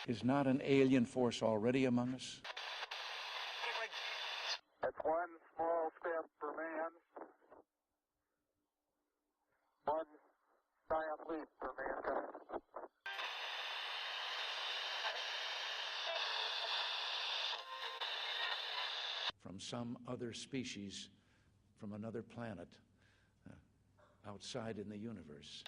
Is not an alien force already among us? That's one small step for man, one giant leap for mankind. From some other species, from another planet, outside in the universe.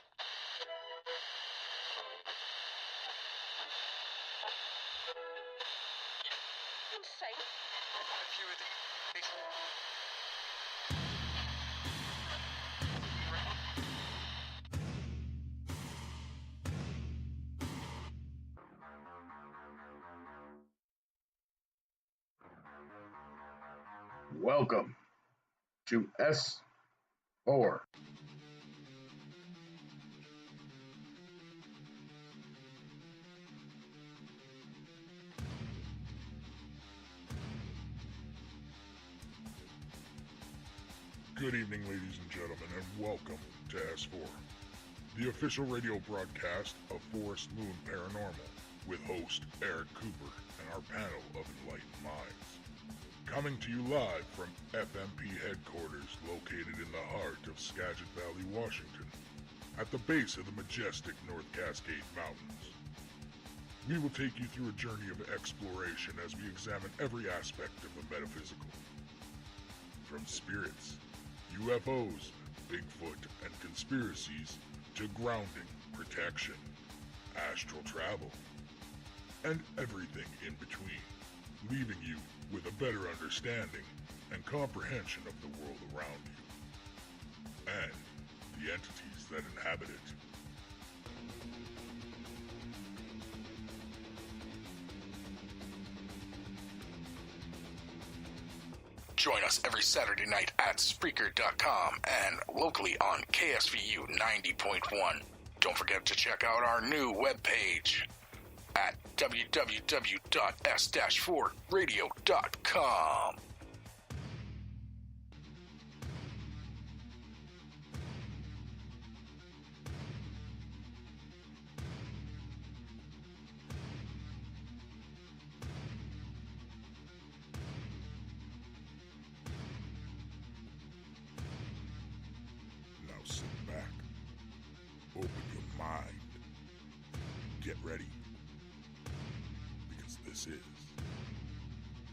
Welcome to S4. Good evening, ladies and gentlemen, and welcome to S4, the official radio broadcast of Forest Moon Paranormal, with host Eric Cooper and our panel of enlightened minds. Coming to you live from FMP headquarters located in the heart of Skagit Valley, Washington, at the base of the majestic North Cascade Mountains. We will take you through a journey of exploration as we examine every aspect of the metaphysical. From spirits, UFOs, Bigfoot, and conspiracies, to grounding, protection, astral travel, and everything in between, leaving you with a better understanding and comprehension of the world around you, and the entities that inhabit it. Join us every Saturday night at Spreaker.com and locally on KSVU 90.1. Don't forget to check out our new webpage at www.s-4radio.com. Now sit back, open your mind, get ready, because this is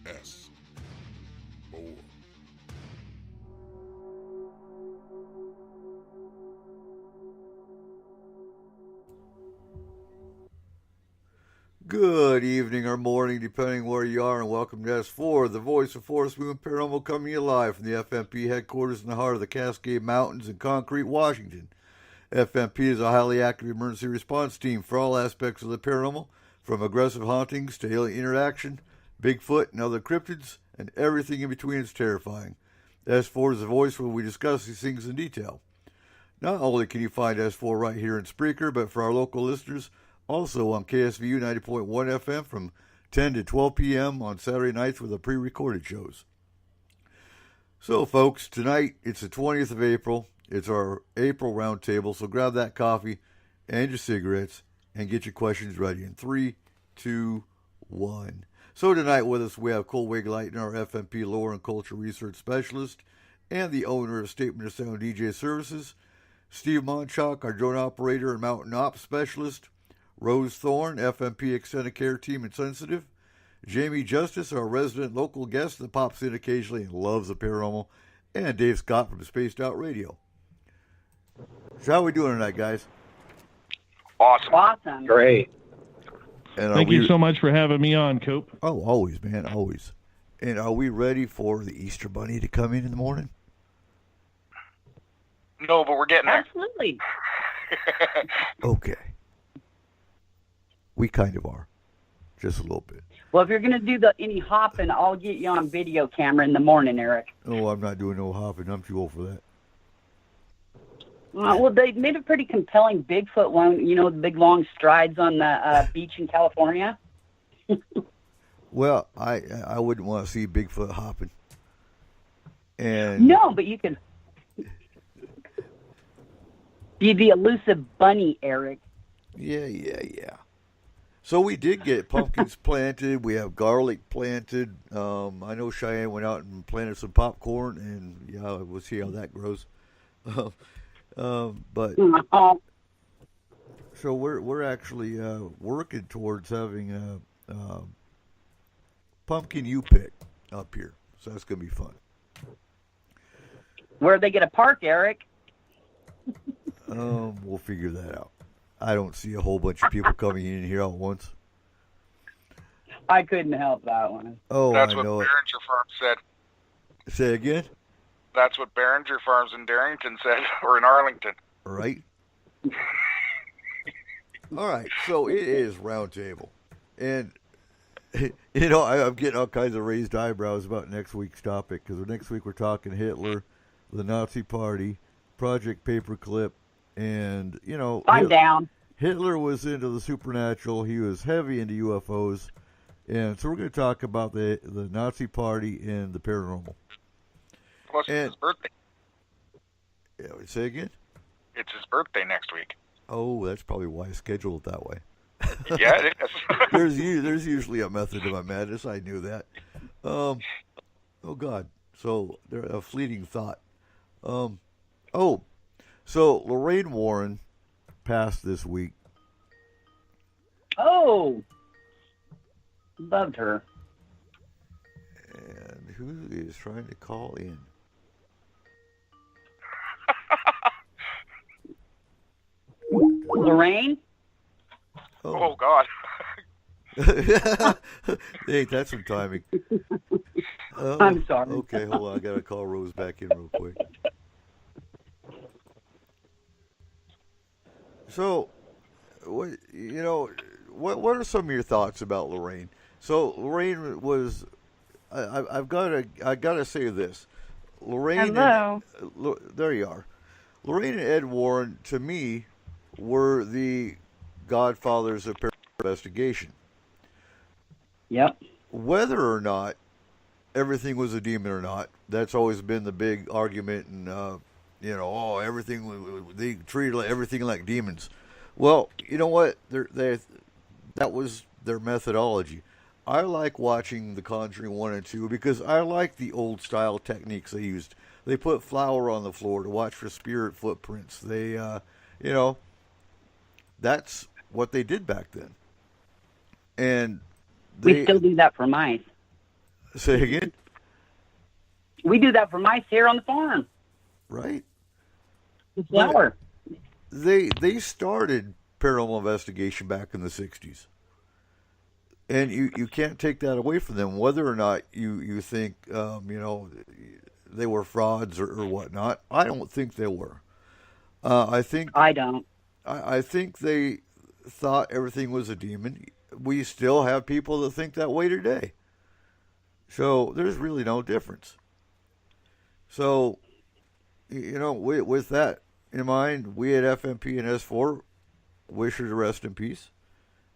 S4. Good evening or morning, depending where you are, and welcome to S4, the voice of Forest Moon Paranormal, coming to you live from the FMP headquarters in the heart of the Cascade Mountains in Concrete, Washington. FMP is a highly active emergency response team for all aspects of the paranormal, from aggressive hauntings to alien interaction, Bigfoot and other cryptids, and everything in between is terrifying. S4 is the voice where we discuss these things in detail. Not only can you find S4 right here in Spreaker, but for our local listeners, also on KSVU 90.1 FM from 10 to 12 p.m. on Saturday nights with the pre-recorded shows. So, folks, tonight it's the 20th of April. It's our April Roundtable, so grab that coffee and your cigarettes and get your questions ready in 3, 2, 1. So tonight with us we have Cole Wiglighton, our FMP Lore and Culture Research Specialist and the owner of Statement of Sound DJ Services, Steve Monchok, our drone operator and mountain ops specialist, Rose Thorne, FMP Extended Care Team and Sensitive, Jamie Justice, our resident local guest that pops in occasionally and loves the paranormal, and Dave Scott from Spaced Out Radio. So how are we doing tonight, guys? Awesome. Great. And Thank you so much for having me on, Cope. Oh, always, man, always. And are we ready for the Easter Bunny to come in the morning? No, but we're getting there. Absolutely. Okay. We kind of are. Just a little bit. Well, if you're going to do any hopping, I'll get you on video camera in the morning, Eric. Oh, I'm not doing no hopping. I'm too old for that. Well, they made a pretty compelling Bigfoot one, you know, the big long strides on the beach in California. Well, I wouldn't want to see Bigfoot hopping. And no, but you could be the elusive bunny, Eric. Yeah. So we did get pumpkins planted. We have garlic planted. I know Cheyenne went out and planted some popcorn, and yeah, we'll see how that grows. But so we're actually working towards having a pumpkin U-pick up here. So that's gonna be fun. Where'd they get a park, Eric? We'll figure that out. I don't see a whole bunch of people coming in here all at once. I couldn't help that one. Oh, That's I what know it. Behringer Farms said. Say again? That's what Behringer Farms in Darrington said, or in Arlington. Right. All right, so it is Roundtable. And, you know, I'm getting all kinds of raised eyebrows about next week's topic, because next week we're talking Hitler, the Nazi Party, Project Paperclip, and, you know, I'm down. Hitler was into the supernatural. He was heavy into UFOs. And so we're going to talk about the Nazi Party and the paranormal. Plus, it's his birthday. Yeah, say again? It's his birthday next week. Oh, that's probably why I scheduled it that way. Yeah, it is. There's usually a method to my madness. I knew that. Oh, God. So, a fleeting thought. So Lorraine Warren passed this week. Oh, loved her. And who is trying to call in? Lorraine? Oh, God. Hey, that's some timing. I'm sorry. Okay, hold on. I got to call Rose back in real quick. So, what are some of your thoughts about Lorraine? So Lorraine was, I've got to say this, Lorraine. Hello. There you are. Lorraine and Ed Warren, to me, were the godfathers of paranormal investigation. Yep. Whether or not everything was a demon or not, that's always been the big argument, and everything, they treated everything like demons. Well, you know what? That was their methodology. I like watching The Conjuring 1 and 2 because I like the old style techniques they used. They put flour on the floor to watch for spirit footprints. They, that's what they did back then. And we still do that for mice. Say again? We do that for mice here on the farm. Right. The flour. They started paranormal investigation back in the 60s. And you can't take that away from them, whether or not you think, they were frauds or whatnot. I don't think they were. I don't. I think they thought everything was a demon. We still have people that think that way today. So there's really no difference. So, with that in mind, we at FMP and S4 wish her to rest in peace.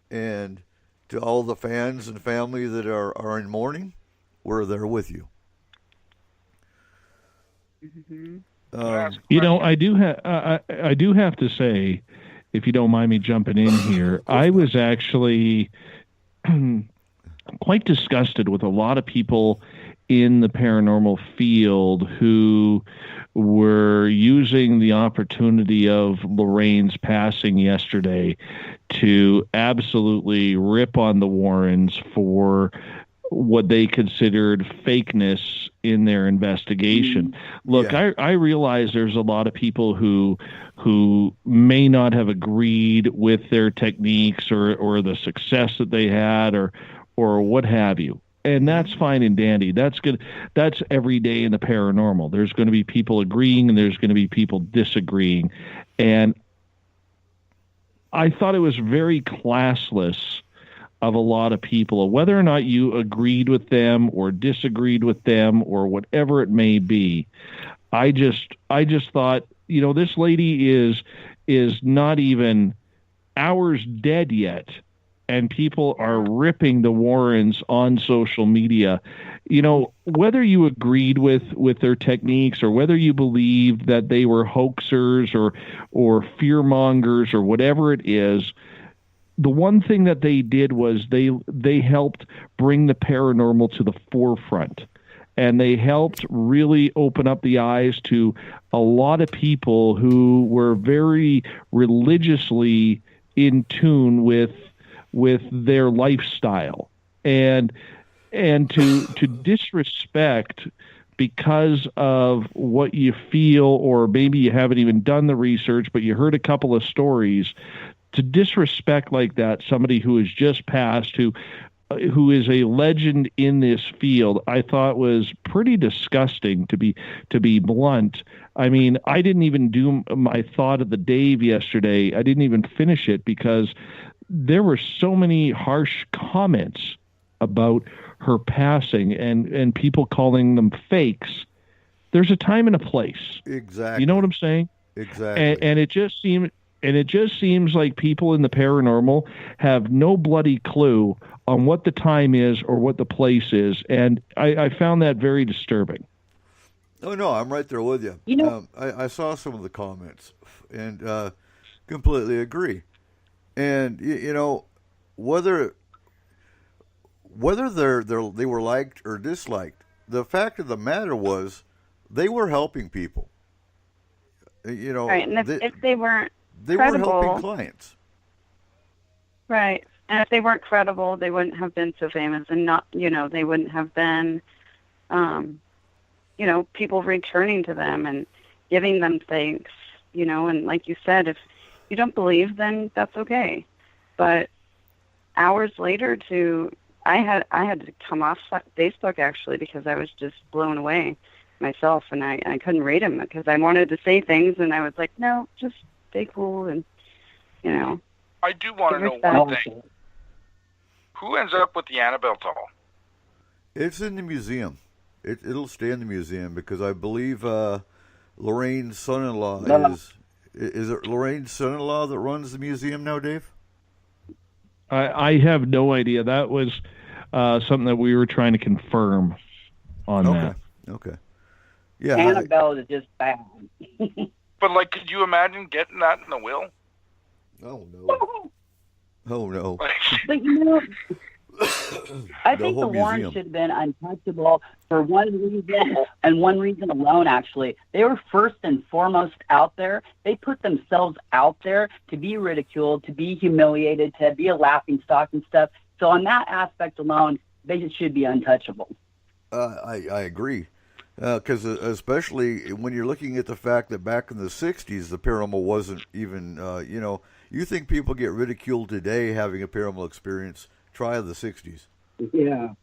And to all the fans and family that are in mourning, we're there with you. Mm-hmm. I do have to say, if you don't mind me jumping in here, I was actually quite disgusted with a lot of people in the paranormal field who were using the opportunity of Lorraine's passing yesterday to absolutely rip on the Warrens for what they considered fakeness in their investigation. Look, yeah. I realize there's a lot of people who may not have agreed with their techniques or the success that they had or what have you. And that's fine and dandy. That's good. That's every day in the paranormal. There's going to be people agreeing and there's going to be people disagreeing. And I thought it was very classless of a lot of people, whether or not you agreed with them or disagreed with them or whatever it may be. I just thought, this lady is not even hours dead yet. And people are ripping the Warrens on social media. Whether you agreed with their techniques or whether you believed that they were hoaxers or fearmongers or whatever it is, the one thing that they did was they helped bring the paranormal to the forefront, and they helped really open up the eyes to a lot of people who were very religiously in tune with their lifestyle, and to disrespect because of what you feel, or maybe you haven't even done the research, but you heard a couple of stories, to disrespect like that somebody who has just passed, who is a legend in this field, I thought was pretty disgusting, to be blunt. I mean, I didn't even do my thought of the Dave yesterday. I didn't even finish it because there were so many harsh comments about her passing, and people calling them fakes. There's a time and a place. Exactly. You know what I'm saying? Exactly. And it just seems like people in the paranormal have no bloody clue on what the time is or what the place is, and I found that very disturbing. Oh no, I'm right there with you. You know, I saw some of the comments and completely agree. And you know, whether they were liked or disliked, the fact of the matter was they were helping people. You know, right? And if they weren't they credible, were helping clients. Right. And if they weren't credible, they wouldn't have been so famous, and not, they wouldn't have been, people returning to them and giving them thanks, and like you said, if you don't believe, then that's okay. But hours later I had to come off Facebook actually, because I was just blown away myself, and I couldn't read them because I wanted to say things, and I was like, no, just stay cool, and, I do want to know one thing. Who ends up with the Annabelle doll? It's in the museum. It'll stay in the museum because I believe Lorraine's son-in-law is it Lorraine's son-in-law that runs the museum now, Dave? I have no idea. That was something that we were trying to confirm on that. Okay. Yeah. Annabelle is just bad. But could you imagine getting that in the will? Oh no. Oh no. But I think the Warrens should have been untouchable for one reason, and one reason alone, actually. They were first and foremost out there. They put themselves out there to be ridiculed, to be humiliated, to be a laughingstock and stuff. So on that aspect alone, they should be untouchable. I agree. Because especially when you're looking at the fact that back in the 60s, the paranormal wasn't even, you think people get ridiculed today having a paranormal experience. Try the 60s. Yeah.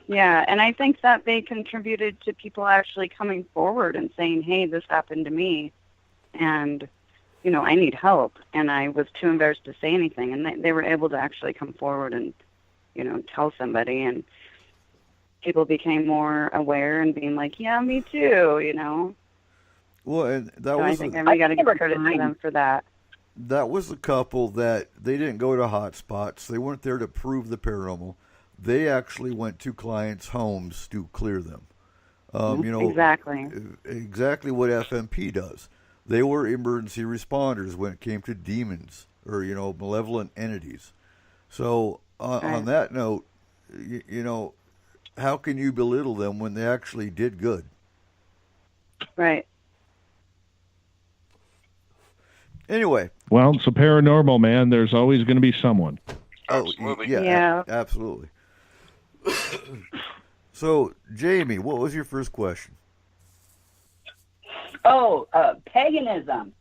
Yeah, and I think that they contributed to people actually coming forward and saying, hey, this happened to me, and, I need help. And I was too embarrassed to say anything. And they were able to actually come forward and, tell somebody. And people became more aware and being like, yeah, me too, Well, and that so was I think we got to give credit to them for that. That was a couple that they didn't go to hot spots. They weren't there to prove the paranormal. They actually went to clients' homes to clear them. Exactly what FMP does. They were emergency responders when it came to demons or, malevolent entities. So on that note, how can you belittle them when they actually did good? Right. Anyway. Well, it's a paranormal, man. There's always going to be someone. Absolutely. Yeah. Absolutely. So, Jamie, what was your first question? Paganism.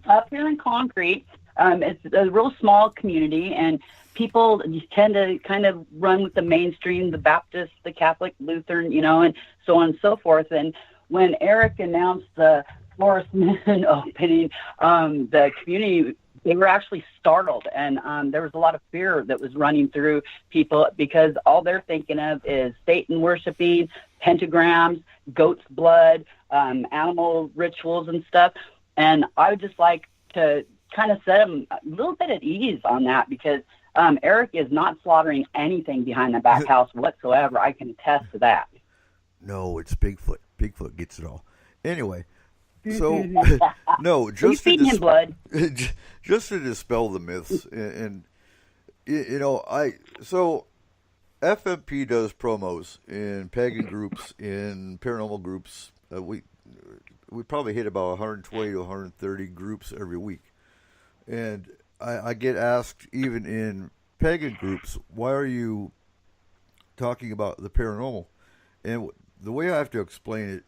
Up here in Concrete, it's a real small community, and people tend to kind of run with the mainstream, the Baptist, the Catholic, Lutheran, and so on and so forth. And when Eric announced the Forest Moon opening, the community, they were actually startled, and there was a lot of fear that was running through people because all they're thinking of is Satan worshiping, pentagrams, goat's blood, animal rituals and stuff. And I would just like to kind of set them a little bit at ease on that because Eric is not slaughtering anything behind the back house whatsoever. I can attest to that. No, it's Bigfoot. Bigfoot gets it all. Anyway, So, no, just feeding him blood. Just to dispel the myths, and so FMP does promos in pagan groups, in paranormal groups. We probably hit about 120 to 130 groups every week, and I get asked even in pagan groups, why are you talking about the paranormal? And the way I have to explain it,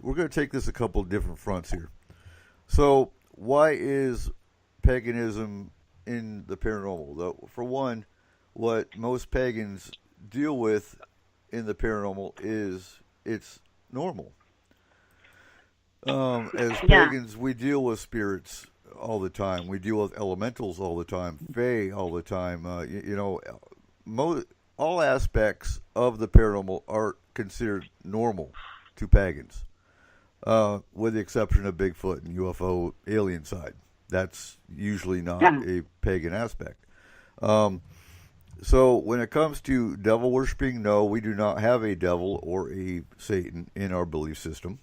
we're going to take this a couple of different fronts here. So, why is paganism in the paranormal? For one, what most pagans deal with in the paranormal is it's normal. As pagans, we deal with spirits all the time. We deal with elementals all the time, fae all the time. All aspects of the paranormal are considered normal to pagans, with the exception of Bigfoot and UFO alien side. That's usually not a pagan aspect. So when it comes to devil worshiping, no, we do not have a devil or a Satan in our belief system.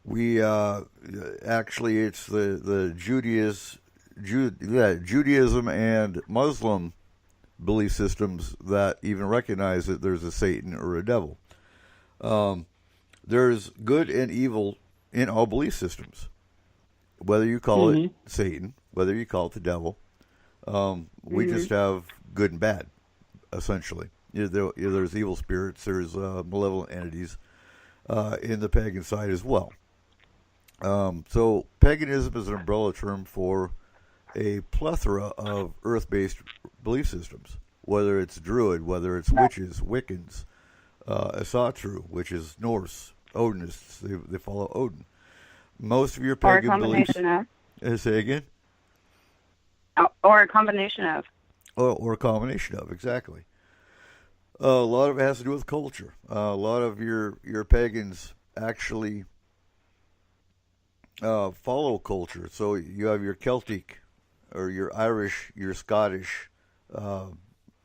We actually, it's the Judaism and Muslim belief systems that even recognize that there's a Satan or a devil. There's good and evil in all belief systems, whether you call it Satan, whether you call it the devil. We just have good and bad, essentially. There's evil spirits, there's malevolent entities in the pagan side as well. So paganism is an umbrella term for a plethora of earth-based belief systems, whether it's Druid, whether it's witches, Wiccans, Asatru, which is Norse, Odinists, they follow Odin. Most of your pagan beliefs... Or a combination of. Say again? Or a combination of. Or a combination of, exactly. A lot of it has to do with culture. A lot of your pagans actually follow culture. So you have your Celtic or your Irish, your Scottish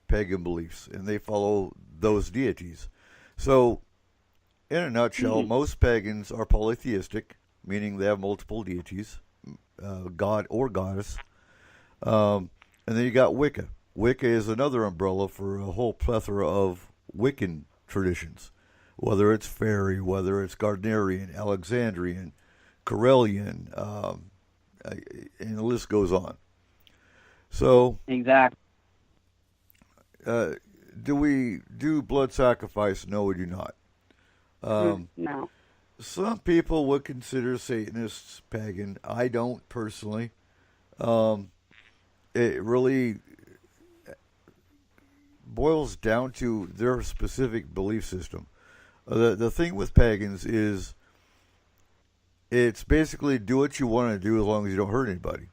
pagan beliefs, and they follow those deities. So, in a nutshell, most pagans are polytheistic, meaning they have multiple deities, god or goddess. And then you got Wicca. Wicca is another umbrella for a whole plethora of Wiccan traditions, whether it's fairy, whether it's Gardnerian, Alexandrian, Corellian, and the list goes on. So, exactly. Do we do blood sacrifice? No, we do not. No. Some people would consider Satanists pagan. I don't personally. It really boils down to their specific belief system. The thing with pagans is it's basically do what you want to do as long as you don't hurt anybody.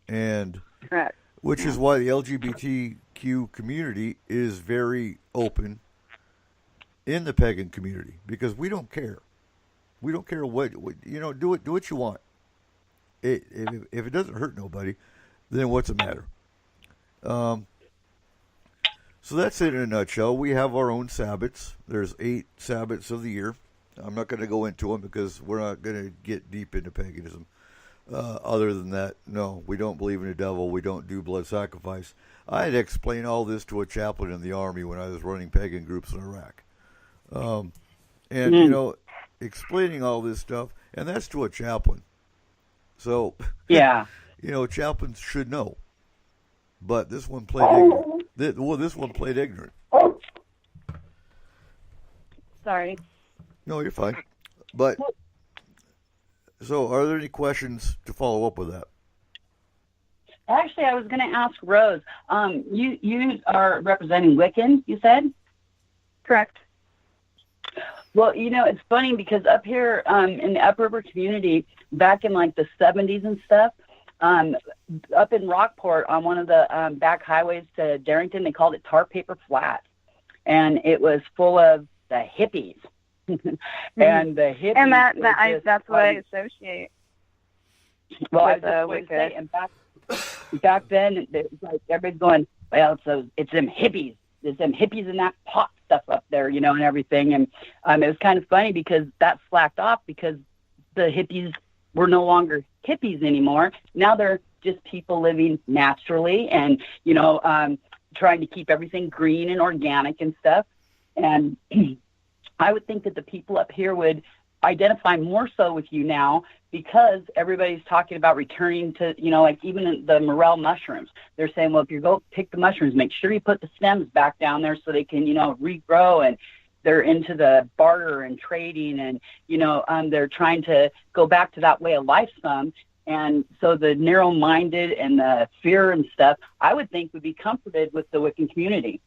And correct. Which is why the LGBTQ community is very open in the pagan community, because we don't care. We don't care what do what you want. If it doesn't hurt nobody, then what's the matter? So that's it in a nutshell. We have our own Sabbats. There's 8 Sabbats of the year. I'm not going to go into them because we're not going to get deep into paganism. Other than that, no, we don't believe in the devil. We don't do blood sacrifice. I had to explain all this to a chaplain in the Army when I was running pagan groups in Iraq. Explaining all this stuff, and that's to a chaplain. So, yeah, chaplains should know. But this one played ignorant. This one played ignorant. Sorry. No, you're fine. But, so are there any questions to follow up with that? Actually, I was going to ask Rose. You are representing Wiccan, you said? Correct. Well, it's funny because up here in the upriver community, back in like the 70s and stuff, up in Rockport on one of the back highways to Darrington, they called it Tar Paper Flat. And it was full of the hippies. And the hippies. And that's what I associate. Well, with I was Wicca. say, and back then, it was like everybody's going, well, it's them hippies. There's them hippies in that pot. stuff up there, and everything. And it was kind of funny because that slacked off because the hippies were no longer hippies anymore. Now they're just people living naturally and, trying to keep everything green and organic and stuff. And I would think that the people up here would identify more so with you now because everybody's talking about returning to, like even the morel mushrooms. They're saying, well, if you go pick the mushrooms, make sure you put the stems back down there so they can, regrow. And they're into the barter and trading and, they're trying to go back to that way of life some. And so the narrow-minded and the fear and stuff, I would think would be comforted with the Wiccan community.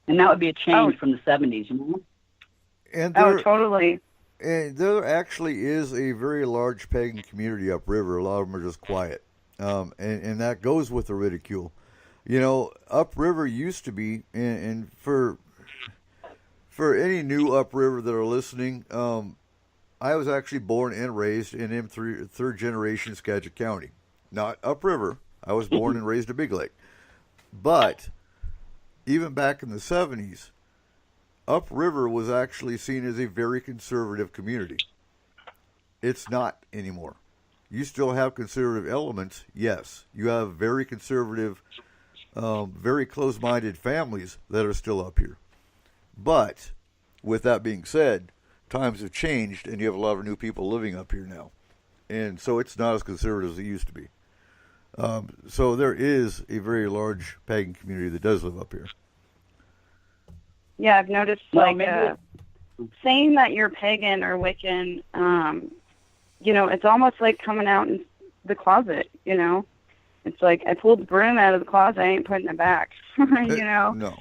And that would be a change from the 70s, And totally. And there actually is a very large pagan community upriver. A lot of them are just quiet. And that goes with the ridicule. Upriver used to be, and for any new upriver that are listening, I was actually born and raised in third generation Skagit County. Not upriver. I was born and raised at Big Lake. But even back in the 70s, upriver was actually seen as a very conservative community. It's not anymore. You still have conservative elements, yes. You have very conservative, very close-minded families that are still up here. But with that being said, times have changed, and you have a lot of new people living up here now. And so it's not as conservative as it used to be. So there is a very large pagan community that does live up here. Yeah, I've noticed, saying that you're pagan or Wiccan, it's almost like coming out in the closet, It's like, I pulled the broom out of the closet, I ain't putting it back, No.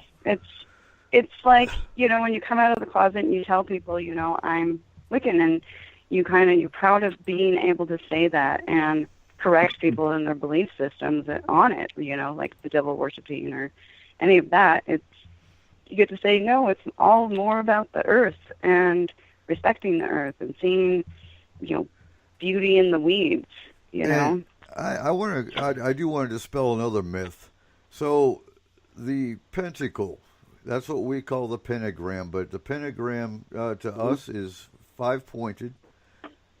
It's like, when you come out of the closet and you tell people, I'm Wiccan, and you're proud of being able to say that and correct people in their belief systems on it, like the devil worshiping or any of that. You get to say, no, it's all more about the earth and respecting the earth and seeing, beauty in the weeds, And I do want to dispel another myth. So the pentacle, that's what we call the pentagram, but the pentagram to us is 5-pointed,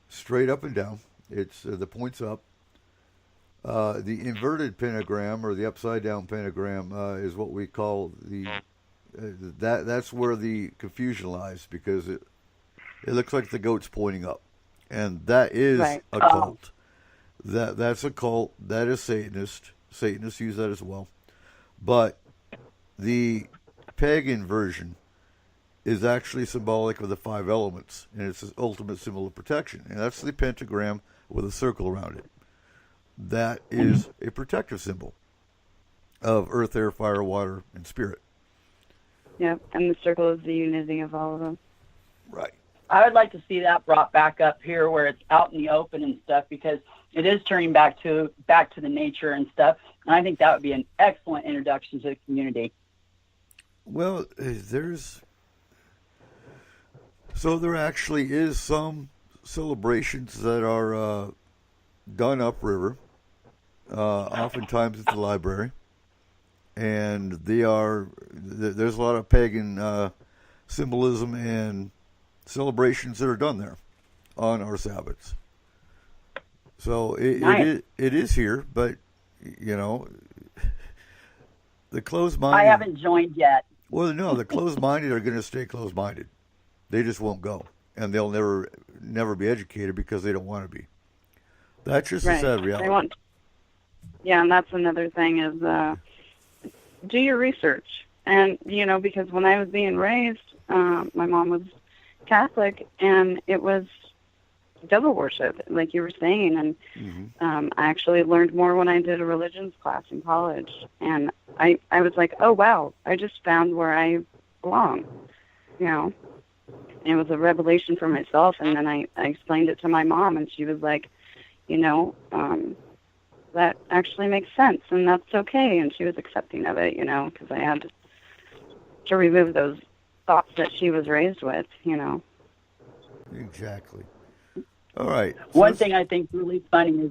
straight up and down. It's the points up. The inverted pentagram or the upside down pentagram is what we call the that's where the confusion lies, because it looks like the goat's pointing up, and that is a cult. That's a cult. That is Satanist. Satanists use that as well, but the pagan version is actually symbolic of the 5 elements, and it's the ultimate symbol of protection, and that's the pentagram with a circle around it. That is a protective symbol of earth, air, fire, water, and spirit. Yep, and the circle is the unity of all of them. Right. I would like to see that brought back up here where it's out in the open and stuff, because it is turning back to the nature and stuff. And I think that would be an excellent introduction to the community. Well, there actually is some celebrations that are done upriver, oftentimes at the library, and there's a lot of pagan symbolism and celebrations that are done there on our Sabbaths. So it is here, but the closed-minded. I haven't joined yet. Well, no, the closed-minded are going to stay closed-minded. They just won't go, and they'll never be educated because they don't want to be. That's just a sad reality. Yeah, and that's another thing is do your research. And, because when I was being raised, my mom was Catholic, and it was devil worship, like you were saying. And I actually learned more when I did a religions class in college. And I was like, oh, wow, I just found where I belong, And it was a revelation for myself. And then I explained it to my mom, and she was like, that actually makes sense, and that's okay. And she was accepting of it, because I had to remove those thoughts that she was raised with, Exactly. All right. One thing I think really funny is,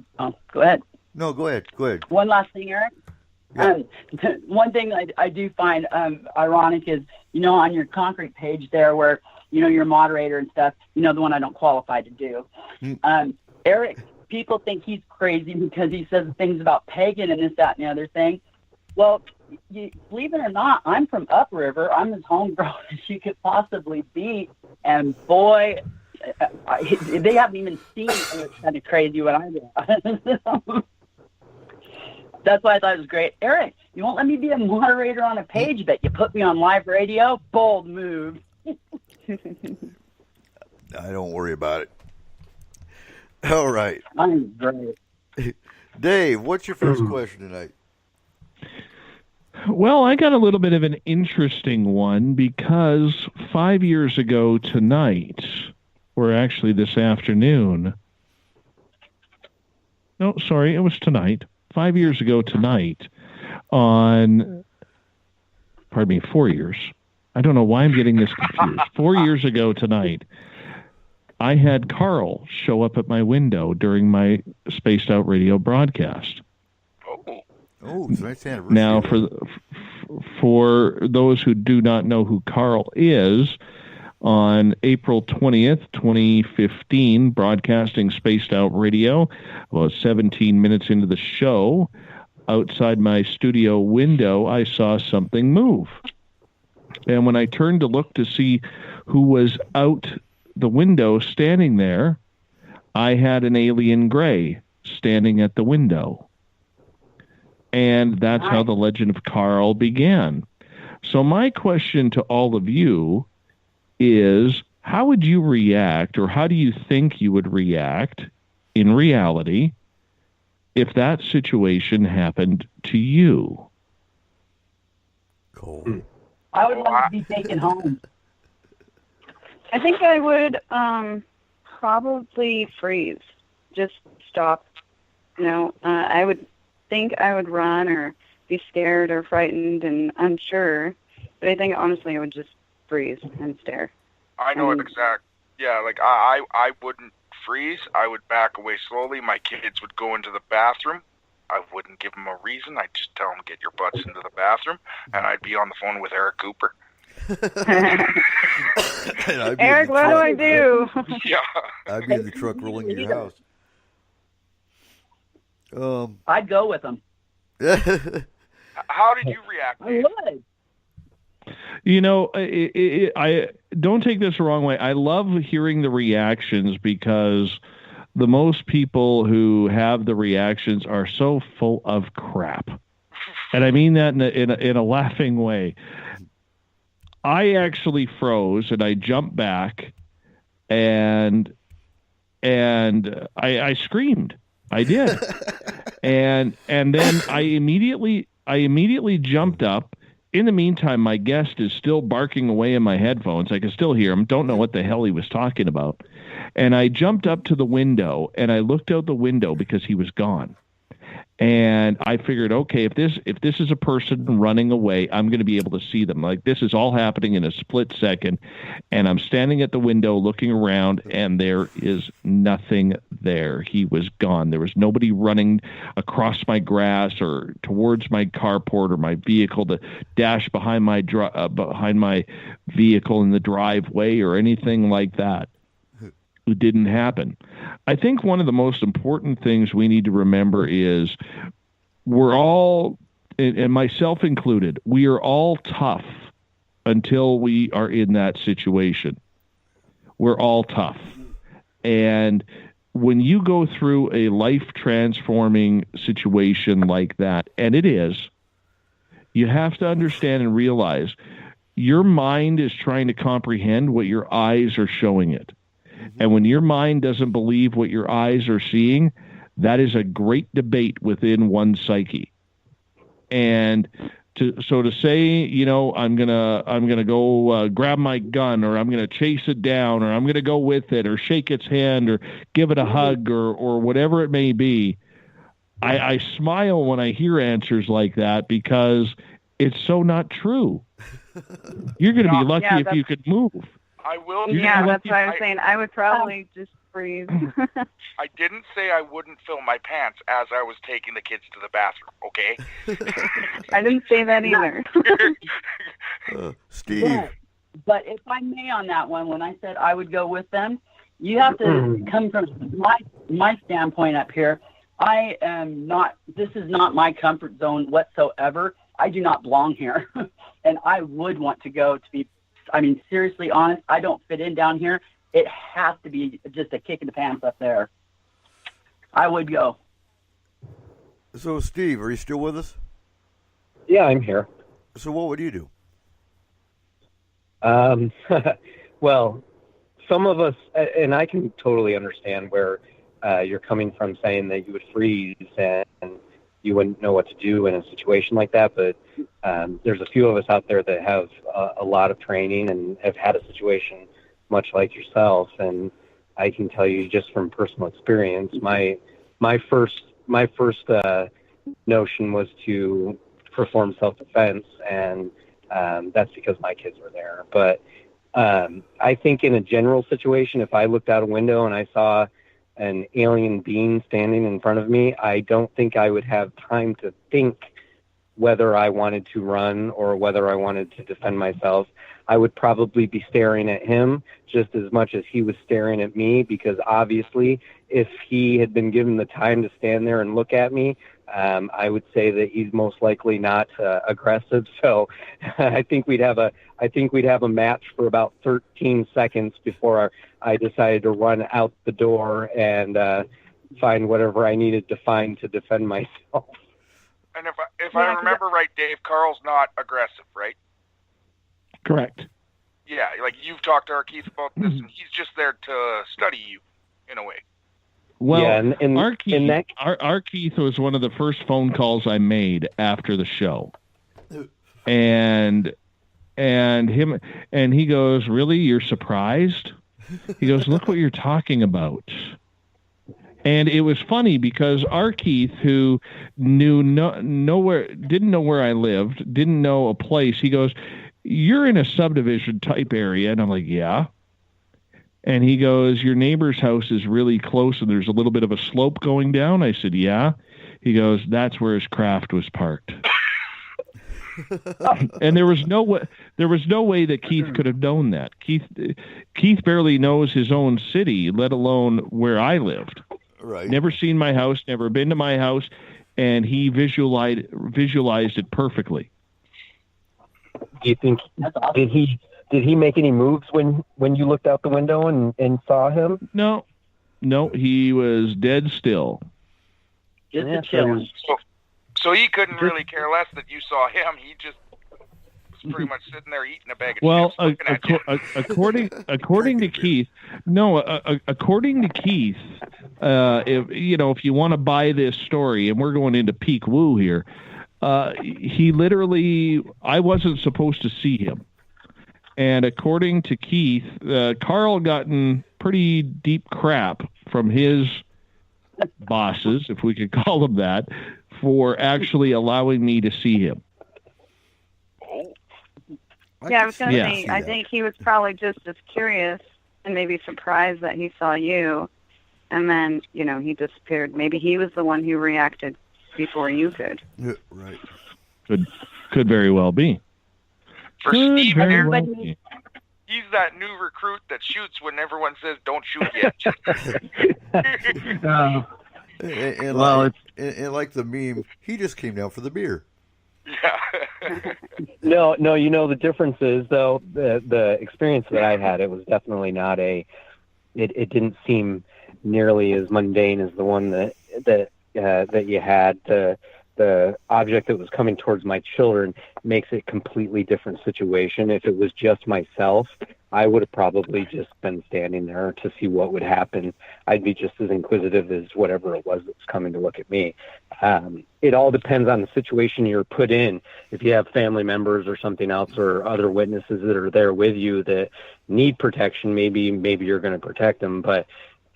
go ahead. No, go ahead. One last thing, Eric. Yeah. One thing I do find ironic is, on your concrete page there where, you're a moderator and stuff, the one I don't qualify to do. Eric, people think he's crazy because he says things about pagan and this, that, and the other thing. Well, believe it or not, I'm from Upriver. I'm as homegrown as you could possibly be. And boy, they haven't even seen kind of crazy what I do. That's why I thought it was great. Eric, you won't let me be a moderator on a page, but you put me on live radio? Bold move. I don't worry about it. All right. I'm great. Dave, what's your first question tonight? Well, I got a little bit of an interesting one because 5 years ago tonight, or actually this afternoon. No, sorry, it was tonight. 5 years ago tonight on, 4 years. I don't know why I'm getting this confused. 4 years ago tonight, I had Carl show up at my window during my Spaced Out Radio broadcast. Oh, tonight's anniversary. Now, for those who do not know who Carl is, on April 20th, 2015, broadcasting Spaced Out Radio, about 17 minutes into the show, outside my studio window, I saw something move. And when I turned to look to see who was out the window standing there, I had an alien gray standing at the window. And that's how the legend of Carl began. So my question to all of you is, how would you react, or how do you think you would react in reality if that situation happened to you? Cool. I would like to be taken home. I think I would probably freeze. Just stop. I would think I would run or be scared or frightened and unsure. But I think, honestly, I would just freeze and stare. I know it exact. Yeah, like I wouldn't freeze. I would back away slowly. My kids would go into the bathroom. I wouldn't give them a reason. I'd just tell them, get your butts into the bathroom, and I'd be on the phone with Eric Cooper. Eric, what do I do? Yeah. I'd be in the truck rolling to your house. I'd go with them. How did you react, Dave? I would. I don't take this the wrong way. I love hearing the reactions because the most people who have the reactions are so full of crap. And I mean that in a laughing way. I actually froze and I jumped back and I screamed. I did. and then I immediately jumped up. In the meantime, my guest is still barking away in my headphones. I can still hear him. Don't know what the hell he was talking about. And I jumped up to the window and I looked out the window because he was gone. And I figured, okay, if this is a person running away, I'm going to be able to see them. Like, this is all happening in a split second. And I'm standing at the window looking around, and there is nothing there. He was gone. There was nobody running across my grass or towards my carport or my vehicle to dash behind my vehicle in the driveway or anything like that. It didn't happen. I think one of the most important things we need to remember is we're all, and myself included, we are all tough until we are in that situation. We're all tough. And when you go through a life-transforming situation like that, and it is, you have to understand and realize your mind is trying to comprehend what your eyes are showing it. And when your mind doesn't believe what your eyes are seeing, that is a great debate within one's psyche. And to say, I'm gonna go grab my gun, or I'm gonna chase it down, or I'm gonna go with it, or shake its hand, or give it a hug, or whatever it may be, I smile when I hear answers like that because it's so not true. You're gonna be lucky if you could move. I will. Yeah, that's what I was saying. I would probably just freeze. I didn't say I wouldn't fill my pants as I was taking the kids to the bathroom, okay? I didn't say that either. Steve. But if I may on that one, when I said I would go with them, you have to come from my standpoint up here. I am not, this is not my comfort zone whatsoever. I do not belong here. And I would want to go, to be, I mean, seriously honest, I don't fit in down here. It has to be just a kick in the pants up there. I would go. So, Steve, are you still with us? Yeah, I'm here. So what would you do? Well, some of us, and I can totally understand where you're coming from, saying that you would freeze and you wouldn't know what to do in a situation like that. But there's a few of us out there that have a lot of training and have had a situation much like yourself. And I can tell you just from personal experience, my first notion was to perform self-defense, and that's because my kids were there. But I think in a general situation, if I looked out a window and I saw an alien being standing in front of me, I don't think I would have time to think whether I wanted to run or whether I wanted to defend myself. I would probably be staring at him just as much as he was staring at me, because obviously if he had been given the time to stand there and look at me, I would say that he's most likely not aggressive. So I think we'd have a match for about 13 seconds before I decided to run out the door and find whatever I needed to find to defend myself. And if I remember right, Dave, Carl's not aggressive, right? Correct. Yeah, like you've talked to our Keith about this, and he's just there to study you, in a way. Well, yeah, our Keith was one of the first phone calls I made after the show, and he goes, "Really, you're surprised?" He goes, "Look what you're talking about." And it was funny because our Keith, who didn't know where I lived, didn't know a place, he goes, "You're in a subdivision type area," and I'm like, "Yeah." And he goes, "Your neighbor's house is really close, and there's a little bit of a slope going down." I said, "Yeah." He goes, "That's where his craft was parked." And there was no way that Keith could have known that. Keith barely knows his own city, let alone where I lived. Right. Never seen my house, never been to my house, and he visualized it perfectly. Do you think did he make any moves when you looked out the window and saw him? No, he was dead still. Just chilling. So he couldn't really care less that you saw him. He just was pretty much sitting there eating a bag of chips. According to Keith, according to Keith, if you want to buy this story, and we're going into peak woo here, he literally, I wasn't supposed to see him. And according to Keith, Carl gotten pretty deep crap from his bosses, if we could call them that, for actually allowing me to see him. Yeah, I was going to say, I think he was probably just as curious and maybe surprised that he saw you, and then, he disappeared. Maybe he was the one who reacted before you could. Yeah, right. Could very well be. For Steve here, he's that new recruit that shoots when everyone says don't shoot yet. And like the meme, he just came down for the beer. Yeah. No, the difference is, though, the experience that I had, it was definitely not it didn't seem nearly as mundane as the one that you had. The object that was coming towards my children makes it a completely different situation. If it was just myself, I would have probably just been standing there to see what would happen. I'd be just as inquisitive as whatever it was that was coming to look at me. It all depends on the situation you're put in. If you have family members or something else or other witnesses that are there with you that need protection, maybe you're going to protect them. But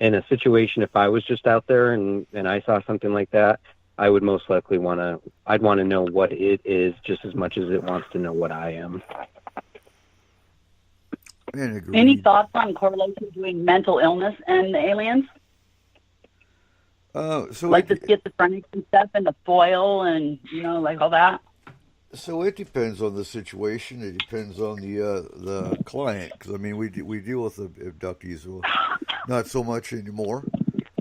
in a situation, if I was just out there and I saw something like that, I would most likely I'd want to know what it is just as much as it wants to know what I am. Any thoughts on correlation between mental illness and the aliens? So like the schizophrenic and stuff and the foil and, like all that? So it depends on the situation. It depends on the client. Because, I mean, we deal with the abductees, not so much anymore.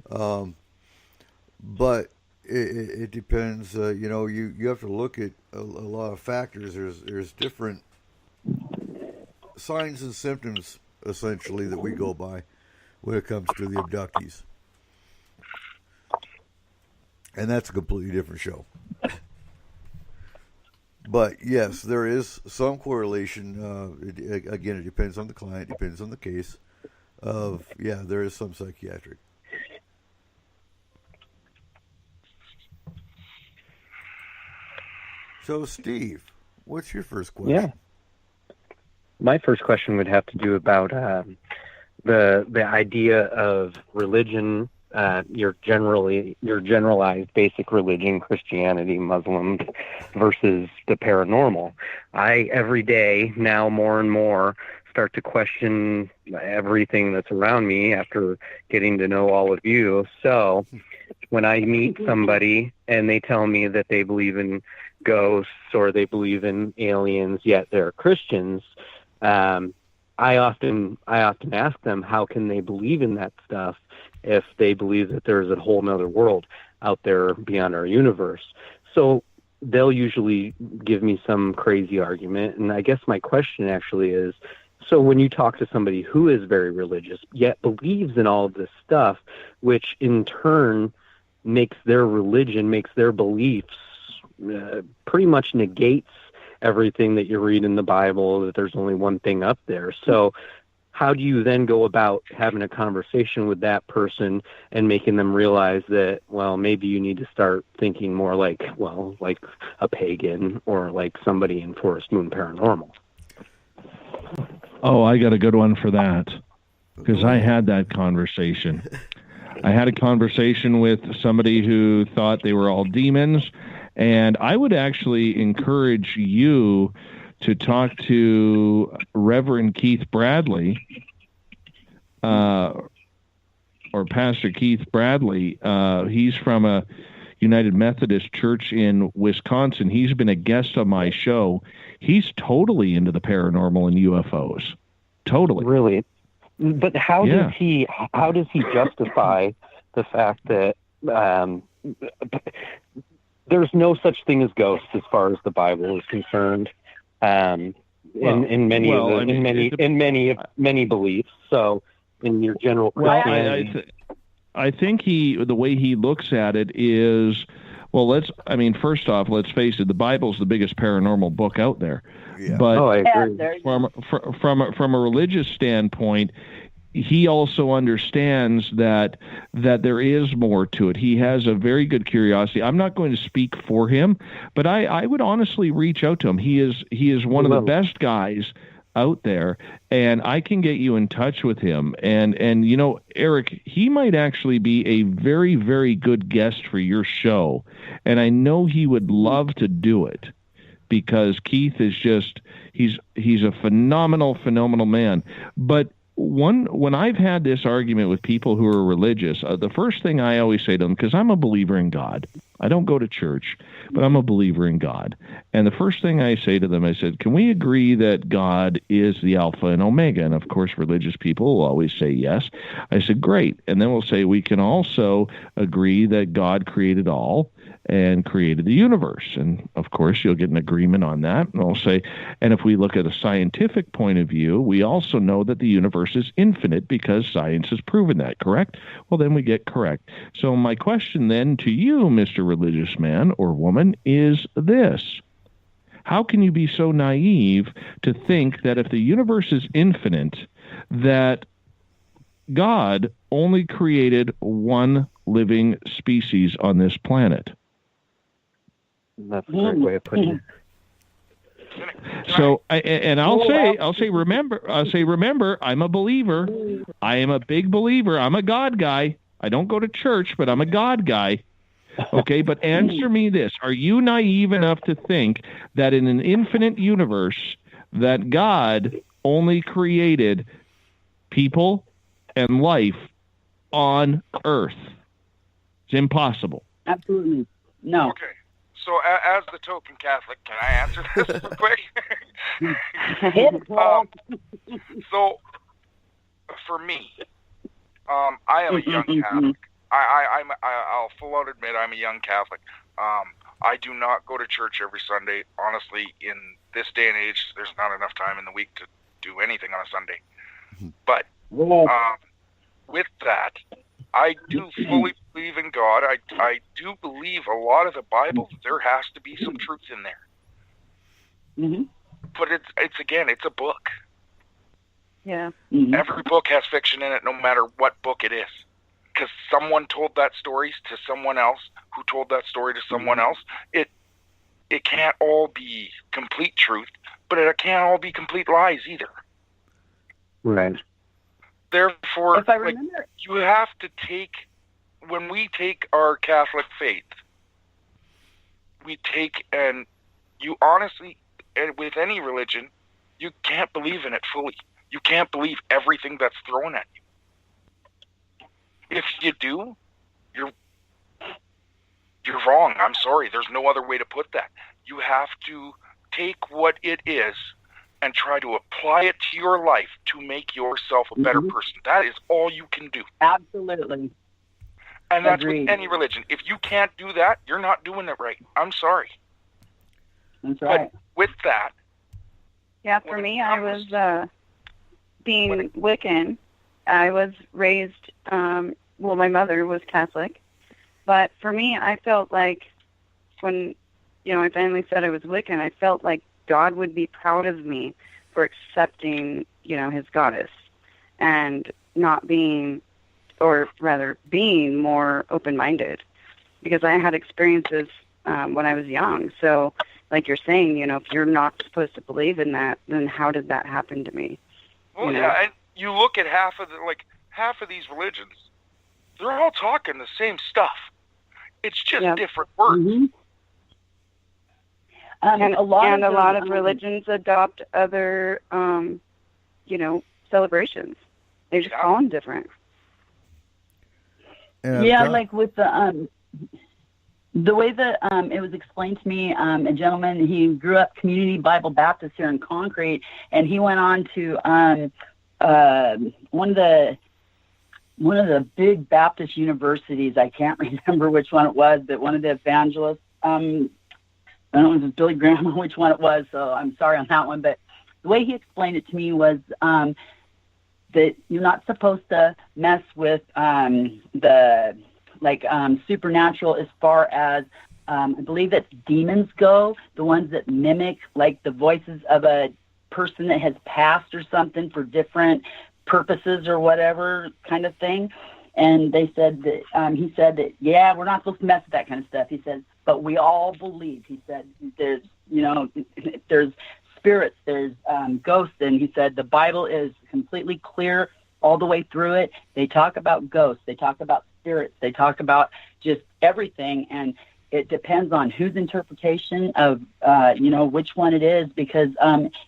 But it depends. You have to look at a lot of factors. There's different signs and symptoms, essentially, that we go by when it comes to the abductees. And that's a completely different show. But yes, there is some correlation. Again, it depends on the client, depends on the case. There is some psychiatric. So, Steve, what's your first question? Yeah. My first question would have to do about the idea of religion. Your generalized basic religion, Christianity, Muslims, versus the paranormal. I, every day, now more and more, start to question everything that's around me after getting to know all of you. So when I meet somebody and they tell me that they believe in ghosts or they believe in aliens, yet they're Christians, I often ask them, how can they believe in that stuff if they believe that there's a whole nother world out there beyond our universe? So they'll usually give me some crazy argument. And I guess my question actually is, so when you talk to somebody who is very religious, yet believes in all of this stuff, which in turn makes their religion, makes their beliefs, pretty much negates everything that you read in the Bible, that there's only one thing up there. So how do you then go about having a conversation with that person and making them realize that, well, maybe you need to start thinking more like a pagan or like somebody in Forest Moon Paranormal? Oh, I got a good one for that, because I had that conversation. I had a conversation with somebody who thought they were all demons, and I would actually encourage you to talk to Reverend Keith Bradley, or Pastor Keith Bradley. He's from a United Methodist Church in Wisconsin. He's been a guest on my show. He's totally into the paranormal and UFOs. Totally. Really? But how does he justify the fact that there's no such thing as ghosts as far as the Bible is concerned? In many beliefs. So in your general Christianity, I think the way he looks at it is, first off, let's face it, the Bible's the biggest paranormal book out there. Yeah. But I agree. From a religious standpoint, he also understands that there is more to it. He has a very good curiosity. I'm not going to speak for him, but I would honestly reach out to him. He is one of the best guys out there, and I can get you in touch with him. And Eric, he might actually be a very, very good guest for your show, and I know he would love to do it, because Keith is he's a phenomenal man. But when I've had this argument with people who are religious, the first thing I always say to them, because I'm a believer in God. I don't go to church, but I'm a believer in God. And the first thing I say to them, I said, can we agree that God is the Alpha and Omega? And of course, religious people will always say yes. I said, great. And then we'll say, we can also agree that God created all and created the universe. And of course, you'll get an agreement on that. And I'll say, and if we look at a scientific point of view, we also know that the universe is infinite because science has proven that, correct? Well, then we get correct. So my question then to you, Mr. Religious Man or woman, is this. How can you be so naive to think that if the universe is infinite, that God only created one living species on this planet? That's a great way of putting it. So, I'll say, remember, I'm a believer. I am a big believer. I'm a God guy. I don't go to church, but I'm a God guy. Okay, but answer me this. Are you naive enough to think that in an infinite universe that God only created people and life on Earth. It's impossible. Absolutely. No. Okay. So, as the token Catholic, can I answer this real quick? Hit it, Paul. So, for me, I am a young Catholic. I'll full out admit I'm a young Catholic. I do not go to church every Sunday. Honestly, in this day and age, there's not enough time in the week to do anything on a Sunday. But with that, I do fully believe in God. I do believe a lot of the Bible, there has to be some truth in there. Mm-hmm. But it's a book. Yeah. Mm-hmm. Every book has fiction in it, no matter what book it is. Because someone told that story to someone else, who told that story to someone else. It can't all be complete truth, but it can't all be complete lies either. Right. Therefore, If I remember, you have to take, when we take our Catholic faith, we take, and you honestly, and with any religion, you can't believe in it fully. You can't believe everything that's thrown at you. If you do, you're wrong. I'm sorry. There's no other way to put that. You have to take what it is and try to apply it to your life to make yourself a better person. That is all you can do. absolutely. And that's Agreed. with any religion. If you can't do that, you're not doing it right. I'm sorry. That's right. But with that, Yeah, for me, I was being Wiccan. I was raised, my mother was Catholic. But for me, I felt like when, I finally said I was Wiccan, I felt like God would be proud of me for accepting, his goddess and not being, or rather being more open-minded, because I had experiences when I was young. So like you're saying, if you're not supposed to believe in that, then how did that happen to me? well, yeah, and you look at half of these religions, they're all talking the same stuff. It's just different words. Mm-hmm. And a lot of those, religions adopt other, celebrations. They just call them different. Yeah, like with the way that it was explained to me, a gentleman, he grew up Community Bible Baptist here in Concrete, and he went on to one of the big Baptist universities. I can't remember which one it was, but one of the evangelists. I don't know if it was Billy Graham or which one it was, so I'm sorry on that one. But the way he explained it to me was that you're not supposed to mess with the supernatural as far as I believe that demons go, the ones that mimic like the voices of a person that has passed or something for different purposes or whatever kind of thing. And they said that he said that, yeah, we're not supposed to mess with that kind of stuff. He said, but we all believe. He said there's spirits, there's ghosts, and he said the Bible is completely clear all the way through it. They talk about ghosts, they talk about spirits, they talk about just everything, and it depends on whose interpretation of which one it is, because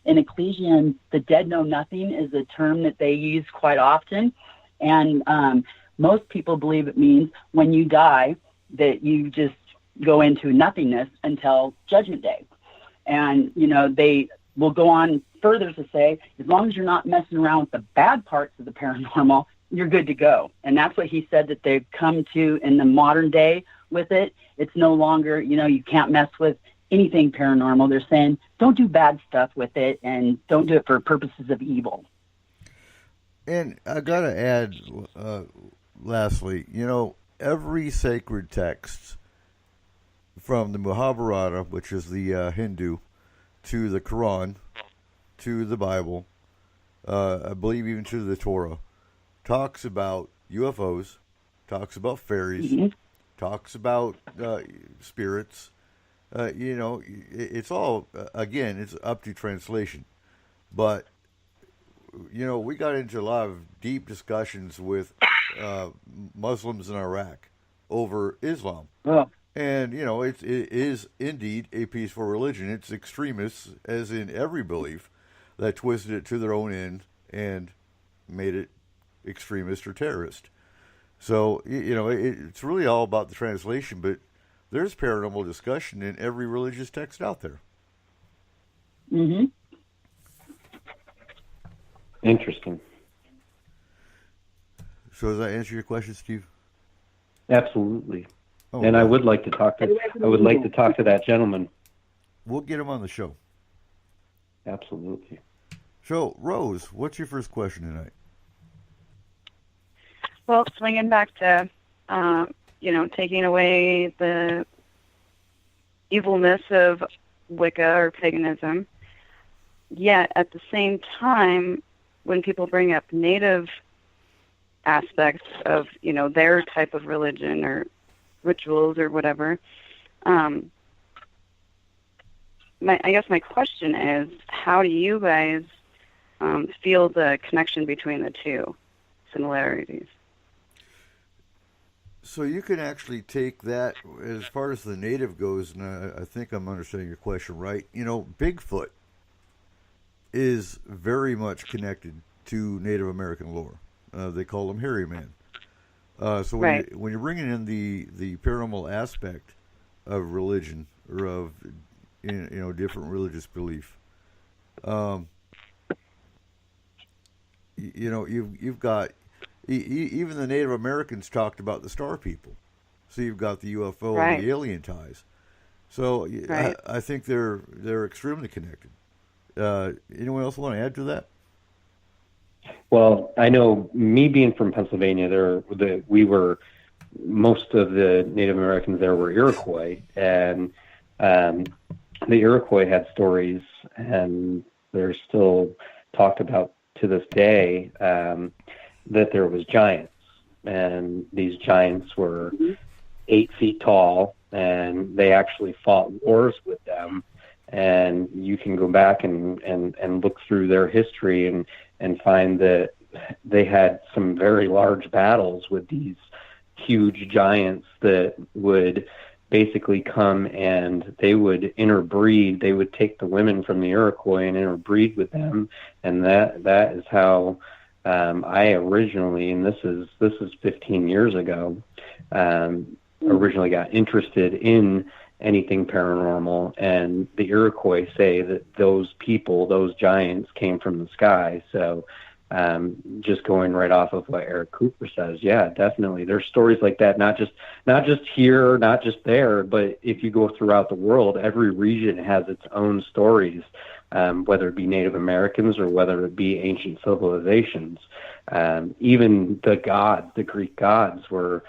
in Ecclesiastes, the dead know nothing is a term that they use quite often, and most people believe it means when you die that you just go into nothingness until Judgment Day. And, they will go on further to say, as long as you're not messing around with the bad parts of the paranormal, you're good to go. And that's what he said that they've come to in the modern day with it. It's no longer, you can't mess with anything paranormal. They're saying, don't do bad stuff with it and don't do it for purposes of evil. And I got to add, lastly, every sacred text from the Mahabharata, which is the Hindu, to the Quran, to the Bible, I believe even to the Torah, talks about UFOs, talks about fairies, talks about spirits. It's all, again, it's up to translation. But, we got into a lot of deep discussions with Muslims in Iraq over Islam. Oh. And, it is indeed a peaceful religion. It's extremists, as in every belief. that twisted it to their own end and made it extremist or terrorist. So, it's really all about the translation, but there's paranormal discussion in every religious text out there. Mm-hmm. Interesting. So does that answer your question, Steve? Absolutely. Oh, and I would like to talk to that gentleman. We'll get him on the show. Absolutely. So, Rose, what's your first question tonight? Well, swinging back to, taking away the evilness of Wicca or paganism, yet at the same time, when people bring up native aspects of, their type of religion or rituals or whatever, I guess my question is, how do you guys feel the connection between the two similarities? So you can actually take that as far as the native goes, and I think I'm understanding your question right. Bigfoot is very much connected to Native American lore. They call him Hairy Man. So when you're bringing in the paranormal aspect of religion or of different religious belief, you've got even the Native Americans talked about the star people. So you've got the UFO and the alien ties. So I think they're extremely connected. Anyone else want to add to that? Well, I know, me being from Pennsylvania, most of the Native Americans there were Iroquois, and the Iroquois had stories, and they're still talked about to this day, that there was giants, and these giants were 8 feet tall, and they actually fought wars with them. And you can go back and look through their history and find that they had some very large battles with these huge giants that would basically come and they would interbreed. They would take the women from the Iroquois and interbreed with them, and that is how I originally, and this is 15 years ago, originally got interested in anything paranormal. And the Iroquois say that those people, those giants, came from the sky. So just going right off of what Eric Cooper says, yeah, definitely. There's stories like that, not just here, not just there, but if you go throughout the world, every region has its own stories, whether it be Native Americans or whether it be ancient civilizations. Even the gods, the Greek gods, were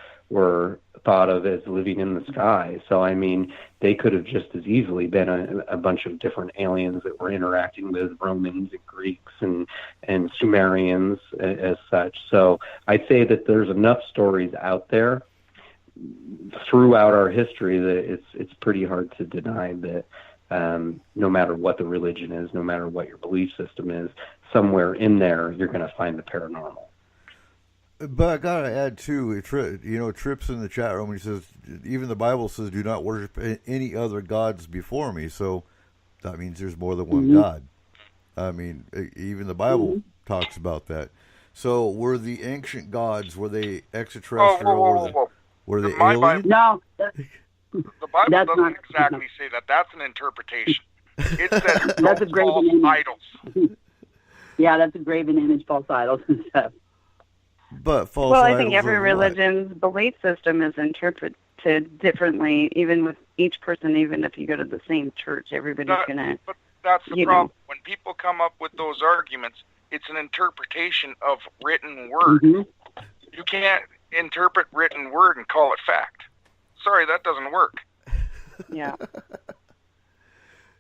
thought of as living in the sky. So, I mean, they could have just as easily been a bunch of different aliens that were interacting with Romans and Greeks and Sumerians as such. So I'd say that there's enough stories out there throughout our history that it's pretty hard to deny that no matter what the religion is, no matter what your belief system is, somewhere in there you're going to find the paranormal. But I gotta add too, Trips in the chat room, he says, even the Bible says, do not worship any other gods before me. So that means there's more than one God. I mean, even the Bible talks about that. So were the ancient gods, were they extraterrestrial? Were they alien? No. The Bible doesn't exactly say that. That's an interpretation. It says that's a graven image. Idols. Yeah, that's a graven image, false idols and stuff. But false well, idols. I think every religion's belief system is interpreted differently, even with each person. Even if you go to the same church, everybody's gonna. But that's the problem. When people come up with those arguments, it's an interpretation of written word. You can't interpret written word and call it fact. Sorry, that doesn't work. Yeah.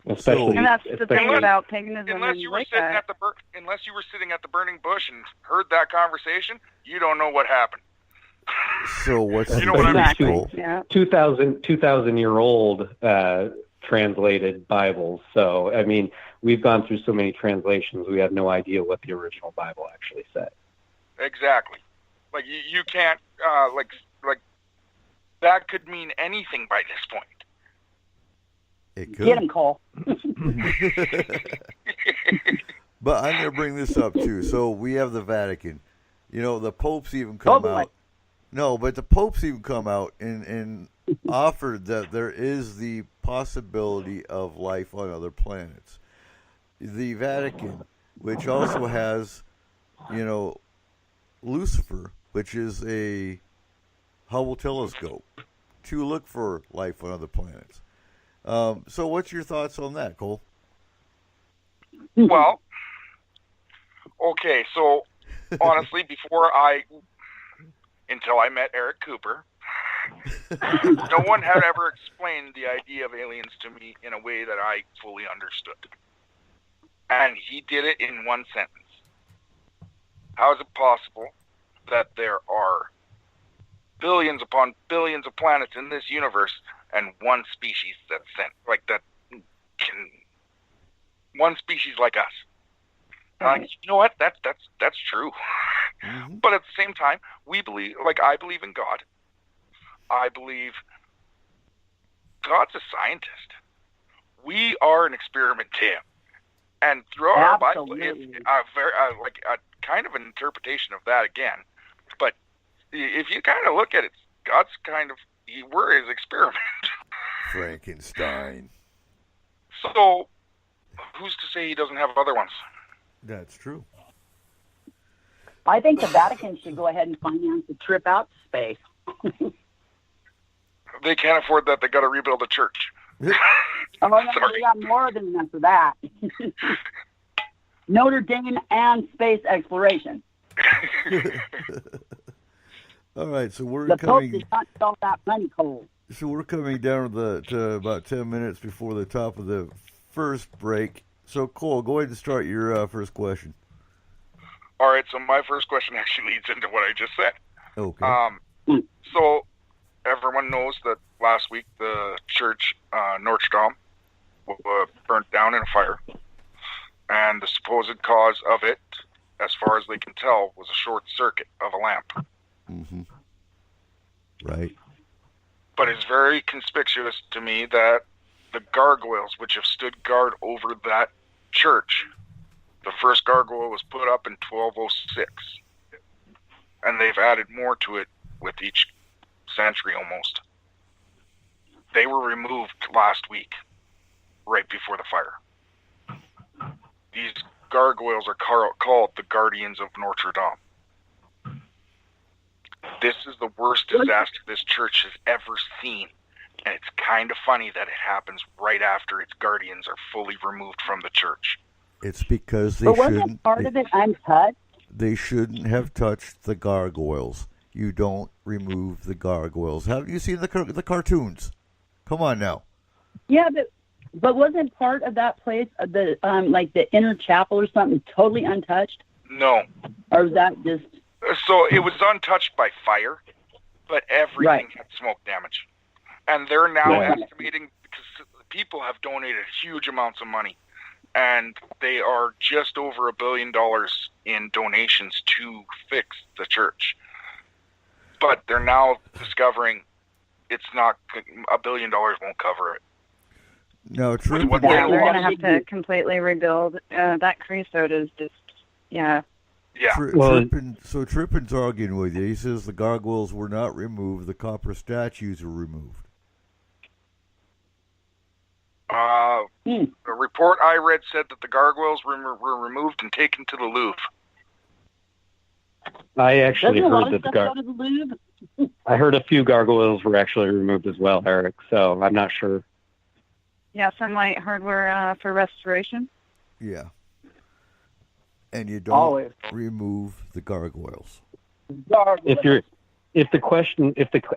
Especially, and that's the thing about paganism. Unless you were sitting at the burning bush and heard that conversation, you don't know what happened. So what's you know what I mean? Yeah. 2,000-year-old translated Bibles. So I mean, we've gone through so many translations, we have no idea what the original Bible actually said. Exactly. Like you can't like that could mean anything by this point. It could. Get him, Cole. But I'm going to bring this up, too. So we have the Vatican. You know, the popes even come out. No, but the popes even come out and offered that there is the possibility of life on other planets. The Vatican, which also has, you know, Lucifer, which is a Hubble telescope to look for life on other planets. So what's your thoughts on that, Cole? Well, okay, so honestly, until I met Eric Cooper, no one had ever explained the idea of aliens to me in a way that I fully understood. And he did it in one sentence. How is it possible that there are billions upon billions of planets in this universe and one species one species like us? You know what? That's true. Mm-hmm. But at the same time, I believe in God. I believe God's a scientist. We are an experiment to him. And throughout our Bible, it's kind of an interpretation of that again. But if you kind of look at it, God's we're his experiment. Frankenstein. So, who's to say he doesn't have other ones? That's true. I think the Vatican should go ahead and finance a trip out to space. They can't afford that. They got to rebuild a church. Oh, no, they got more than enough for that. Notre Dame and space exploration. All right, so we're the coming. Pope did not sell that money, Cole. So we're coming down to about 10 minutes before the top of the first break. So Cole, go ahead and start your first question. All right, so my first question actually leads into what I just said. Okay. So everyone knows that last week the church, Notre Dame, burnt down in a fire. And the supposed cause of it, as far as they can tell, was a short circuit of a lamp. Mm-hmm. Right. But it's very conspicuous to me that the gargoyles, which have stood guard over that church, the first gargoyle was put up in 1206. And they've added more to it with each century almost. They were removed last week, right before the fire. These gargoyles are called the Guardians of Notre Dame. This is the worst disaster this church has ever seen. And it's kind of funny that it happens right after its guardians are fully removed from the church. It's because they but shouldn't. Wasn't part of it untouched? They shouldn't have touched the gargoyles. You don't remove the gargoyles. Haven't you seen the cartoons? Come on now. Yeah, but wasn't part of that place the like the inner chapel or something totally untouched? No. Or was that just? So it was untouched by fire, but everything had smoke damage. And they're now estimating, because people have donated huge amounts of money, and they are just over $1 billion in donations to fix the church. But they're now discovering it's not, $1 billion won't cover it. No, true. They're going to have to completely rebuild. That creosote is just, Yeah. Trippin's arguing with you. He says the gargoyles were not removed. The copper statues were removed. The report I read said that the gargoyles were removed and taken to the Louvre. I actually heard that I heard a few gargoyles were actually removed as well, Eric. So I'm not sure. Yeah, Sunlight Hardware for restoration. Yeah, and you don't remove the gargoyles.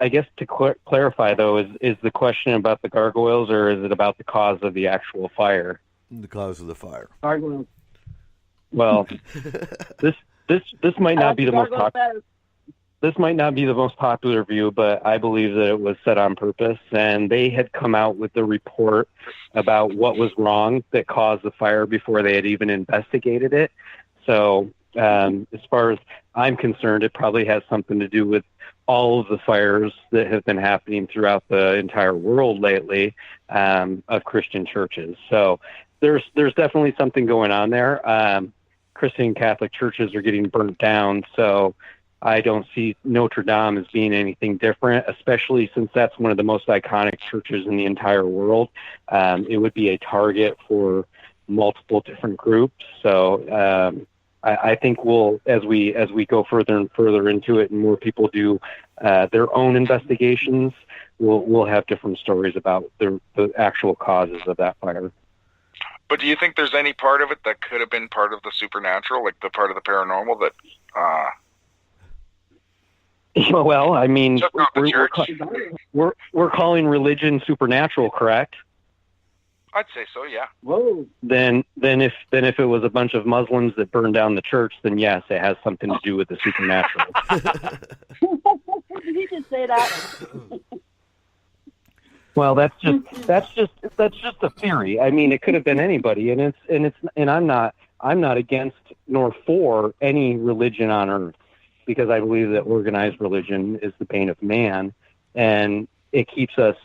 I guess to clarify though, is the question about the gargoyles or is it about the cause of the actual fire? The cause of the fire. Gargoyles. Well, this might not be the most popular. This might not be the most popular view, but I believe that it was set on purpose, and they had come out with a report about what was wrong that caused the fire before they had even investigated it. So, as far as I'm concerned, it probably has something to do with all of the fires that have been happening throughout the entire world lately of Christian churches. So there's definitely something going on there. Christian Catholic churches are getting burnt down. So I don't see Notre Dame as being anything different, especially since that's one of the most iconic churches in the entire world. It would be a target for multiple different groups. So I think as we go further and further into it, and more people do their own investigations, we'll have different stories about the actual causes of that fire. But do you think there's any part of it that could have been part of the supernatural, like the part of the paranormal that? Well, I mean, Just not the church. we're calling religion supernatural, correct? I'd say so, yeah. Whoa. Then if it was a bunch of Muslims that burned down the church, then yes, it has something to do with the supernatural. Did he just say that? Well, that's just a theory. I mean, it could have been anybody, and I'm not against nor for any religion on earth, because I believe that organized religion is the bane of man, and it keeps us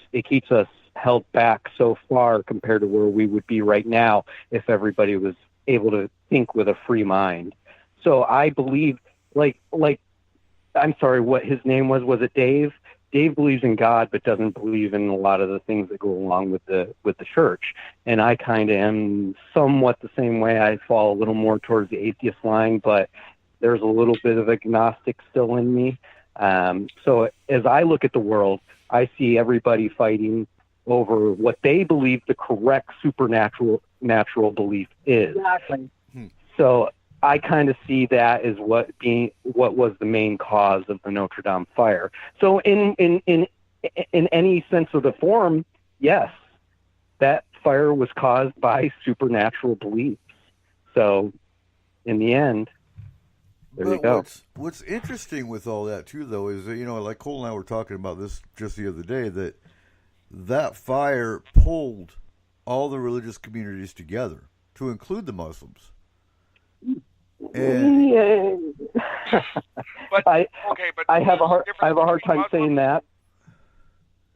held back so far compared to where we would be right now if everybody was able to think with a free mind. So I believe, like I'm sorry, what his name was it Dave? Dave believes in God, but doesn't believe in a lot of the things that go along with the church. And I kind of am somewhat the same way. I fall a little more towards the atheist line, but there's a little bit of agnostic still in me. So as I look at the world, I see everybody fighting over what they believe the correct natural belief is. Exactly. So I kind of see that as what was the main cause of the Notre Dame fire. So in any sense of the form, yes, that fire was caused by supernatural beliefs. So in the end, there you go. What's interesting with all that too, though, is that, like Cole and I were talking about this just the other day, that fire pulled all the religious communities together, to include the Muslims. And I have a hard time saying that.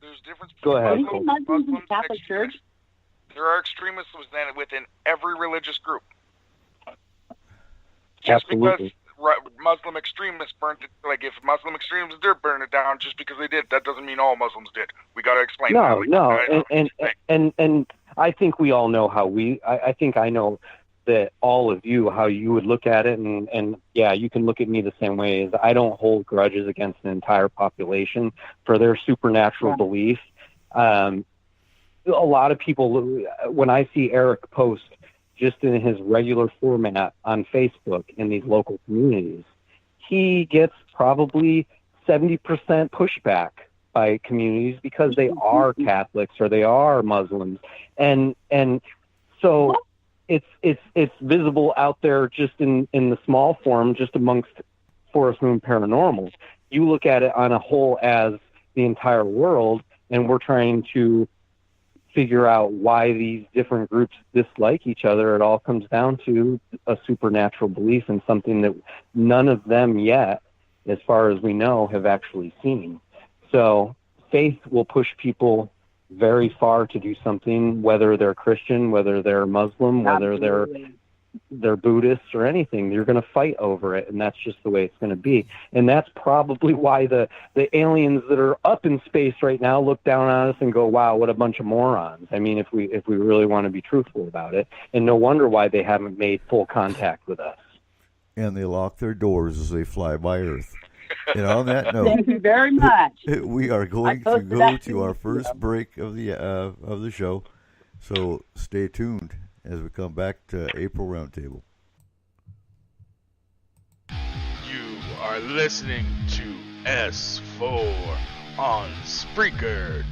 There's difference Go between ahead. Muslims and Catholic Church. There are extremists within every religious group. Absolutely. Because Muslim extremists burnt it, like if Muslim extremists did burn it down just because they did, that doesn't mean all Muslims did. We got to explain that. And I think we all know how I think I know that all of you, how you would look at it, and yeah, you can look at me the same way. As I don't hold grudges against an entire population for their supernatural belief. A lot of people, when I see Eric post just in his regular format on Facebook in these local communities, he gets probably 70% pushback by communities because they are Catholics or they are Muslims, and so it's visible out there just in the small form, just amongst Forest Moon Paranormal. You look at it on a whole as the entire world, and we're trying to figure out why these different groups dislike each other. It all comes down to a supernatural belief in something that none of them yet, as far as we know, have actually seen. So faith will push people very far to do something, whether they're Christian, whether they're Muslim, whether they're Buddhists or anything. You're going to fight over it, and that's just the way it's going to be. And that's probably why the aliens that are up in space right now look down on us and go, wow, what a bunch of morons. I mean, if we really want to be truthful about it. And no wonder why they haven't made full contact with us. And they lock their doors as they fly by Earth. And on that note, thank you very much. We are going to go to our first break of the show. So stay tuned as we come back to April Roundtable. You are listening to S4 on Spreaker.com.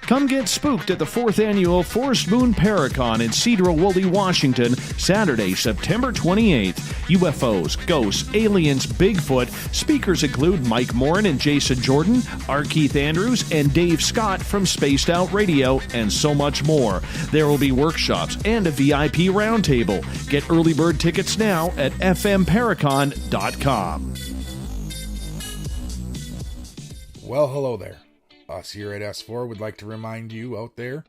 Come get spooked at the 4th Annual Forest Moon Paracon in Cedar-Woolley, Washington, Saturday, September 28th. UFOs, ghosts, aliens, Bigfoot. Speakers include Mike Morin and Jason Jordan, R. Keith Andrews, and Dave Scott from Spaced Out Radio, and so much more. There will be workshops and a VIP roundtable. Get early bird tickets now at fmparacon.com. Well, hello there. Us here at S4 would like to remind you out there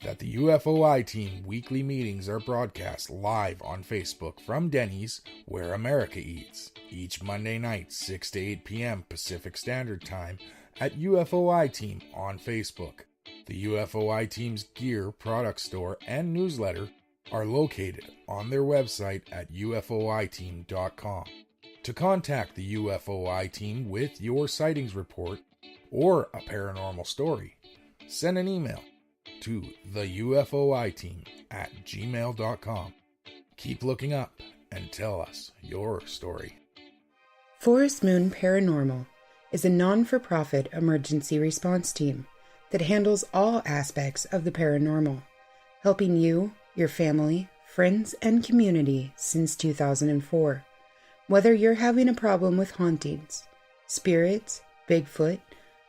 that the UFOI team weekly meetings are broadcast live on Facebook from Denny's, where America eats, each Monday night, 6 to 8 p.m. Pacific Standard Time at UFOI Team on Facebook. The UFOI team's gear, product store, and newsletter are located on their website at ufoiteam.com. To contact the UFOI team with your sightings report or a paranormal story, send an email to theufoiteam@gmail.com. Keep looking up and tell us your story. Forest Moon Paranormal is a non-for-profit emergency response team that handles all aspects of the paranormal, helping you, your family, friends, and community since 2004. Whether you're having a problem with hauntings, spirits, Bigfoot,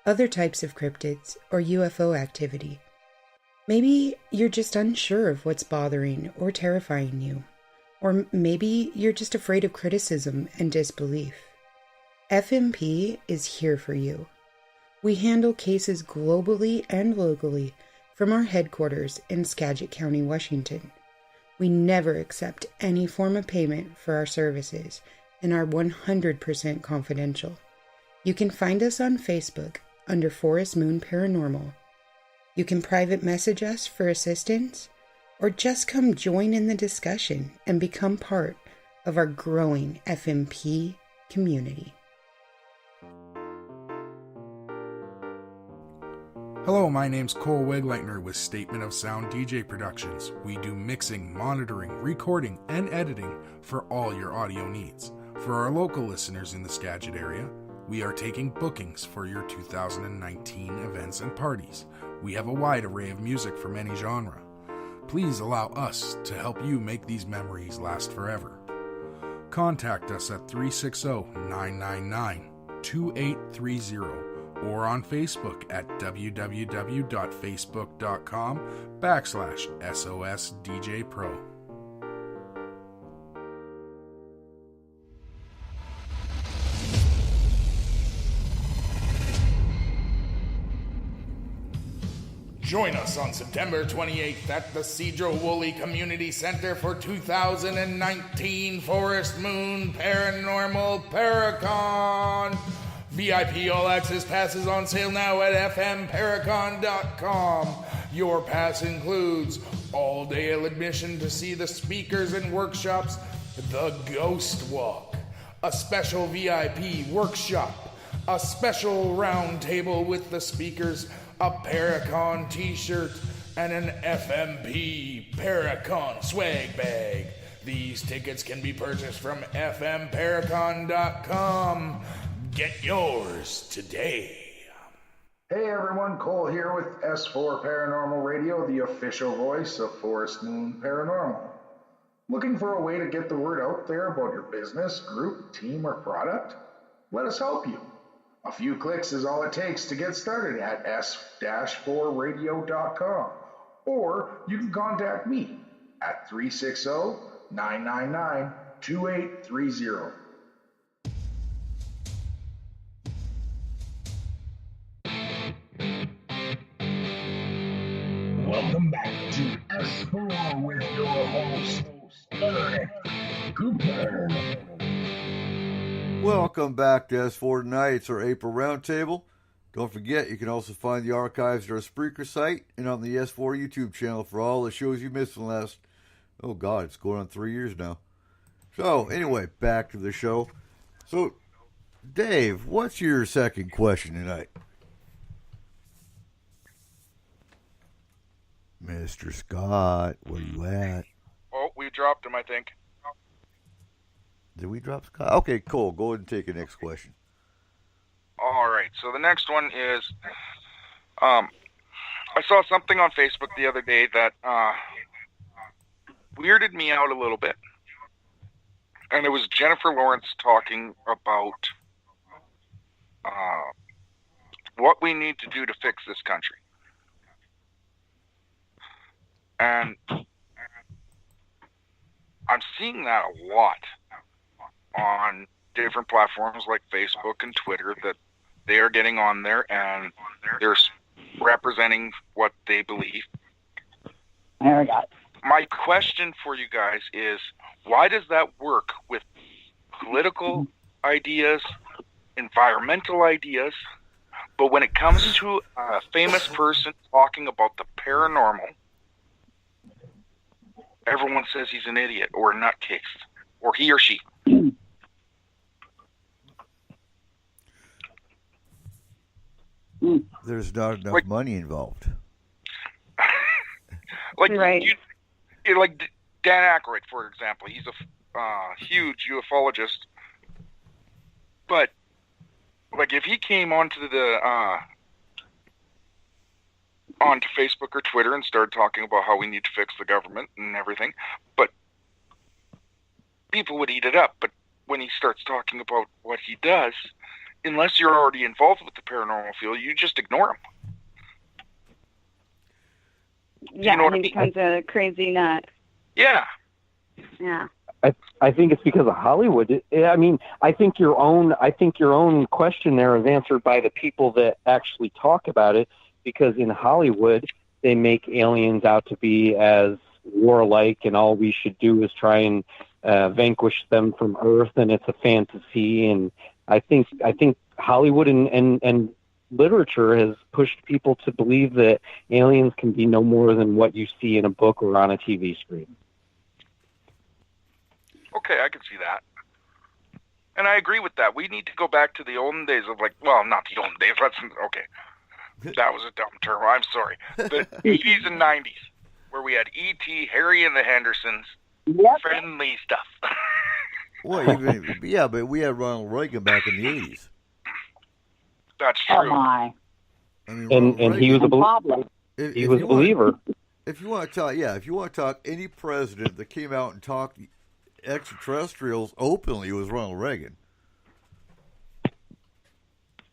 other types of cryptids, or UFO activity. Maybe you're just unsure of what's bothering or terrifying you. Or maybe you're just afraid of criticism and disbelief. FMP is here for you. We handle cases globally and locally from our headquarters in Skagit County, Washington. We never accept any form of payment for our services and are 100% confidential. You can find us on Facebook under Forest Moon Paranormal. You can private message us for assistance, or just come join in the discussion and become part of our growing FMP community. Hello, my name's Cole Wegleitner with Statement of Sound DJ Productions. We do mixing, monitoring, recording, and editing for all your audio needs. For our local listeners in the Skagit area, we are taking bookings for your 2019 events and parties. We have a wide array of music from any genre. Please allow us to help you make these memories last forever. Contact us at 360-999-2830 or on Facebook at www.facebook.com/SOSDJPro. Join us on September 28th at the Cedro Woolley Community Center for 2019 Forest Moon Paranormal Paracon. VIP All Access passes on sale now at fmparacon.com. Your pass includes all-day admission to see the speakers and workshops, the Ghost Walk, a special VIP workshop, a special roundtable with the speakers, a Paracon t-shirt, and an FMP Paracon swag bag. These tickets can be purchased from fmparacon.com. Get yours today. Hey everyone, Cole here with S4 Paranormal Radio, the official voice of Forest Moon Paranormal. Looking for a way to get the word out there about your business, group, team, or product? Let us help you. A few clicks is all it takes to get started at s-4radio.com, or you can contact me at 360-999-2830. Welcome back to S4 with your host, Eric Cooper. Welcome back to S4 tonight. It's our April Roundtable. Don't forget, you can also find the archives at our Spreaker site and on the S4 YouTube channel for all the shows you missed in the last, oh God, it's going on 3 years now. So, anyway, back to the show. So, Dave, what's your second question tonight? Mr. Scott, where you at? Oh, we dropped him, I think. Did we drop Scott? Okay, cool. Go ahead and take the next question. All right, so the next one is, I saw something on Facebook the other day that weirded me out a little bit. And it was Jennifer Lawrence talking about what we need to do to fix this country. And I'm seeing that a lot on different platforms like Facebook and Twitter, that they are getting on there and they're representing what they believe. There we go. My question for you guys is, why does that work with political ideas, environmental ideas, but when it comes to a famous person talking about the paranormal, everyone says he's an idiot or a nutcase, or he or she? There's not enough money involved. Like, right. Like Dan Aykroyd, for example, he's a huge ufologist. But like, if he came onto Facebook or Twitter and started talking about how we need to fix the government and everything, but people would eat it up. But when he starts talking about what he does, unless you're already involved with the paranormal field, you just ignore him. Yeah, you know and he becomes a crazy nut. Yeah. Yeah. I think it's because of Hollywood. I mean, I think your own question there is answered by the people that actually talk about it, because in Hollywood they make aliens out to be as warlike, and all we should do is try and vanquish them from Earth, and it's a fantasy. And I think Hollywood and literature has pushed people to believe that aliens can be no more than what you see in a book or on a TV screen. Okay, I can see that. And I agree with that. We need to go back to the olden days of, like, well, not the olden days. Okay. That was a dumb term. I'm sorry. The 80s and 90s, where we had E.T., Harry and the Hendersons, friendly stuff. Well, but we had Ronald Reagan back in the 80s. That's true. Oh, my. I mean, and he was a believer. If you want to talk any president that came out and talked extraterrestrials openly, was Ronald Reagan.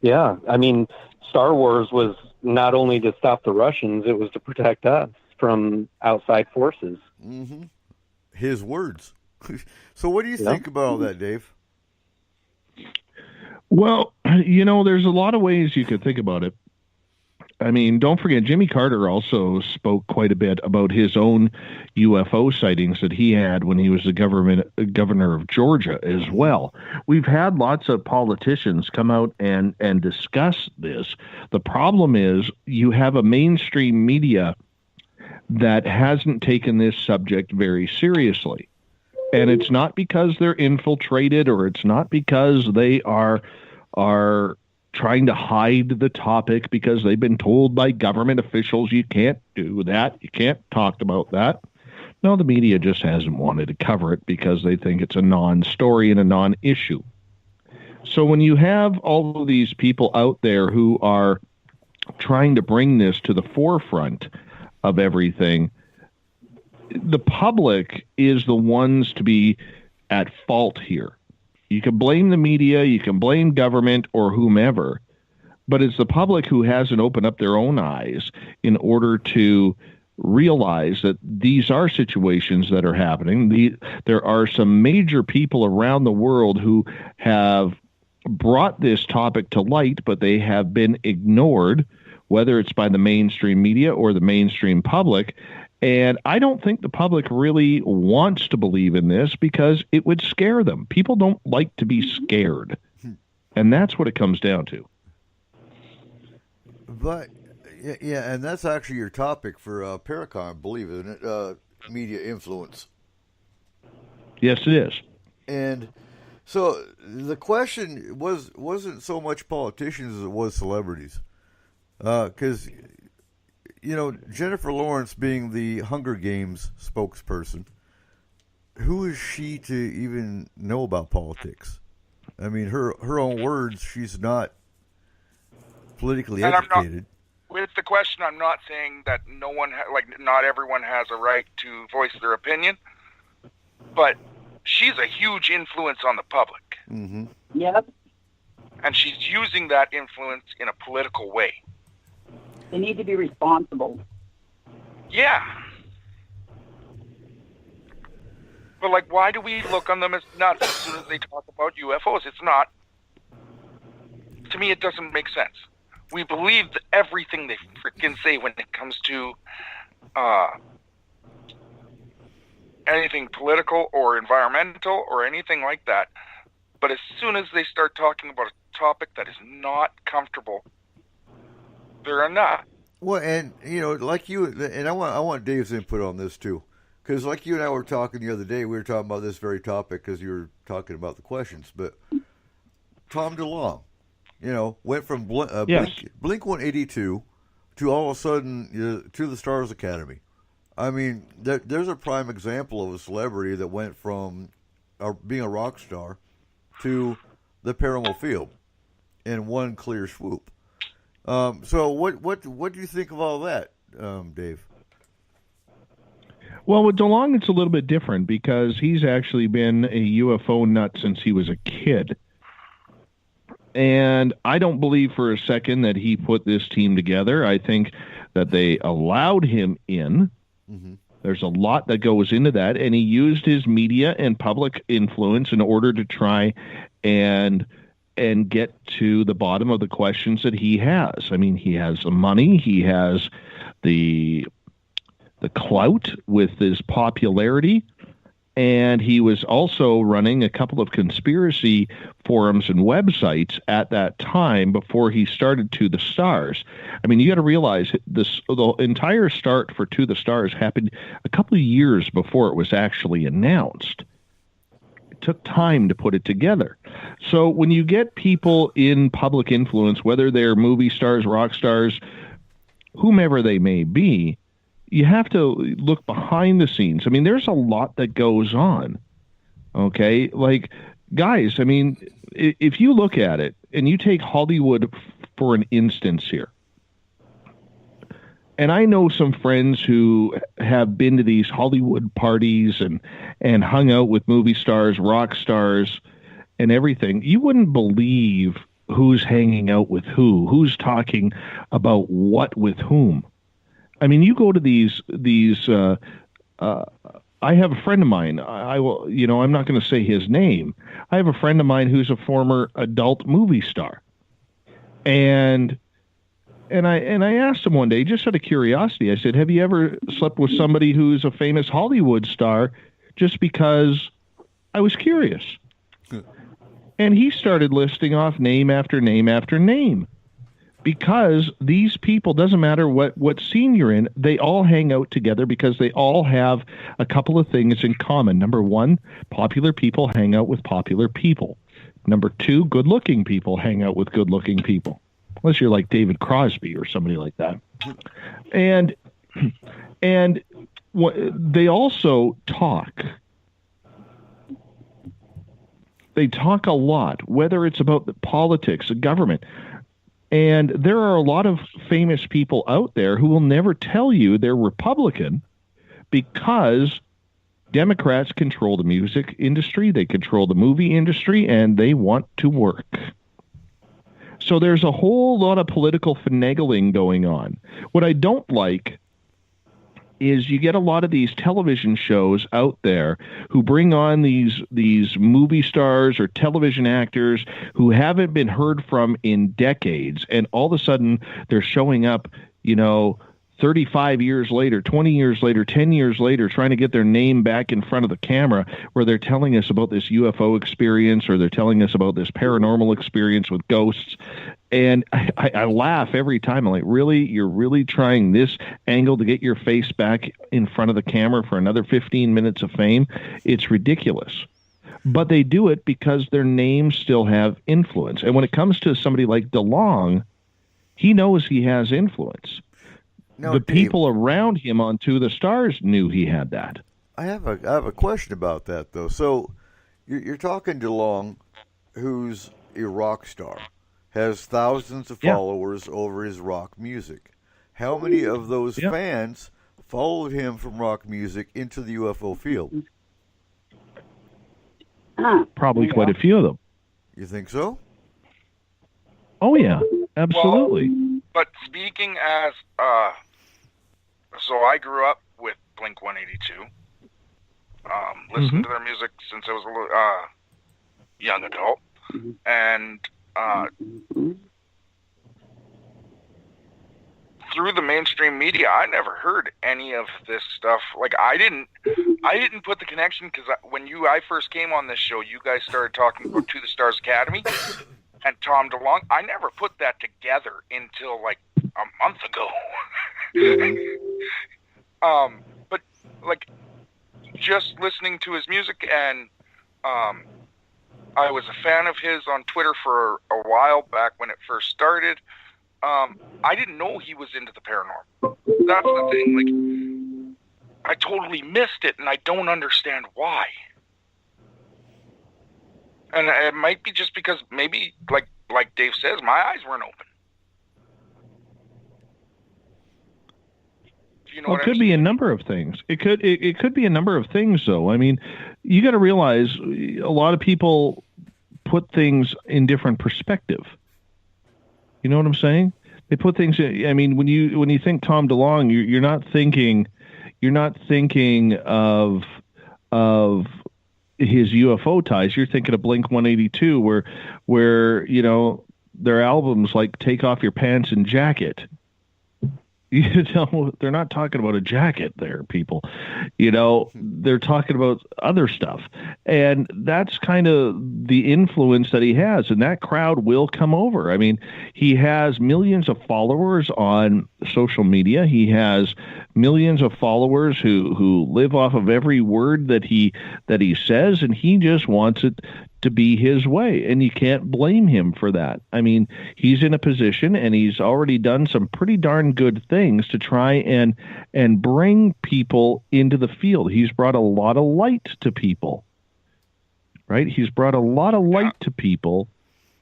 Yeah, I mean, Star Wars was not only to stop the Russians, it was to protect us from outside forces. Mm-hmm. His words. So what do you think about all that, Dave? Well, there's a lot of ways you could think about it. I mean, don't forget, Jimmy Carter also spoke quite a bit about his own UFO sightings that he had when he was the governor of Georgia as well. We've had lots of politicians come out and discuss this. The problem is you have a mainstream media that hasn't taken this subject very seriously. And it's not because they're infiltrated, or it's not because they are trying to hide the topic because they've been told by government officials you can't do that, you can't talk about that. No, the media just hasn't wanted to cover it because they think it's a non-story and a non-issue. So when you have all of these people out there who are trying to bring this to the forefront of everything, the public is the ones to be at fault here. You can blame the media, you can blame government or whomever, but it's the public who hasn't opened up their own eyes in order to realize that these are situations that are happening. There are some major people around the world who have brought this topic to light, but they have been ignored, whether it's by the mainstream media or the mainstream public. And I don't think the public really wants to believe in this because it would scare them. People don't like to be scared. And that's what it comes down to. But, yeah, and that's actually your topic for Paracon, I believe, isn't it? Media influence. Yes, it is. And so the question wasn't so much politicians as it was celebrities. Because... Jennifer Lawrence being the Hunger Games spokesperson, who is she to even know about politics? I mean, her own words, she's not politically educated. With the question, I'm not saying that not everyone has a right to voice their opinion, but she's a huge influence on the public. Mm-hmm. Yep. And she's using that influence in a political way. They need to be responsible. Yeah. But, why do we look on them as nuts as soon as they talk about UFOs? It's not. To me, it doesn't make sense. we believe everything they freaking say when it comes to anything political or environmental or anything like that. But as soon as they start talking about a topic that is not comfortable, they're not. Well, and like you, and I want Dave's input on this too, because like you and I were talking the other day, we were talking about this very topic because you were talking about the questions. But Tom DeLonge, went from Blink 182 to all of a sudden to the Stars Academy. I mean, there's a prime example of a celebrity that went from being a rock star to the paranormal field in one clear swoop. So what do you think of all that, Dave? Well, with DeLonge, it's a little bit different because he's actually been a UFO nut since he was a kid. And I don't believe for a second that he put this team together. I think that they allowed him in. Mm-hmm. There's a lot that goes into that, and he used his media and public influence in order to try and get to the bottom of the questions that he has. I mean, he has the money, he has the clout with his popularity, and he was also running a couple of conspiracy forums and websites at that time before he started To the Stars. I mean, you got to realize the entire start for To the Stars happened a couple of years before it was actually announced. It took time to put it together. So when you get people in public influence, whether they're movie stars, rock stars, whomever they may be, you have to look behind the scenes. I mean, there's a lot that goes on. Okay? Like, guys, I mean, if you look at it and you take Hollywood for an instance here, and I know some friends who have been to these Hollywood parties and hung out with movie stars, rock stars, and everything, you wouldn't believe who's hanging out with who's talking about what with whom. I mean, you go to these. I have a friend of mine. I will, I'm not going to say his name. I have a friend of mine who's a former adult movie star, and I asked him one day, just out of curiosity. I said, "Have you ever slept with somebody who's a famous Hollywood star?" Just because I was curious. And he started listing off name after name after name. Because these people, doesn't matter what scene you're in, they all hang out together because they all have a couple of things in common. Number one, popular people hang out with popular people. Number two, good-looking people hang out with good-looking people. Unless you're like David Crosby or somebody like that. And they also talk. They talk a lot, whether it's about the politics, the government. And there are a lot of famous people out there who will never tell you they're Republican because Democrats control the music industry, they control the movie industry, and they want to work. So there's a whole lot of political finagling going on. What I don't like is you get a lot of these television shows out there who bring on these movie stars or television actors who haven't been heard from in decades, and all of a sudden they're showing up, 35 years later, 20 years later, 10 years later, trying to get their name back in front of the camera where they're telling us about this UFO experience or they're telling us about this paranormal experience with ghosts. And I laugh every time. I'm like, really? You're really trying this angle to get your face back in front of the camera for another 15 minutes of fame? It's ridiculous. But they do it because their names still have influence. And when it comes to somebody like DeLonge, he knows he has influence. No, the Dave, people around him on To the Stars knew he had that. I have a question about that, though. So you're talking DeLonge, who's a rock star, has thousands of followers over his rock music. How many of those fans followed him from rock music into the UFO field? Probably quite a few of them. You think so? Oh, yeah. Absolutely. Well, but speaking as... So I grew up with Blink 182. Listened to their music since I was a young adult. And through the mainstream media, I never heard any of this stuff. Like, I didn't put the connection, because when I first came on this show, you guys started talking about To the Stars Academy and Tom DeLonge. I never put that together until like a month ago. But like, just listening to his music, and I was a fan of his on Twitter for a while back when it first started. I didn't know he was into the paranormal. That's the thing. Like, I totally missed it, and I don't understand why. And it might be just because maybe, like Dave says, my eyes weren't open. You know, well, it could be a number of things. It could be a number of things, though. I mean, you got to realize a lot of people put things in different perspective. You know what I'm saying? They put things in, I mean, when you think Tom DeLonge, you're not thinking of his UFO ties. You're thinking of Blink 182, where you know, their albums like Take Off Your Pants and Jacket. You know, they're not talking about a jacket there, people. You know, they're talking about other stuff. And that's kind of the influence that he has. And that crowd will come over. I mean, he has millions of followers on social media. He has millions of followers who live off of every word that he says, and he just wants it to be his way, and you can't blame him for that. I mean, he's in a position, and he's already done some pretty darn good things to try and bring people into the field. He's brought a lot of light to people, right? He's brought a lot of light to people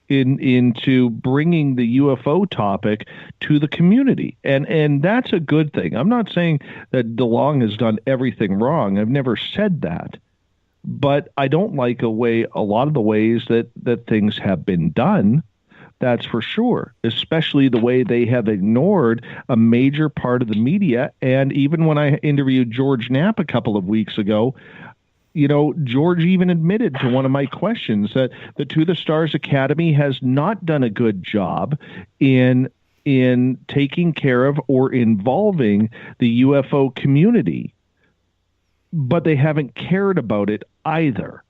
into bringing the UFO topic to the community, and that's a good thing. I'm not saying that DeLonge has done everything wrong. I've never said that. But I don't like a lot of the ways that things have been done. That's for sure, especially the way they have ignored a major part of the media. And even when I interviewed George Knapp a couple of weeks ago, you know, George even admitted to one of my questions that the To the Stars Academy has not done a good job in taking care of or involving the UFO community. But they haven't cared about it either.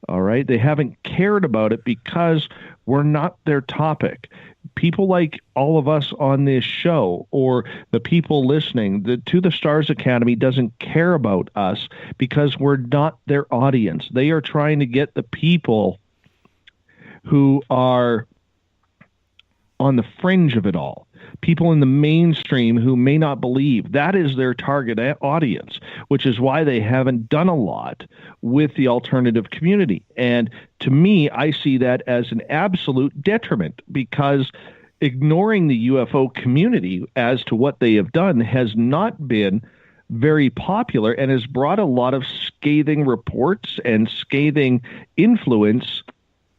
All right? They haven't cared about it because we're not their topic. People like all of us on this show, or the people listening, the To the Stars Academy doesn't care about us because we're not their audience. They are trying to get the people who are on the fringe of it all. People in the mainstream who may not believe. That is their target audience, which is why they haven't done a lot with the alternative community. And to me, I see that as an absolute detriment, because ignoring the UFO community as to what they have done has not been very popular and has brought a lot of scathing reports and scathing influence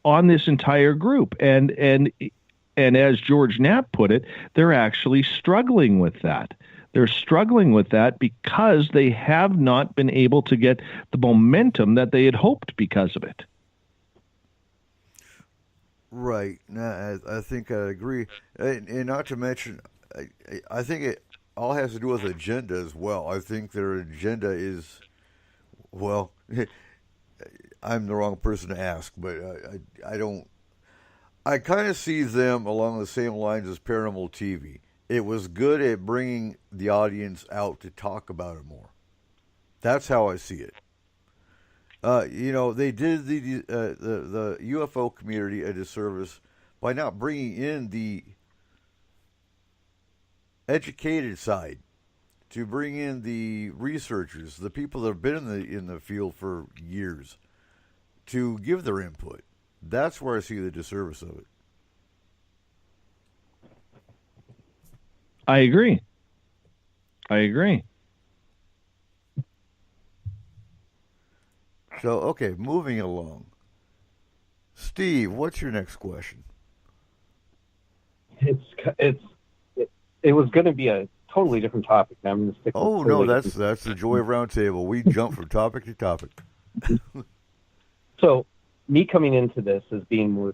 on this entire group. And as George Knapp put it, they're actually struggling with that. They're struggling with that because they have not been able to get the momentum that they had hoped because of it. Right. No, I think I agree. And not to mention, I think it all has to do with agenda as well. I think their agenda is, well, I'm the wrong person to ask, but I don't. I kind of see them along the same lines as Paranormal TV. It was good at bringing the audience out to talk about it more. That's how I see it. You know, they did the UFO community a disservice by not bringing in the educated side, to bring in the researchers, the people that have been in the field for years, to give their input. That's where I see the disservice of it. I agree. So, okay, moving along. Steve, what's your next question? It was going to be a totally different topic. Now I'm going to stick. Oh no, that's the joy of Roundtable. We jump from topic to topic. So, me coming into this as being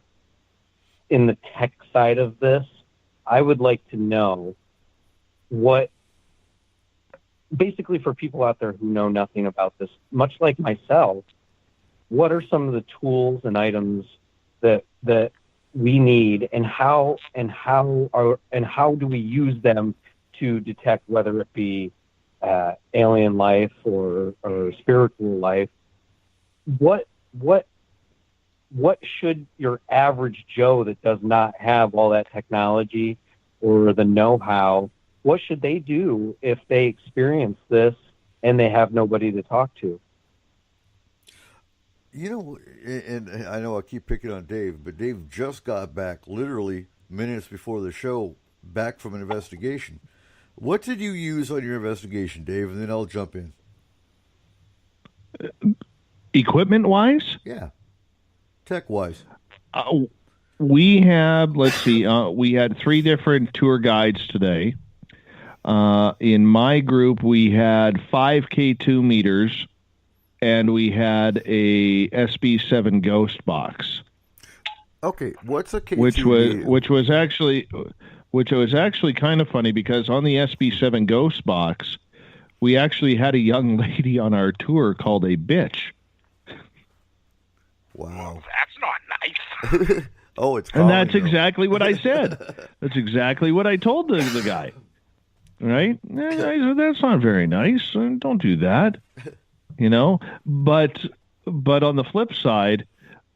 in the tech side of this, I would like to know what, basically for people out there who know nothing about this, much like myself, what are some of the tools and items that we need, and how do we use them to detect whether it be alien life or spiritual life? What should your average Joe that does not have all that technology or the know-how, what should they do if they experience this and they have nobody to talk to? You know, and I know I keep picking on Dave, but Dave just got back literally minutes before the show, back from an investigation. What did you use on your investigation, Dave? And then I'll jump in. Equipment-wise? Yeah. Tech-wise. We had, let's see, we had 3 different tour guides today. In my group, we had 5 K2 meters, and we had a SB7 ghost box. Okay, what's a K2 meter? Which was actually kind of funny, because on the SB7 ghost box, we actually had a young lady on our tour called a bitch. Wow. That's not nice. Oh, it's common, and that's exactly what I said. That's exactly what I told the guy. Right? I said, that's not very nice. Don't do that. You know? But on the flip side,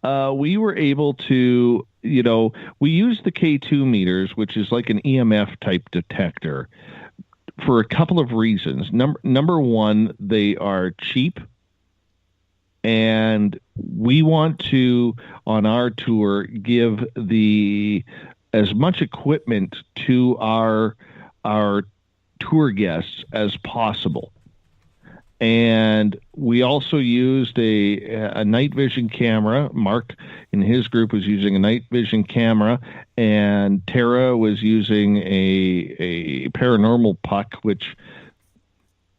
we were able to, we used the K2 meters, which is like an EMF type detector, for a couple of reasons. Number one, they are cheap. And we want to, on our tour, give as much equipment to our tour guests as possible. And we also used a night vision camera. Mark in his group was using a night vision camera, and Tara was using a paranormal puck, which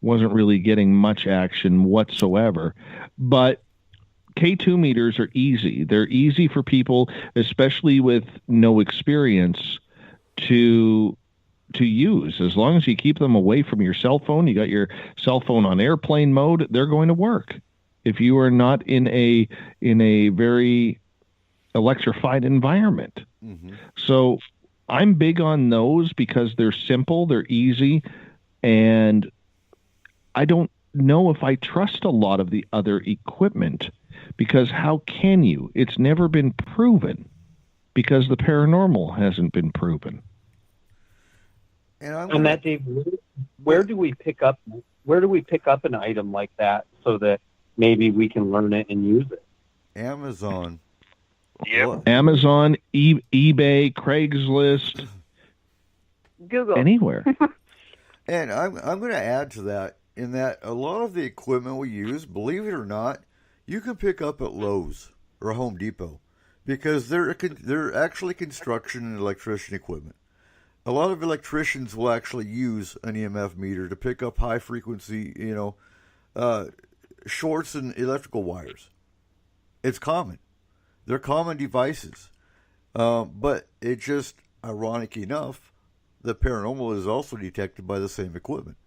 wasn't really getting much action whatsoever. But K2 meters are easy. They're easy for people, especially with no experience, to use. As long as you keep them away from your cell phone, you got your cell phone on airplane mode, they're going to work. If you are not in a very electrified environment. Mm-hmm. So I'm big on those because they're simple, they're easy, and I don't know if I trust a lot of the other equipment, because how can you? It's never been proven, because the paranormal hasn't been proven. And that, Dave, where do we pick up an item like that so that maybe we can learn it and use it? Amazon. Yep. Amazon, eBay, Craigslist, Google, anywhere. And I'm going to add to that, in that a lot of the equipment we use, believe it or not, you can pick up at Lowe's or Home Depot, because they're actually construction and electrician equipment. A lot of electricians will actually use an EMF meter to pick up high frequency, shorts in electrical wires. It's common. They're common devices. But it's just ironic enough, the paranormal is also detected by the same equipment.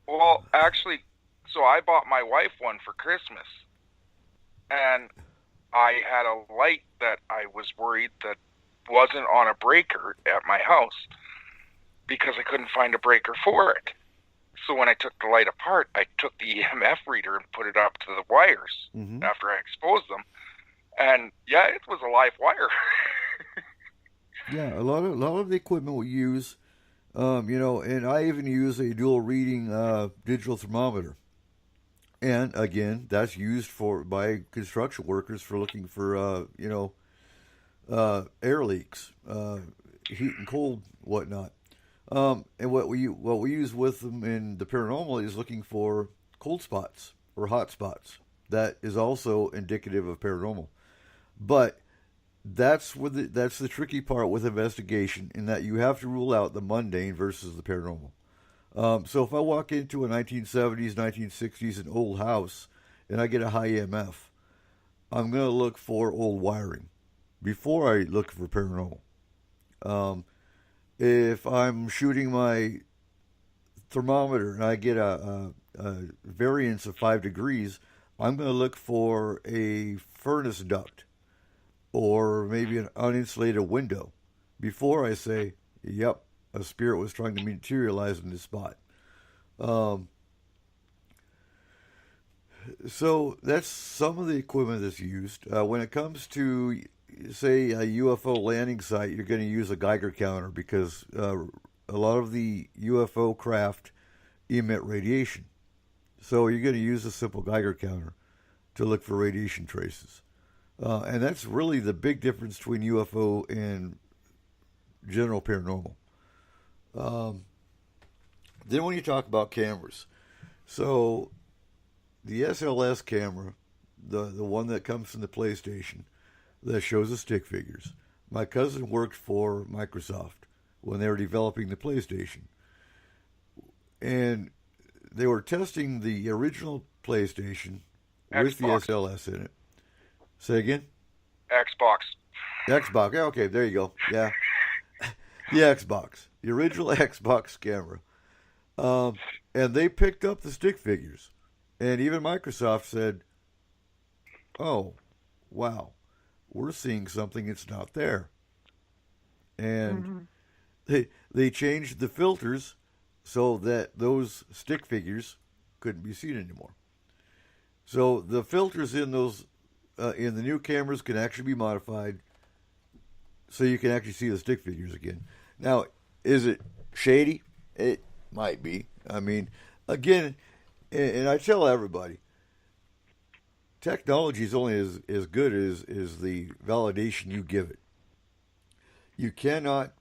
Well, actually, so I bought my wife one for Christmas, and I had a light that I was worried that wasn't on a breaker at my house because I couldn't find a breaker for it. So when I took the light apart, I took the EMF reader and put it up to the wires after I exposed them. And yeah, it was a live wire. Yeah, a lot of the equipment we use, and I even use a dual reading digital thermometer. And again, that's used by construction workers for looking for air leaks, heat and cold, whatnot. And what we use with them in the paranormal is looking for cold spots or hot spots. That is also indicative of paranormal. But that's the tricky part with investigation, in that you have to rule out the mundane versus the paranormal. So if I walk into a 1970s, 1960s, an old house, and I get a high EMF, I'm going to look for old wiring before I look for paranormal. if I'm shooting my thermometer and I get a variance of 5 degrees, I'm going to look for a furnace duct or maybe an uninsulated window before I say, yep, a spirit was trying to materialize in this spot. So that's some of the equipment that's used. When it comes to, say, a UFO landing site, you're going to use a Geiger counter because a lot of the UFO craft emit radiation. So you're going to use a simple Geiger counter to look for radiation traces. And that's really the big difference between UFO and general paranormal. Then when you talk about cameras, so the SLS camera, the one that comes from the PlayStation, that shows the stick figures. My cousin worked for Microsoft when they were developing the PlayStation. And they were testing the original PlayStation with the SLS in it. Say again? Xbox. Xbox. Yeah, okay, there you go. Yeah. The Xbox. The original Xbox camera. And they picked up the stick figures. And even Microsoft said, oh, wow, we're seeing something that's not there. And they changed the filters so that those stick figures couldn't be seen anymore. So the filters in those in the new cameras can actually be modified so you can actually see the stick figures again. Now, is it shady? It might be. I mean, again, and I tell everybody, technology is only as good as the validation you give it. You cannot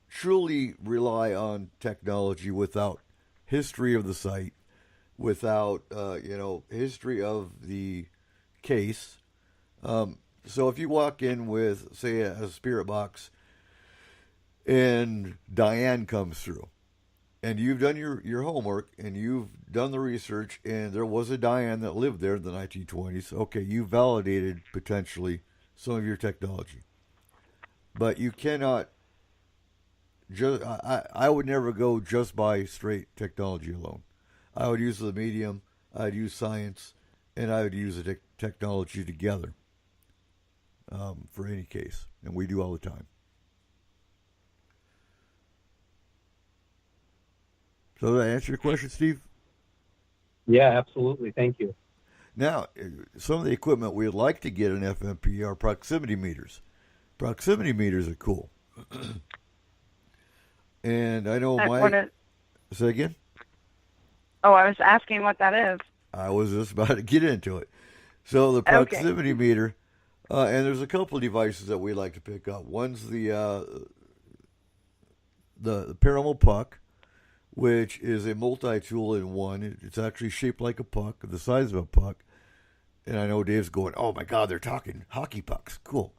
truly rely on technology without history of the site, without history of the case. So if you walk in with, say, a spirit box, and Diane comes through, and you've done your homework, and you've done the research, and there was a Diane that lived there in the 1920s, okay, you validated potentially some of your technology. But you cannot just, I would never go just by straight technology alone. I would use the medium, I'd use science, and I would use the technology together for any case. And we do all the time. So did I answer your question, Steve? Yeah, absolutely. Thank you. Now, some of the equipment we'd like to get in FMP are proximity meters. Proximity meters are cool. And I know say again? Oh, I was asking what that is. I was just about to get into it. So the proximity meter, and there's a couple of devices that we like to pick up. One's the paranormal puck, which is a multi-tool in one. It's actually shaped like a puck, the size of a puck. And I know Dave's going, oh my God, they're talking hockey pucks. Cool.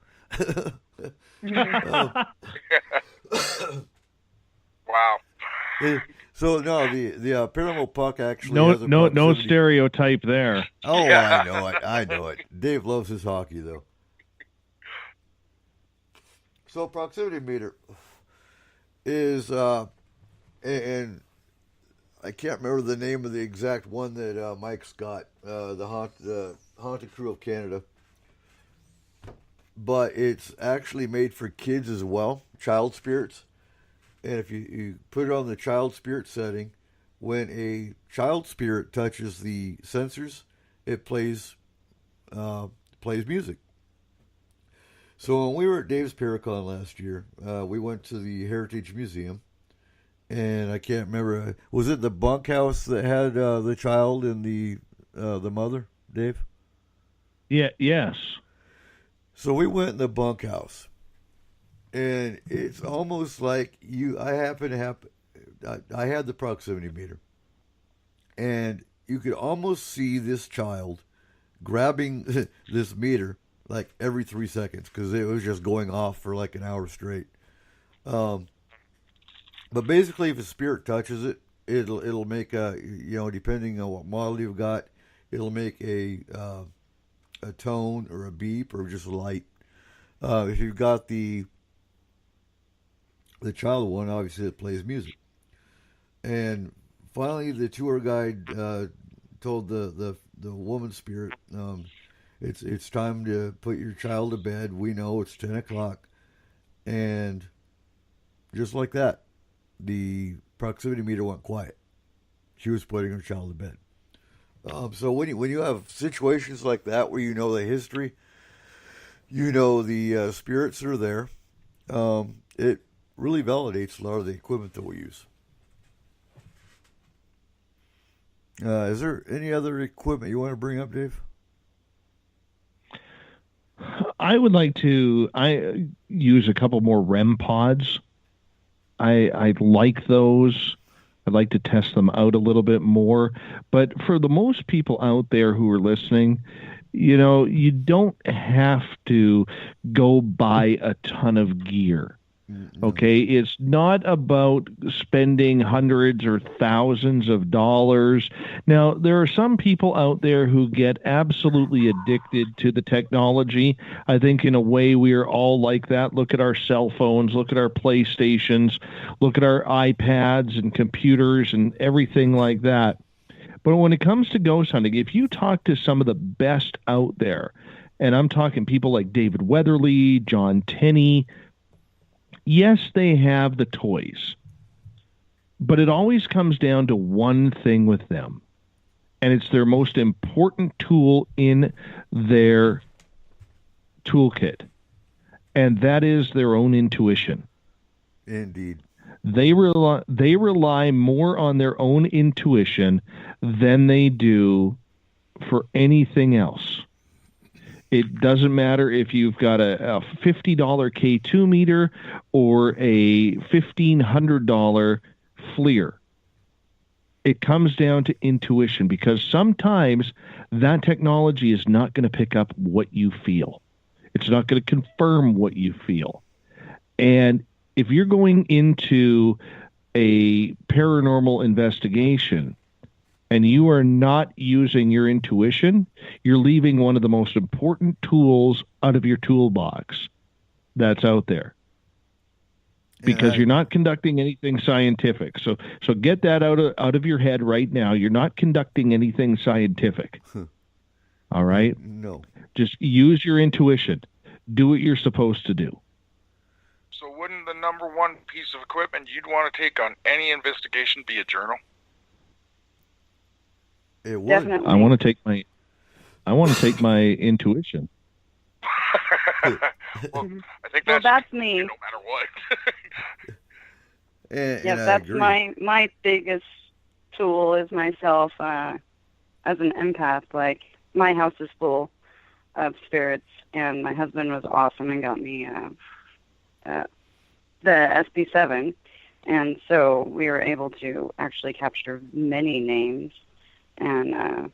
Wow. So no, the paranormal puck actually has a no stereotype there. Oh, yeah. I know it. Dave loves his hockey though. So proximity meter is and I can't remember the name of the exact one that Mike's got, the Haunted Crew of Canada. But it's actually made for kids as well, child spirits. And if you put it on the child spirit setting, when a child spirit touches the sensors, it plays music. So when we were at Dave's Paracon last year, we went to the Heritage Museum. And I can't remember, was it the bunkhouse that had the child and the mother, Dave? Yeah, yes. So we went in the bunkhouse, and it's almost like I had the proximity meter, and you could almost see this child grabbing this meter like every 3 seconds because it was just going off for like an hour straight. But basically, if a spirit touches it, it'll make a, depending on what model you've got, it'll make a tone or a beep or just a light. If you've got the the child one, obviously, that plays music. And finally, the tour guide told the woman spirit, it's time to put your child to bed. We know it's 10 o'clock. And just like that, the proximity meter went quiet. She was putting her child to bed. So when you have situations like that where you know the history, you know the spirits that are there, it really validates a lot of the equipment that we use. Is there any other equipment you want to bring up, Dave? I would like to use a couple more REM pods. I like those. I'd like to test them out a little bit more. But for the most people out there who are listening, you don't have to go buy a ton of gear. Okay, it's not about spending hundreds or thousands of dollars. Now, there are some people out there who get absolutely addicted to the technology. I think in a way we are all like that. Look at our cell phones, look at our PlayStations, look at our iPads and computers and everything like that. But when it comes to ghost hunting, if you talk to some of the best out there, and I'm talking people like David Weatherly, John Tenney, yes, they have the toys, but it always comes down to one thing with them, and it's their most important tool in their toolkit, and that is their own intuition. Indeed. They rely more on their own intuition than they do for anything else. It doesn't matter if you've got a $50 K2 meter or a $1,500 FLIR. It comes down to intuition, because sometimes that technology is not going to pick up what you feel. It's not going to confirm what you feel. And if you're going into a paranormal investigation and you are not using your intuition, you're leaving one of the most important tools out of your toolbox that's out there. Because you're not conducting anything scientific. So get that out of your head right now. You're not conducting anything scientific. All right? No. Just use your intuition. Do what you're supposed to do. So wouldn't the number one piece of equipment you'd want to take on any investigation be a journal? It would. Definitely. I want to take my intuition. Well, I think that's me. No matter what. That's my biggest tool is myself as an empath. Like, my house is full of spirits, and my husband was awesome and got me the SB7, and so we were able to actually capture many names, and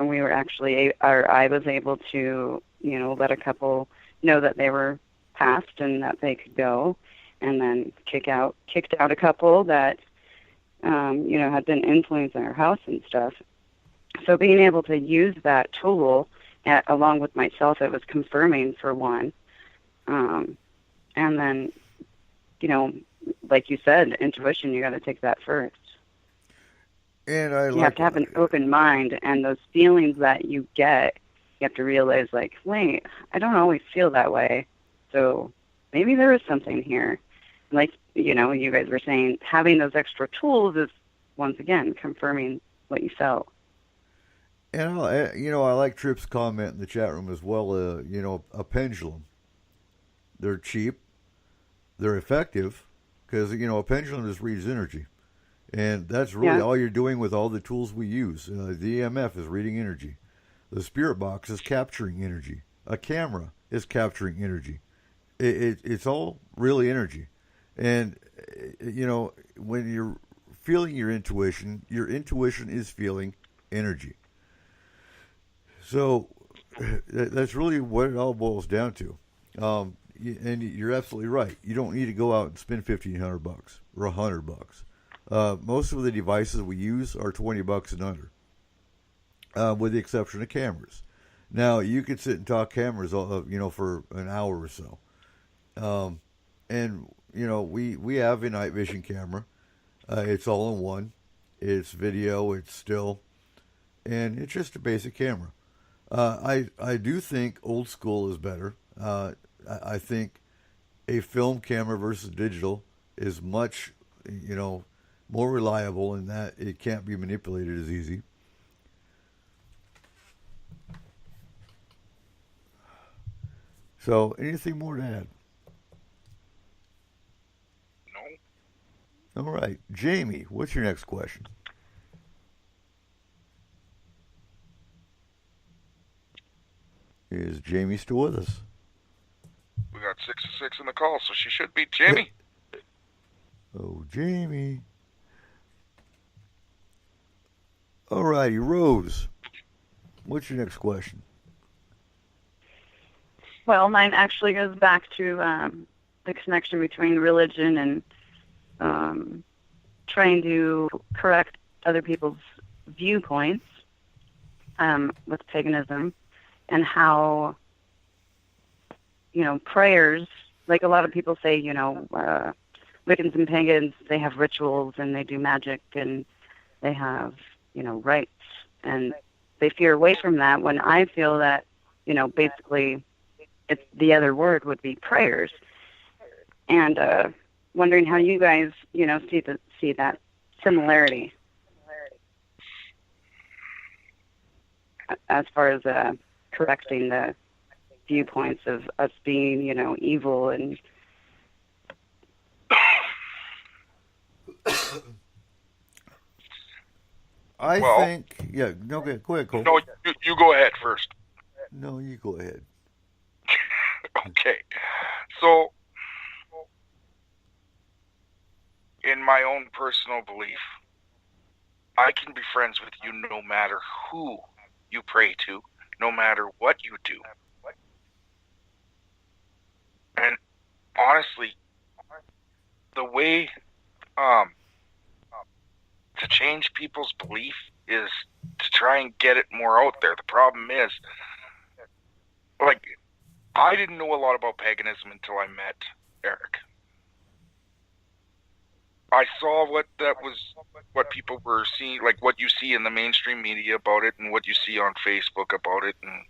we were actually, I was able to, let a couple know that they were passed and that they could go, and then kicked out a couple that, had been influencing our house and stuff. So being able to use that tool along with myself, it was confirming for one. And then, like you said, intuition, you got to take that first. And you have to have an open mind, and those feelings that you get, you have to realize, like, wait, I don't always feel that way. So maybe there is something here. Like, you guys were saying, having those extra tools is, once again, confirming what you felt. And, I like Tripp's comment in the chat room as well, a pendulum. They're cheap. They're effective because, a pendulum just reads energy. And that's really all you're doing with all the tools we use. The EMF is reading energy. The spirit box is capturing energy. A camera is capturing energy. It's all really energy. And, when you're feeling your intuition is feeling energy. So that's really what it all boils down to. And you're absolutely right. You don't need to go out and spend $1,500 or $100. Most of the devices we use are $20 and under, with the exception of cameras. Now, you could sit and talk cameras, for an hour or so. And, we have a night vision camera. It's all in one. It's video. It's still, and it's just a basic camera. I do think old school is better. I think a film camera versus digital is much, more reliable in that it can't be manipulated as easy. So, anything more to add? No. All right. Jamie, what's your next question? Is Jamie still with us? We got 6 in the call, so she should be. Jamie. Oh, Jamie. All righty, Rose. What's your next question? Well, mine actually goes back to the connection between religion and trying to correct other people's viewpoints with paganism, and how, prayers, like a lot of people say, Wiccans and pagans, they have rituals and they do magic and they have, rites, and they veer away from that, when I feel that, basically it's the other word would be prayers. And wondering how you guys, see that similarity as far as correcting the viewpoints of us being, evil and. I think, go ahead, Cole. No, you go ahead first. No, you go ahead. Okay. So, in my own personal belief, I can be friends with you no matter who you pray to, no matter what you do. And honestly, the way to change people's belief is to try and get it more out there. The problem is, I didn't know a lot about paganism until I met Eric. I saw what people were seeing, like what you see in the mainstream media about it and what you see on Facebook about it, and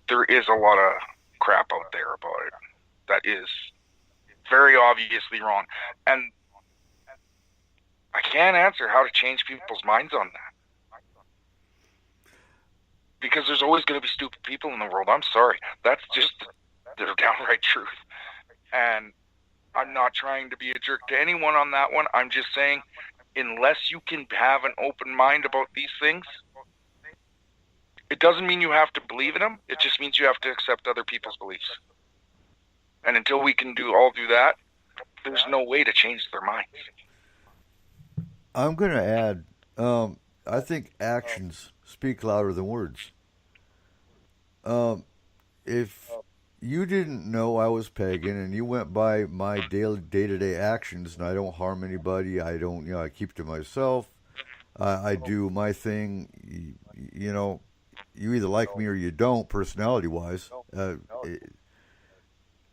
there is a lot of crap out there about it that is very obviously wrong. And I can't answer how to change people's minds on that. Because there's always going to be stupid people in the world. I'm sorry. That's just the downright truth. And I'm not trying to be a jerk to anyone on that one. I'm just saying, unless you can have an open mind about these things, it doesn't mean you have to believe in them. It just means you have to accept other people's beliefs. And until we can all do that, there's no way to change their minds. I'm going to add, I think actions speak louder than words. If you didn't know I was pagan and you went by my day-to-day actions, and I don't harm anybody, I don't, I keep to myself, I do my thing, you either like me or you don't, personality-wise.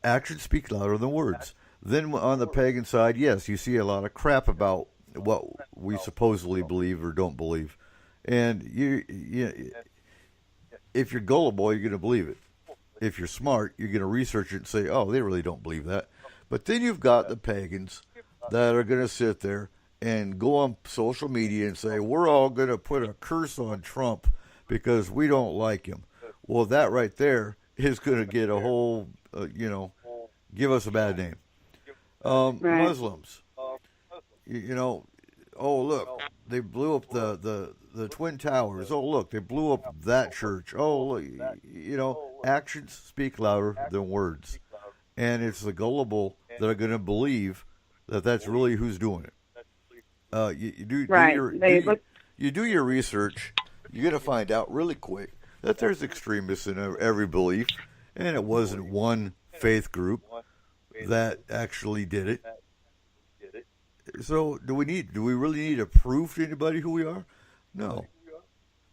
Actions speak louder than words. Then on the pagan side, yes, you see a lot of crap about what we supposedly believe or don't believe. And if you're gullible, you're going to believe it. If you're smart, you're going to research it and say, oh, they really don't believe that. But then you've got the pagans that are going to sit there and go on social media and say, we're all going to put a curse on Trump because we don't like him. Well, that right there is going to get a whole, give us a bad name. Right. Muslims, oh, look, they blew up the Twin Towers. Oh, look, they blew up that church. Oh, look, actions speak louder than words. And it's the gullible that are going to believe that that's really who's doing it. You do your research, you're going to find out really quick that there's extremists in every belief, and it wasn't one faith group that actually did it. So do we really need to prove to anybody who we are? No,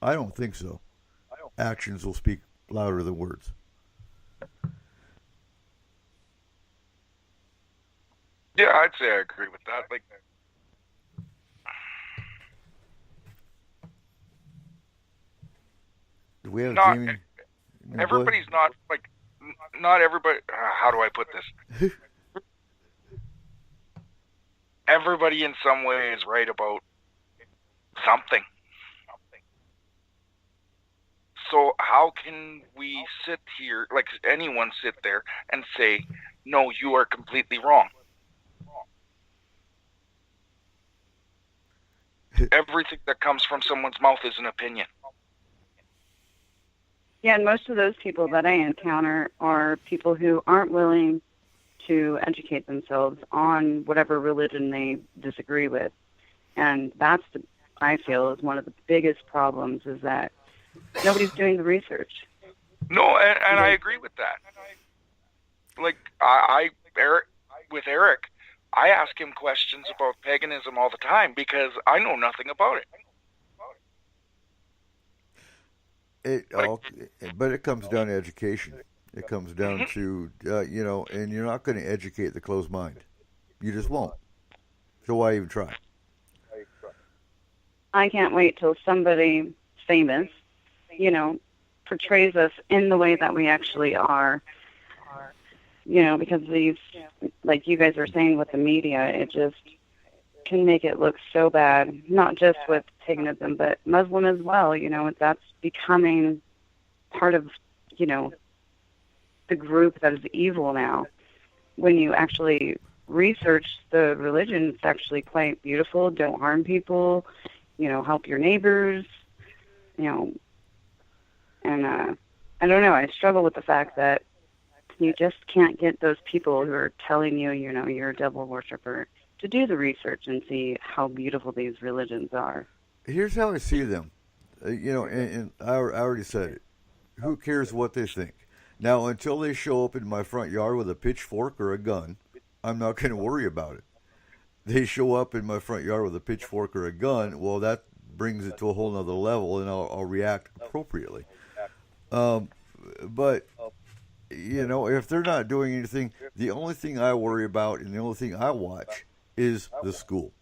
I don't think so. Actions will speak louder than words. I'd say I agree with that. Like, do we have not Jamie? No, everybody's not like, not everybody. How do I put this? Everybody in some way is right about something. So how can we sit here, like anyone sit there and say, no, you are completely wrong? Everything that comes from someone's mouth is an opinion. Yeah, and most of those people that I encounter are people who aren't willing to educate themselves on whatever religion they disagree with. And that's, I feel, is one of the biggest problems, is that nobody's doing the research. No, and I agree with that. Like, Eric, I ask him questions about paganism all the time because I know nothing about it. But it comes down to education. It comes down to, and you're not going to educate the closed mind. You just won't. So why even try? I can't wait till somebody famous, portrays us in the way that we actually are. Because these, like you guys were saying with the media, it just can make it look so bad, not just with paganism, but Muslim as well. That's becoming part of, the group that is evil now. When you actually research the religion, it's actually quite beautiful. Don't harm people, help your neighbors, and I don't know, I struggle with the fact that you just can't get those people who are telling you, you're a devil worshiper, to do the research and see how beautiful these religions are. Here's how I see them. And I already said it. Who cares what they think? Now, until they show up in my front yard with a pitchfork or a gun, I'm not going to worry about it. They show up in my front yard with a pitchfork or a gun, well, that brings it to a whole nother level, and I'll react appropriately. But, if they're not doing anything, the only thing I worry about and the only thing I watch is the school.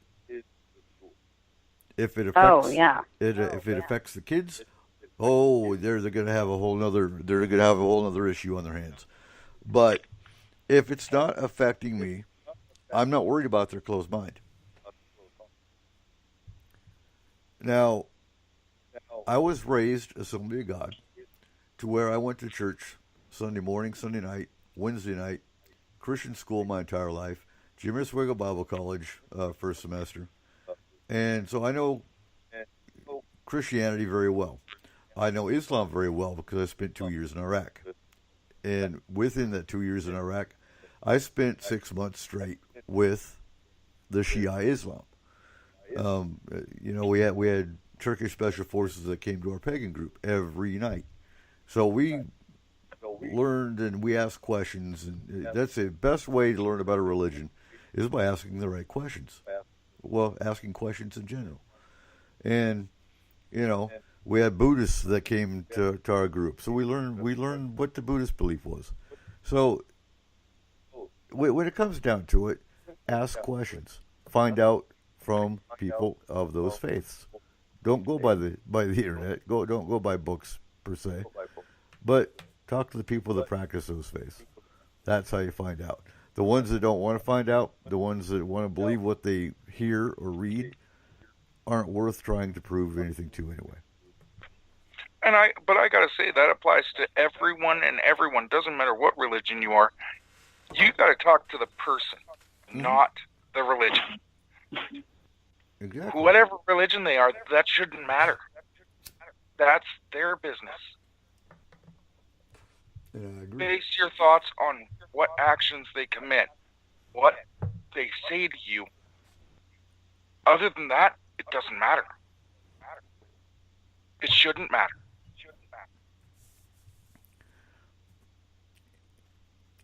If it affects, if it affects the kids, they're going to have a whole nother issue on their hands. But if it's not affecting me, I'm not worried about their closed mind. Now, I was raised Assembly of God, to where I went to church Sunday morning, Sunday night, Wednesday night, Christian school my entire life, Jimmy Oswego Bible College first semester. And so I know Christianity very well. I know Islam very well because I spent 2 years in Iraq. And within that 2 years in Iraq, I spent 6 months straight with the Shia Islam. We had Turkish special forces that came to our pagan group every night. So we learned and we asked questions, and that's the best way to learn about a religion is by asking the right questions. Well, asking questions in general. And, we had Buddhists that came to our group. So we learned what the Buddhist belief was. So when it comes down to it, ask questions. Find out from people of those faiths. Don't go by the internet. Don't go by books per se. But talk to the people that practice those faiths. That's how you find out. The ones that don't want to find out, the ones that want to believe what they hear or read, aren't worth trying to prove anything to anyway. But I gotta say, that applies to everyone and everyone. Doesn't matter what religion you are. You gotta talk to the person, not the religion. Exactly. Whatever religion they are, that shouldn't matter. That's their business. Yeah, I agree. Base your thoughts on what actions they commit, what they say to you. Other than that, it doesn't matter. It shouldn't matter.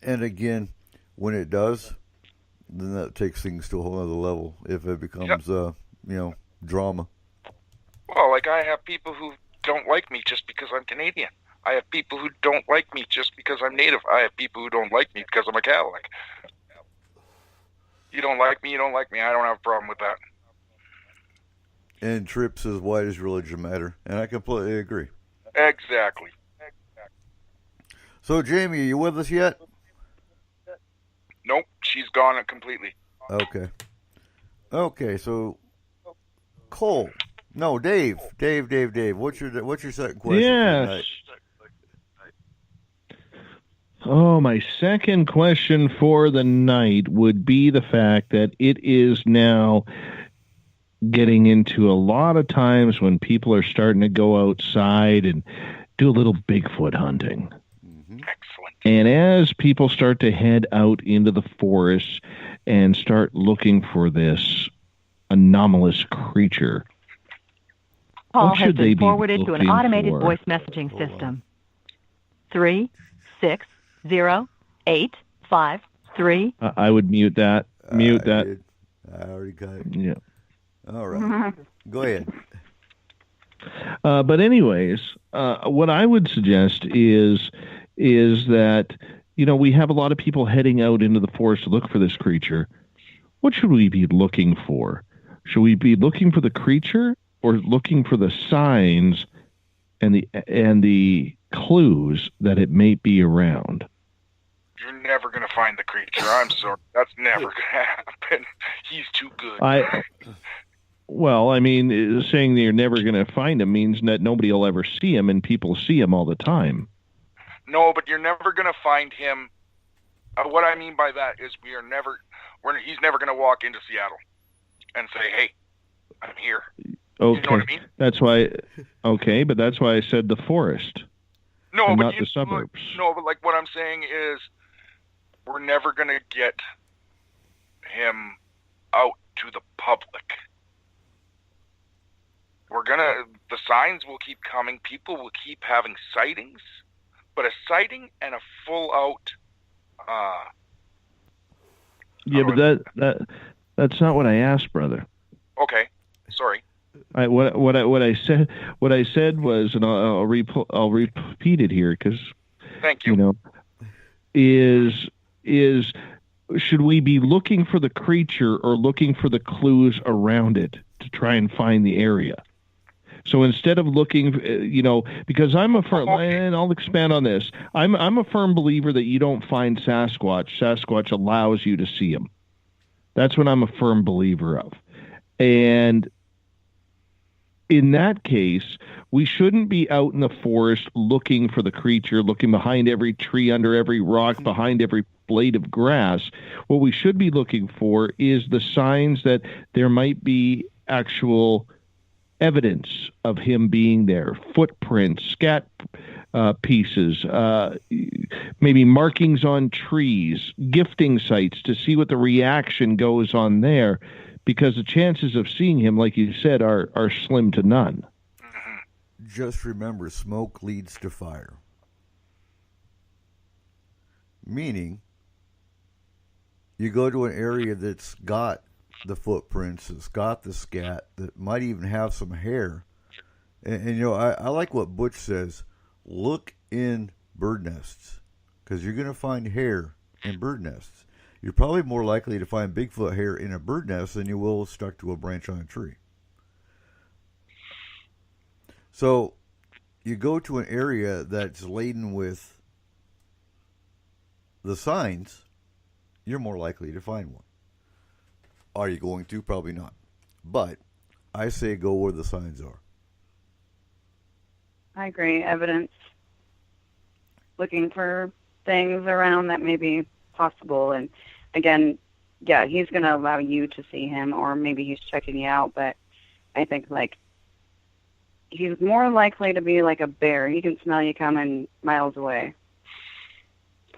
And again, when it does, then that takes things to a whole other level. If it becomes, drama. Well, like I have people who don't like me just because I'm Canadian. I have people who don't like me just because I'm Native. I have people who don't like me because I'm a Catholic. You don't like me, you don't like me. I don't have a problem with that. And Tripp says, why does religion matter? And I completely agree. Exactly. So, Jamie, are you with us yet? Nope, she's gone completely. Okay. Okay, so Cole. No, Dave. Dave. What's your second question? Yes. Oh, my second question for the night would be the fact that it is now getting into a lot of times when people are starting to go outside and do a little Bigfoot hunting. Mm-hmm. Excellent. And as people start to head out into the forest and start looking for this anomalous creature, call has been forwarded to an automated voice messaging system. 360-853. I would mute that. Mute that. Did. I already got it. Yeah. All right. Go ahead. But anyways, what I would suggest is that, we have a lot of people heading out into the forest to look for this creature. What should we be looking for? Should we be looking for the creature or looking for the signs and the clues that it may be around? You're never going to find the creature. I'm sorry. That's never going to happen. He's too good. Saying that you're never going to find him means that nobody will ever see him, and people see him all the time. No, but you're never going to find him. What I mean by that is he's never going to walk into Seattle and say, hey, I'm here. Okay. You know what I mean? That's why I said the forest. No, but not the suburbs. But what I'm saying is we're never going to get him out to the public. The signs will keep coming. People will keep having sightings, but a sighting and a full out. That's not what I asked, brother. Okay, sorry. What I said was, and I'll repeat it here because. Thank you. Is should we be looking for the creature or looking for the clues around it to try and find the area? So instead of looking, because I'm a firm, and I'll expand on this. I'm a firm believer that you don't find Sasquatch. Sasquatch allows you to see him. That's what I'm a firm believer of. And in that case, we shouldn't be out in the forest looking for the creature, looking behind every tree, under every rock, behind every blade of grass. What we should be looking for is the signs that there might be actual evidence of him being there, footprints, scat pieces, maybe markings on trees, gifting sites, to see what the reaction goes on there, because the chances of seeing him, like you said, are slim to none. Just remember, smoke leads to fire. Meaning, you go to an area that's got the footprints, that's got the scat, that might even have some hair. And I like what Butch says. Look in bird nests, because you're going to find hair in bird nests. You're probably more likely to find Bigfoot hair in a bird nest than you will stuck to a branch on a tree. So you go to an area that's laden with the signs, you're more likely to find one. Are you going to? Probably not. But I say go where the signs are. I agree. Evidence. Looking for things around that may be possible. And again, yeah, he's going to allow you to see him, or maybe he's checking you out. But I think, he's more likely to be like a bear. He can smell you coming miles away.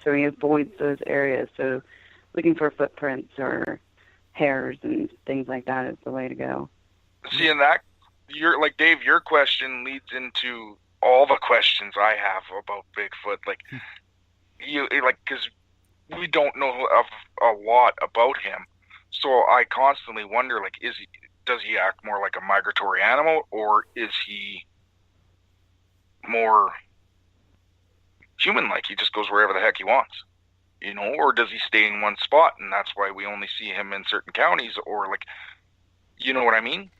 So he avoids those areas. So looking for footprints or hairs and things like that is the way to go. See, in that, Dave, your question leads into all the questions I have about Bigfoot. Because we don't know a lot about him, so I constantly wonder, does he act more like a migratory animal, or is he more human-like? He just goes wherever the heck he wants. You know, or does he stay in one spot and that's why we only see him in certain counties, or like, you know what I mean?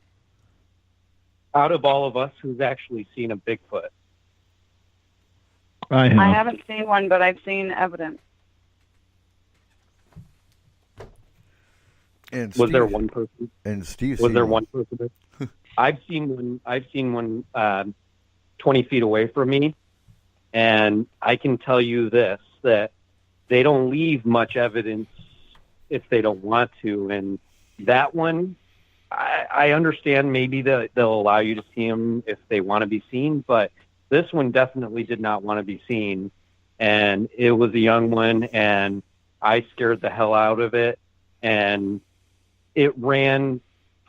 Out of all of us, who's actually seen a Bigfoot? I haven't seen one, but I've seen evidence. And was there one person? And Steve, was there one person? I've seen one 20 feet away from me, and I can tell you this, that they don't leave much evidence if they don't want to. And that one, I understand maybe they'll allow you to see them if they want to be seen, but this one definitely did not want to be seen. And it was a young one, and I scared the hell out of it. And it ran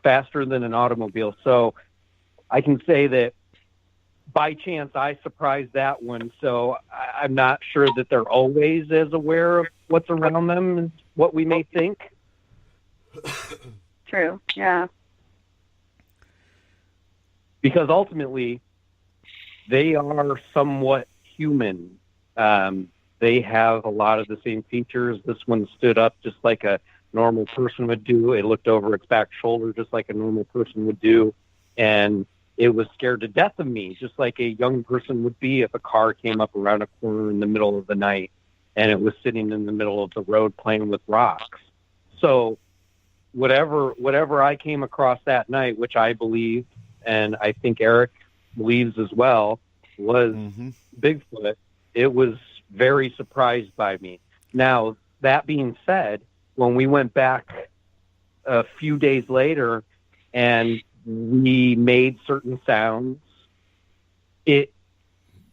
faster than an automobile. So I can say that by chance I surprised that one. So I'm not sure that they're always as aware of what's around them as what we may think. True, yeah. Because ultimately, they are somewhat human. They have a lot of the same features. This one stood up just like a normal person would do. It looked over its back shoulder just like a normal person would do. And it was scared to death of me, just like a young person would be if a car came up around a corner in the middle of the night and it was sitting in the middle of the road playing with rocks. So whatever I came across that night, which I believe, and I think Eric believes as well, was Bigfoot, it was very surprised by me. Now, that being said, when we went back a few days later and we made certain sounds, it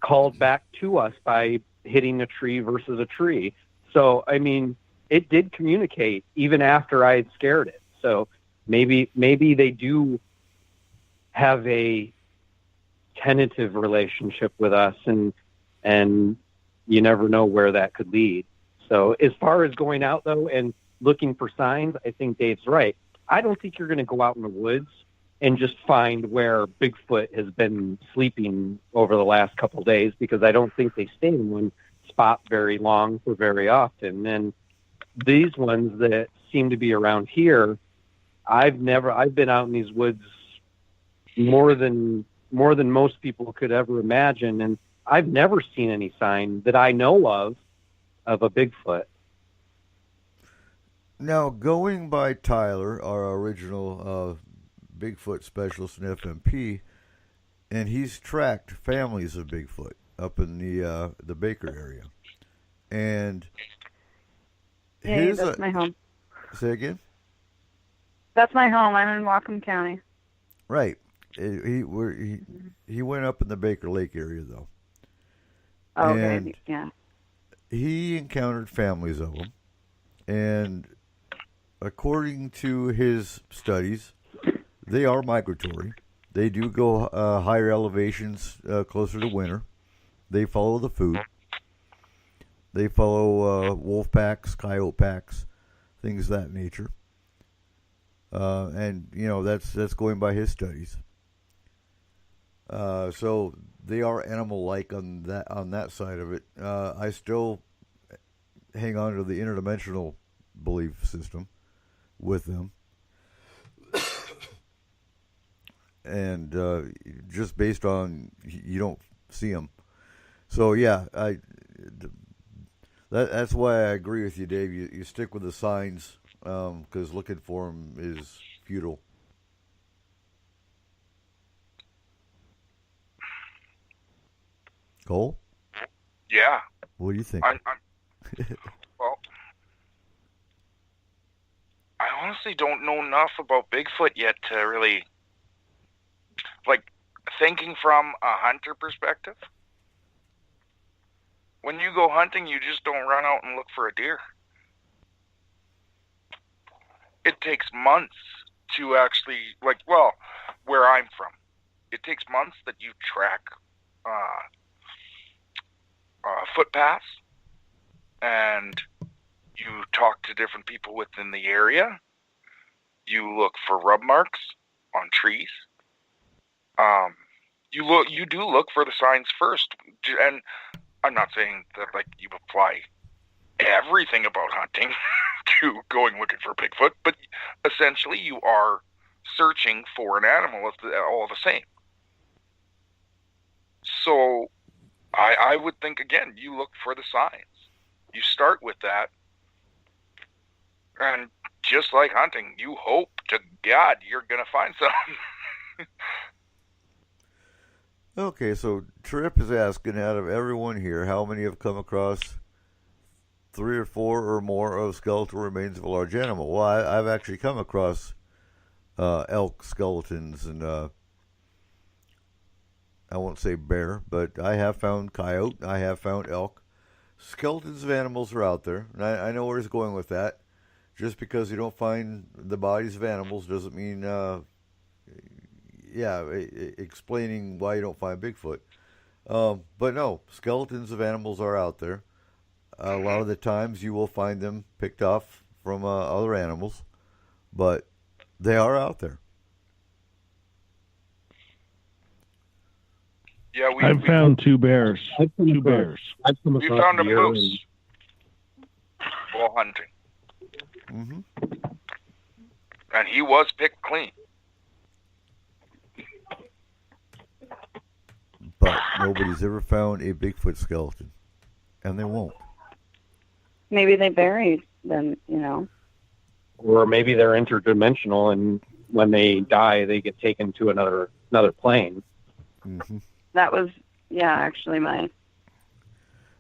called back to us by hitting a tree versus a tree. So, I mean, it did communicate even after I had scared it. So maybe they do have a tentative relationship with us, and you never know where that could lead. So as far as going out, though, and looking for signs, I think Dave's right. I don't think you're going to go out in the woods and just find where Bigfoot has been sleeping over the last couple of days, because I don't think they stay in one spot very long or very often. And these ones that seem to be around here, I've been out in these woods more than most people could ever imagine, and I've never seen any sign that I know of a Bigfoot. Now, going by Tyler, our original Bigfoot specialist in FMP, and he's tracked families of Bigfoot up in the Baker area. And that's my home. Say again? That's my home. I'm in Whatcom County. Right. He went up in the Baker Lake area, though. Oh, okay. Yeah. He encountered families of them, and according to his studies, they are migratory. They do go higher elevations closer to winter. They follow the food. They follow wolf packs, coyote packs, things of that nature. And that's going by his studies. So they are animal-like on that side of it. I still hang on to the interdimensional belief system with them, and just based on you don't see them. So yeah, that's why I agree with you, Dave. You stick with the signs, because looking for them is futile. Cole? Yeah. What do you think? Well, I honestly don't know enough about Bigfoot yet to really, thinking from a hunter perspective. When you go hunting, you just don't run out and look for a deer. It takes months to actually, where I'm from, it takes months that you track footpaths, and you talk to different people within the area. You look for rub marks on trees. You do look for the signs first, and I'm not saying that you apply everything about hunting to going looking for Bigfoot, but essentially you are searching for an animal all the same. So I would think, again, you look for the signs. You start with that, and just like hunting, you hope to God you're going to find something. Okay, so Trip is asking, out of everyone here, how many have come across 3 or 4 or more of skeletal remains of a large animal? Well, I've actually come across elk skeletons, and I won't say bear, but I have found coyote, I have found elk. Skeletons of animals are out there, and I know where he's going with that. Just because you don't find the bodies of animals doesn't mean, explaining why you don't find Bigfoot. But no, skeletons of animals are out there. A lot of the times you will find them picked off from other animals, but they are out there. Yeah, I've found 2 bears. I've come We across found a deer moose while hunting. Mm-hmm. And he was picked clean. But nobody's ever found a Bigfoot skeleton, and they won't. Maybe they buried them, you know. or maybe they're interdimensional, and when they die, they get taken to another plane. Mm-hmm. That was, actually my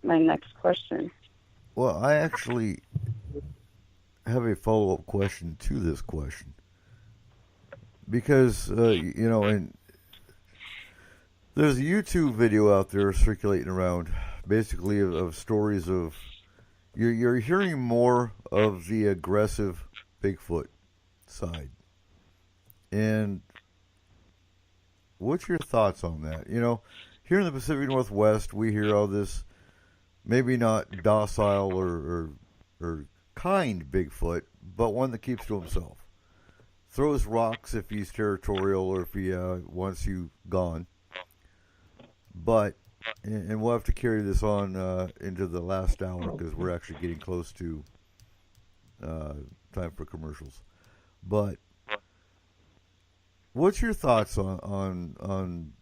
next question. Well, I actually have a follow-up question to this question. Because, and there's a YouTube video out there circulating around, basically of stories of, you're hearing more of the aggressive Bigfoot side. And what's your thoughts on that? You know, here in the Pacific Northwest, we hear all this, maybe not docile or kind Bigfoot, but one that keeps to himself. Throws rocks if he's territorial or if he wants you gone. But, and we'll have to carry this on into the last hour because we're actually getting close to time for commercials. But what's your thoughts on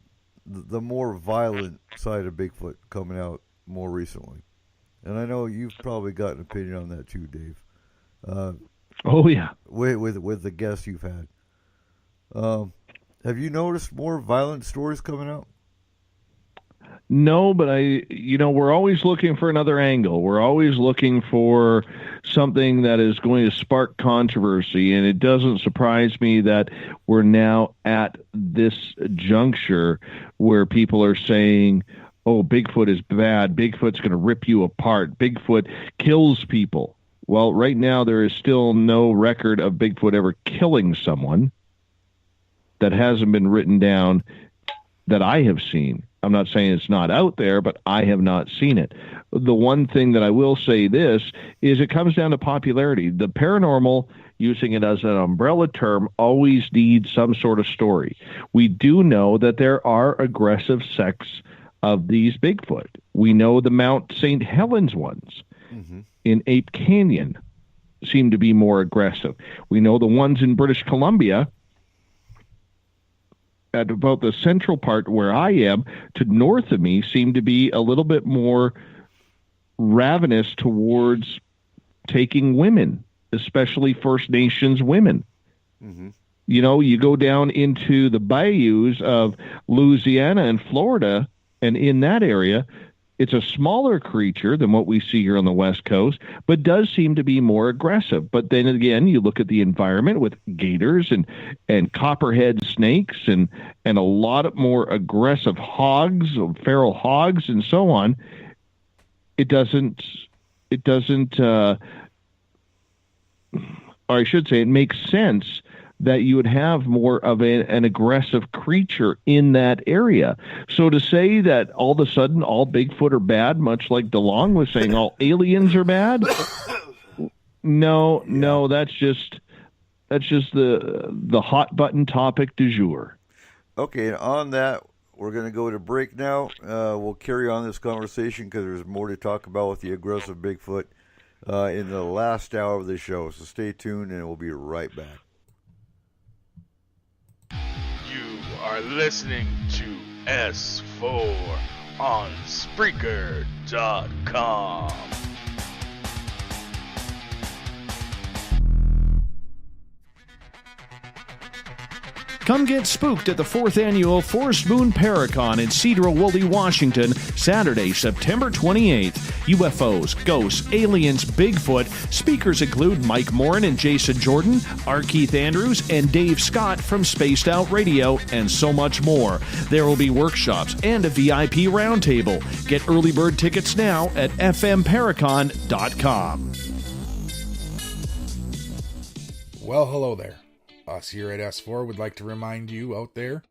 the more violent side of Bigfoot coming out more recently? And I know you've probably got an opinion on that too, Dave. Oh yeah, with the guests you've had. Have you noticed more violent stories coming out? No, but we're always looking for another angle. We're always looking for something that is going to spark controversy, and it doesn't surprise me that we're now at this juncture where people are saying, oh, Bigfoot is bad, Bigfoot's going to rip you apart, Bigfoot kills people. Well, right now there is still no record of Bigfoot ever killing someone. That hasn't been written down that I have seen. I'm not saying it's not out there, but I have not seen it. The one thing that I will say this is it comes down to popularity. The paranormal, using it as an umbrella term, always needs some sort of story. We do know that there are aggressive sects of these Bigfoot. We know the Mount St. Helens ones in Ape Canyon seem to be more aggressive. We know the ones in British Columbia at about the central part where I am to north of me seem to be a little bit more ravenous towards taking women, especially First Nations women. Mm-hmm. You know, you go down into the bayous of Louisiana and Florida, and in that area, it's a smaller creature than what we see here on the West Coast, but does seem to be more aggressive. But then again, you look at the environment with gators and copperhead snakes and a lot of more aggressive hogs, feral hogs, and so on. It doesn't, or I should say, it makes sense that you would have more of an aggressive creature in that area. So to say that all of a sudden all Bigfoot are bad, much like DeLong was saying all aliens are bad, no, that's just the hot button topic du jour. Okay, and on that, we're going to go to break now. We'll carry on this conversation because there's more to talk about with the aggressive Bigfoot in the last hour of the show. So stay tuned, and we'll be right back. You are listening to S4 on Spreaker.com. Come get spooked at the 4th Annual Forest Moon Paracon in Cedar-Woolley, Washington, Saturday, September 28th. UFOs, ghosts, aliens, Bigfoot. Speakers include Mike Morin and Jason Jordan, R. Keith Andrews, and Dave Scott from Spaced Out Radio, and so much more. There will be workshops and a VIP roundtable. Get early bird tickets now at fmparacon.com. Well, hello there. Us here at S4 would like to remind you out there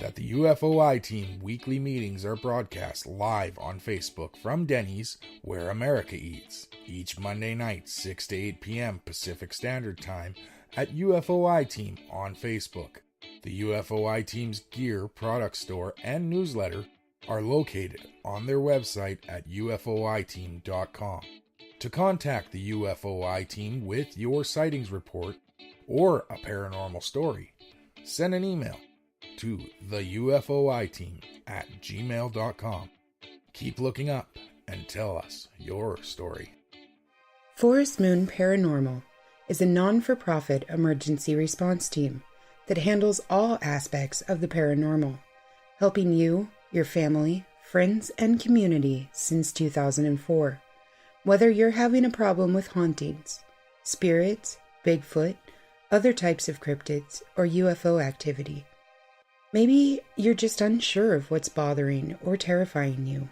that the UFOI team weekly meetings are broadcast live on Facebook from Denny's, where America eats, each Monday night, 6 to 8 p.m. Pacific Standard Time at UFOI Team on Facebook. The UFOI team's gear, product store, and newsletter are located on their website at ufoiteam.com. To contact the UFOI team with your sightings report or a paranormal story, send an email to theufoiteam@gmail.com. Keep looking up and tell us your story. Forest Moon Paranormal is a non-for-profit emergency response team that handles all aspects of the paranormal, helping you, your family, friends, and community since 2004. Whether you're having a problem with hauntings, spirits, Bigfoot, other types of cryptids, or UFO activity. Maybe you're just unsure of what's bothering or terrifying you.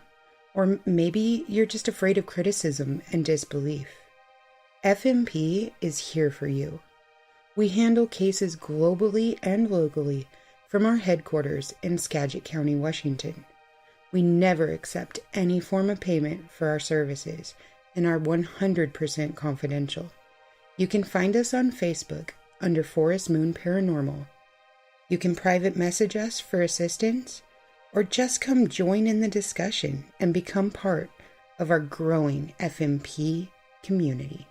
Or maybe you're just afraid of criticism and disbelief. FMP is here for you. We handle cases globally and locally from our headquarters in Skagit County, Washington. We never accept any form of payment for our services and are 100% confidential. You can find us on Facebook under Forest Moon Paranormal. You can private message us for assistance, or just come join in the discussion and become part of our growing FMP community.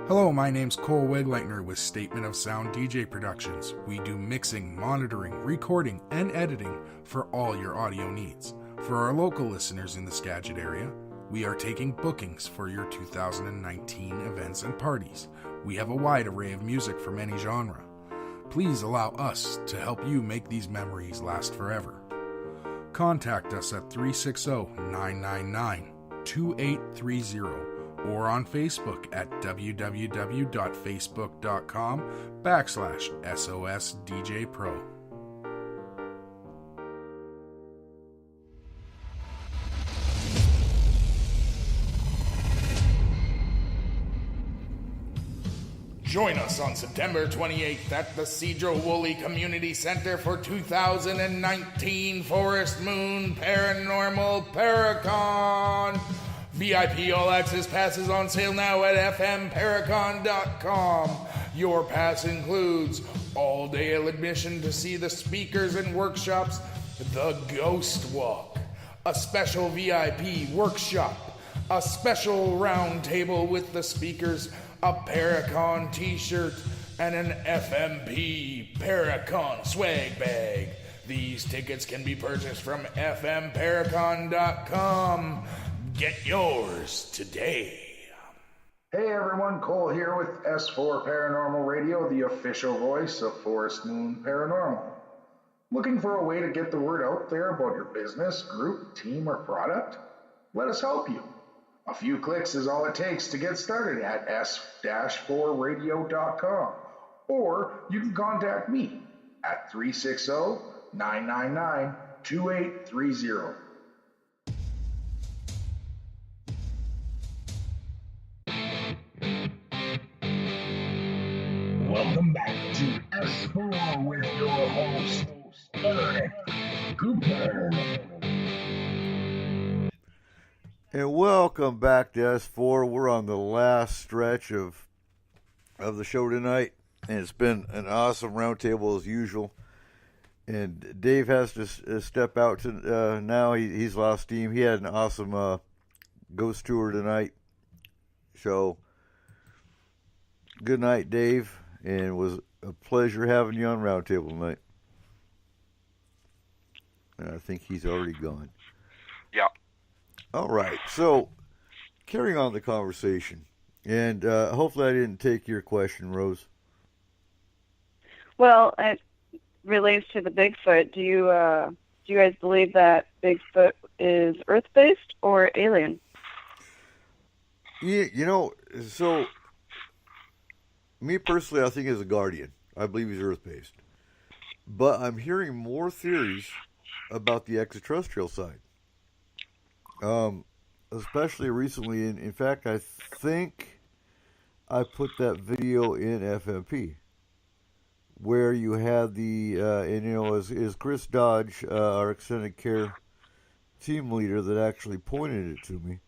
Hello, my name's Cole Wegleitner with Statement of Sound DJ Productions. We do mixing, monitoring, recording, and editing for all your audio needs. For our local listeners in the Skagit area, we are taking bookings for your 2019 events and parties. We have a wide array of music from any genre. Please allow us to help you make these memories last forever. Contact us at 360-999-2830 or on Facebook at www.facebook.com/SOSDJPro. Join us on September 28th at the Cedar-Woolley Community Center for 2019 Forest Moon Paranormal Paracon. VIP All Access passes on sale now at fmparacon.com. Your pass includes all-day admission to see the speakers and workshops, the Ghost Walk, a special VIP workshop, a special round table with the speakers, a Paracon t-shirt, and an FMP Paracon swag bag. These tickets can be purchased from fmparacon.com. Get yours today. Hey everyone, Cole here with S4 Paranormal Radio, the official voice of Forest Moon Paranormal. Looking for a way to get the word out there about your business, group, team, or product? Let us help you. A few clicks is all it takes to get started at s-4radio.com, or you can contact me at 360-999-2830. Welcome back to S4 with your host, Eric Cooper. And welcome back to S4. We're on the last stretch of the show tonight, and it's been an awesome roundtable as usual. And Dave has to step out to now. He's lost steam. He had an awesome ghost tour tonight. So, good night, Dave. And it was a pleasure having you on Roundtable tonight. And I think he's already gone. Yeah. All right. So, carrying on the conversation. And hopefully I didn't take your question, Rose. Well, it relates to the Bigfoot. Do you guys believe that Bigfoot is Earth-based or alien? Yeah, so me personally, I think he's a guardian. I believe he's Earth-based. But I'm hearing more theories about the extraterrestrial side. Especially recently. In fact, I think I put that video in FMP where you had is Chris Dodge, our extended care team leader, that actually pointed it to me,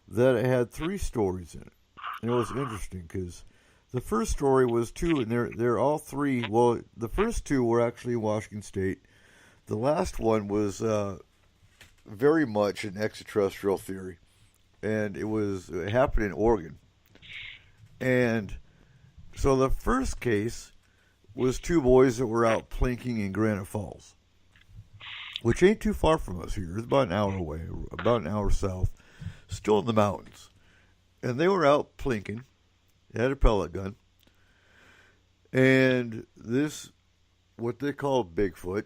that it had 3 stories in it. And it was interesting because the first story was 2, and they're all 3. Well, the first 2 were actually in Washington State. The last one was very much an extraterrestrial theory, and it happened in Oregon. And so the first case was 2 boys that were out plinking in Granite Falls, which ain't too far from us here. It's about an hour away, about an hour south, still in the mountains. And they were out plinking. They had a pellet gun. And this, what they called Bigfoot.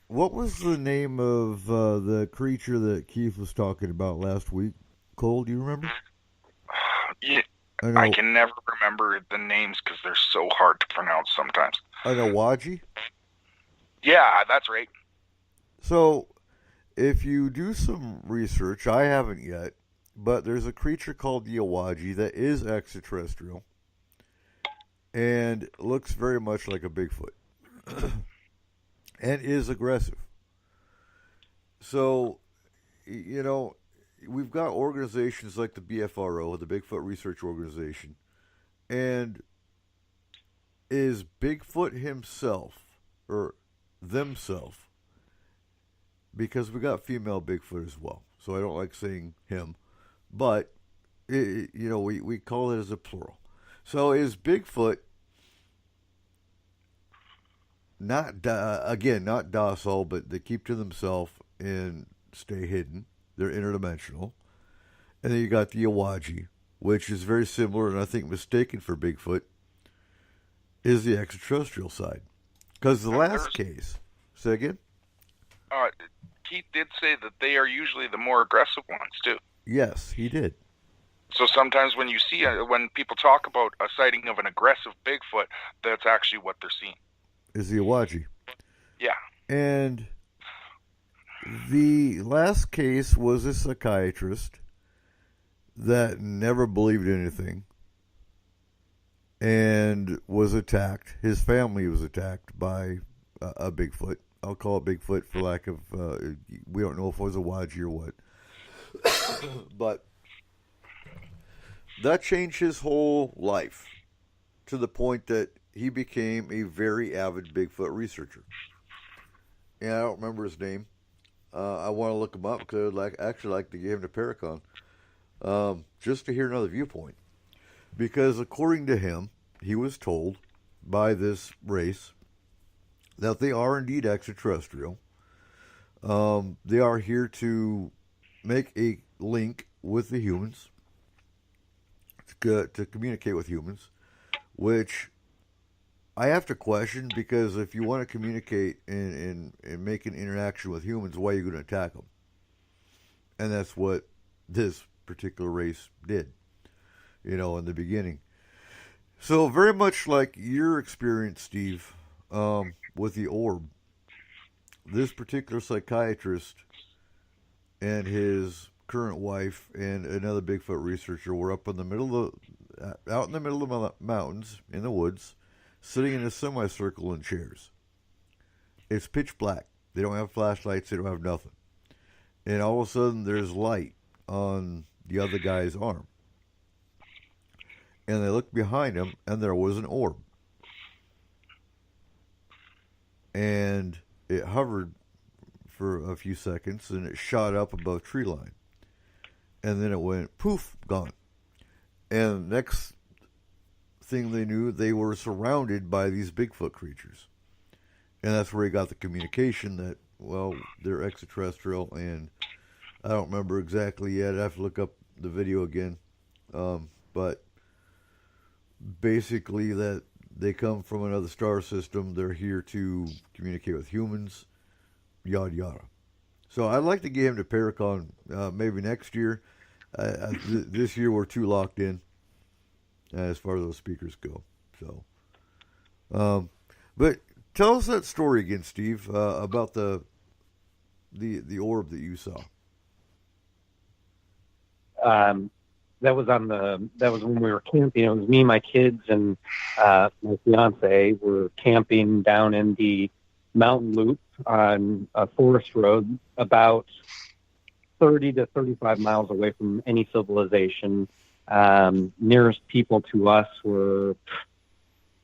What was the name of the creature that Keith was talking about last week? Cole, do you remember? Yeah. I can never remember the names because they're so hard to pronounce sometimes. An Awaji? Yeah, that's right. So, if you do some research, I haven't yet, but there's a creature called the Awaji that is extraterrestrial and looks very much like a Bigfoot and is aggressive. So, we've got organizations like the BFRO, the Bigfoot Research Organization, and is Bigfoot himself, or themselves, because we got female Bigfoot as well, so I don't like saying him, but, we call it as a plural. So is Bigfoot not docile, but they keep to themselves and stay hidden. They're interdimensional. And then you got the Awaji, which is very similar and I think mistaken for Bigfoot, is the extraterrestrial side. Because the last case... Say again? Keith did say that they are usually the more aggressive ones, too. Yes, he did. So sometimes when you see, when people talk about a sighting of an aggressive Bigfoot, that's actually what they're seeing. Is the Awaji. Yeah. And the last case was a psychiatrist that never believed anything and was attacked. His family was attacked by a Bigfoot. I'll call it Bigfoot for lack of, we don't know if it was a Awaji or what. But that changed his whole life to the point that he became a very avid Bigfoot researcher. And I don't remember his name. I want to look him up because I would actually like to give him to Paracon just to hear another viewpoint. Because according to him, he was told by this race that they are indeed extraterrestrial. They are here to make a link with the humans, to communicate with humans, which I have to question, because if you want to communicate and make an interaction with humans, why are you going to attack them? And that's what this particular race did, in the beginning. So very much like your experience, Steve, with the orb, this particular psychiatrist and his current wife and another Bigfoot researcher were up in the middle of out in the middle of the mountains in the woods, sitting in a semicircle in chairs. It's pitch black. They don't have flashlights. They don't have nothing. And all of a sudden, there's light on the other guy's arm. And they looked behind him, and there was an orb. And it hovered for a few seconds, and it shot up above tree line. And then it went, poof, gone. And next thing they knew, they were surrounded by these Bigfoot creatures. And that's where he got the communication that, well, they're extraterrestrial, and I don't remember exactly yet. I have to look up the video again. But basically that they come from another star system. They're here to communicate with humans, yada, yada. So I'd like to get him to Paracon maybe next year. This year we're too locked in as far as those speakers go. So, but tell us that story again, Steve, about the orb that you saw. That was when we were camping. It was me, my kids, and my fiance were camping down in the mountain loop on a forest road about 30 to 35 miles away from any civilization. Nearest people to us were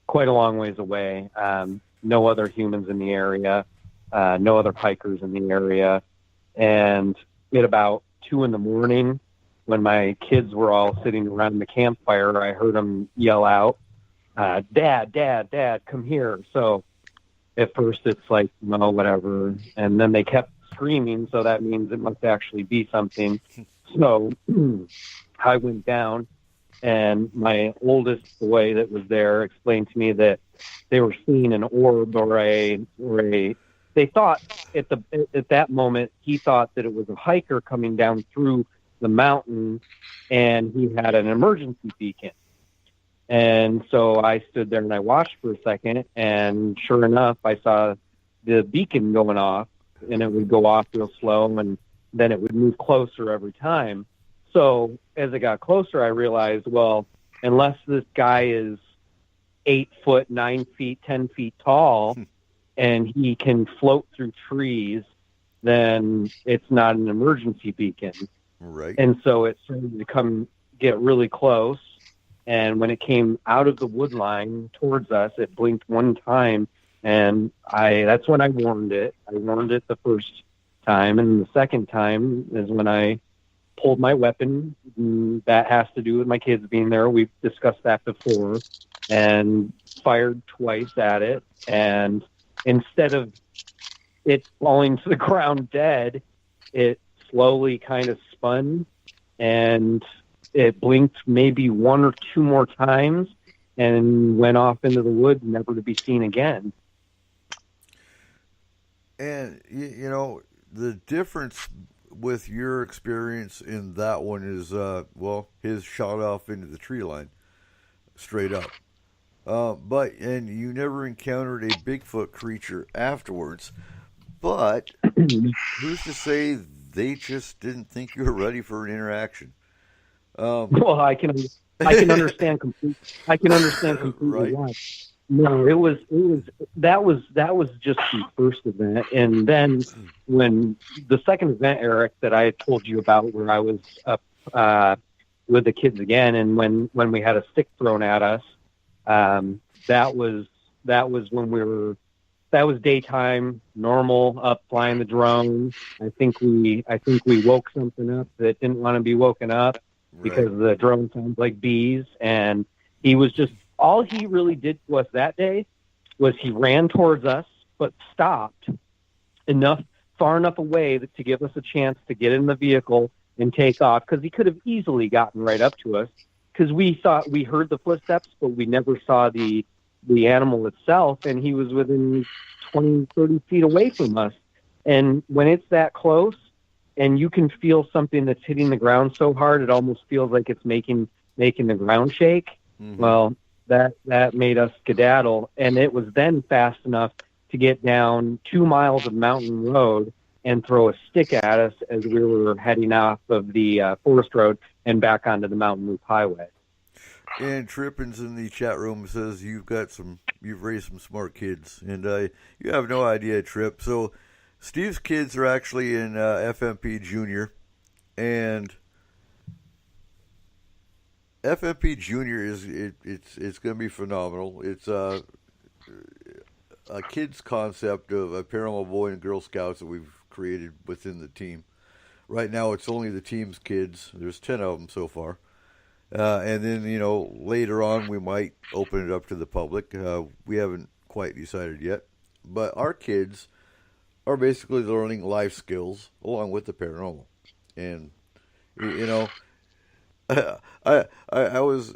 quite a long ways away. No other humans in the area, no other hikers in the area. And at about 2 a.m, when my kids were all sitting around the campfire, I heard them yell out, Dad, Dad, Dad, come here. So at first it's like, no, whatever. And then they kept screaming, so that means it must actually be something. So I went down, and my oldest boy that was there explained to me that they were seeing an orb they thought at that moment, he thought that it was a hiker coming down through the mountain, and he had an emergency beacon. And so I stood there and I watched for a second, and sure enough, I saw the beacon going off, and it would go off real slow, and then it would move closer every time. So as it got closer, I realized, well, unless this guy is 8 foot, 9 feet, 10 feet tall, and he can float through trees, then it's not an emergency beacon. Right. And so it started to get really close. And when it came out of the wood line towards us, it blinked one time. And that's when I warned it. I warned it the first time. And the second time is when I pulled my weapon. That has to do with my kids being there. We've discussed that before. And fired twice at it. And instead of it falling to the ground dead, it slowly kind of spun, and it blinked maybe 1 or 2 more times and went off into the woods, never to be seen again. And, you know, the difference with your experience in that one is, his shot off into the tree line, straight up. And you never encountered a Bigfoot creature afterwards, but who's to say they just didn't think you were ready for an interaction? Well, I can understand completely. I can understand completely why. No, that was just the first event, and then when the second event, Eric, that I told you about, where I was up with the kids again, and when we had a stick thrown at us, that was when that was daytime, normal, up flying the drone. I think we woke something up that didn't want to be woken up, because the drone sounds like bees. And all he really did to us that day was he ran towards us, but stopped far enough away to give us a chance to get in the vehicle and take off, because he could have easily gotten right up to us, because we heard the footsteps, but we never saw the animal itself, and he was within 20, 30 feet away from us. And when it's that close and you can feel something that's hitting the ground so hard, it almost feels like it's making the ground shake. Mm-hmm. Well, that made us skedaddle, and it was then fast enough to get down 2 miles of mountain road and throw a stick at us as we were heading off of the forest road and back onto the mountain loop highway. And Trippins in the chat room says you've raised some smart kids, and you have no idea, Trip. So Steve's kids are actually in FMP Junior, and FMP Junior it's going to be phenomenal. It's a kids concept of a paranormal boy and Girl Scouts that we've created within the team. Right now, it's only the team's kids. There's 10 of them so far. And then, later on, we might open it up to the public. We haven't quite decided yet. But our kids are basically learning life skills along with the paranormal. And, I was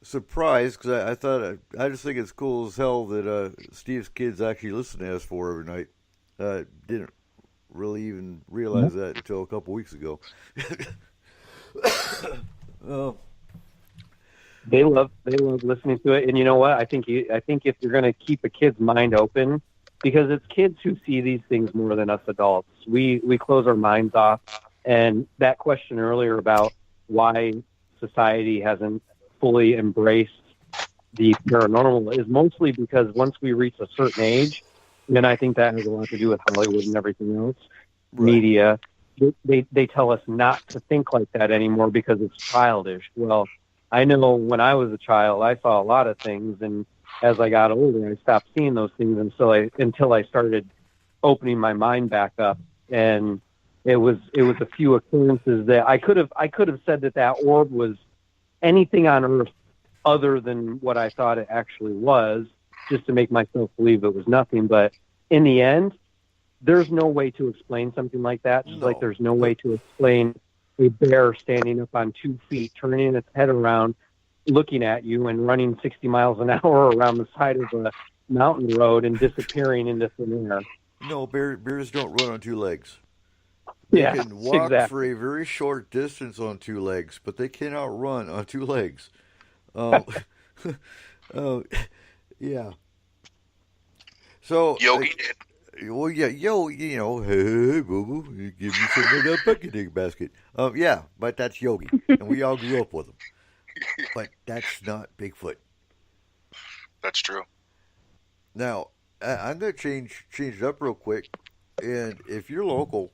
surprised because I thought, I just think it's cool as hell that Steve's kids actually listen to S4 every night. Didn't really even realize that until a couple weeks ago. They love listening to it, and you know what? I think if you're going to keep a kid's mind open, because it's kids who see these things more than us adults. We close our minds off, and that question earlier about why society hasn't fully embraced the paranormal is mostly because once we reach a certain age, and I think that has a lot to do with Hollywood and everything else, media, they tell us not to think like that anymore because it's childish. Well, I know when I was a child, I saw a lot of things, and as I got older, I stopped seeing those things until I started opening my mind back up. And it was a few occurrences that I could have said that orb was anything on Earth other than what I thought it actually was, just to make myself believe it was nothing. But in the end, there's no way to explain something like that. Just like there's no way to explain a bear standing up on 2 feet, turning its head around, looking at you and running 60 miles an hour around the side of a mountain road and disappearing into thin air. No, bears don't run on 2 legs. They can walk for a very short distance on 2 legs, but they cannot run on 2 legs. Yeah. So Yogi did. Well, yeah, hey, boo-boo, give me some of that picnic basket. Yeah, but that's Yogi, and we all grew up with him. But that's not Bigfoot. That's true. Now, I'm going to change it up real quick, and if you're local,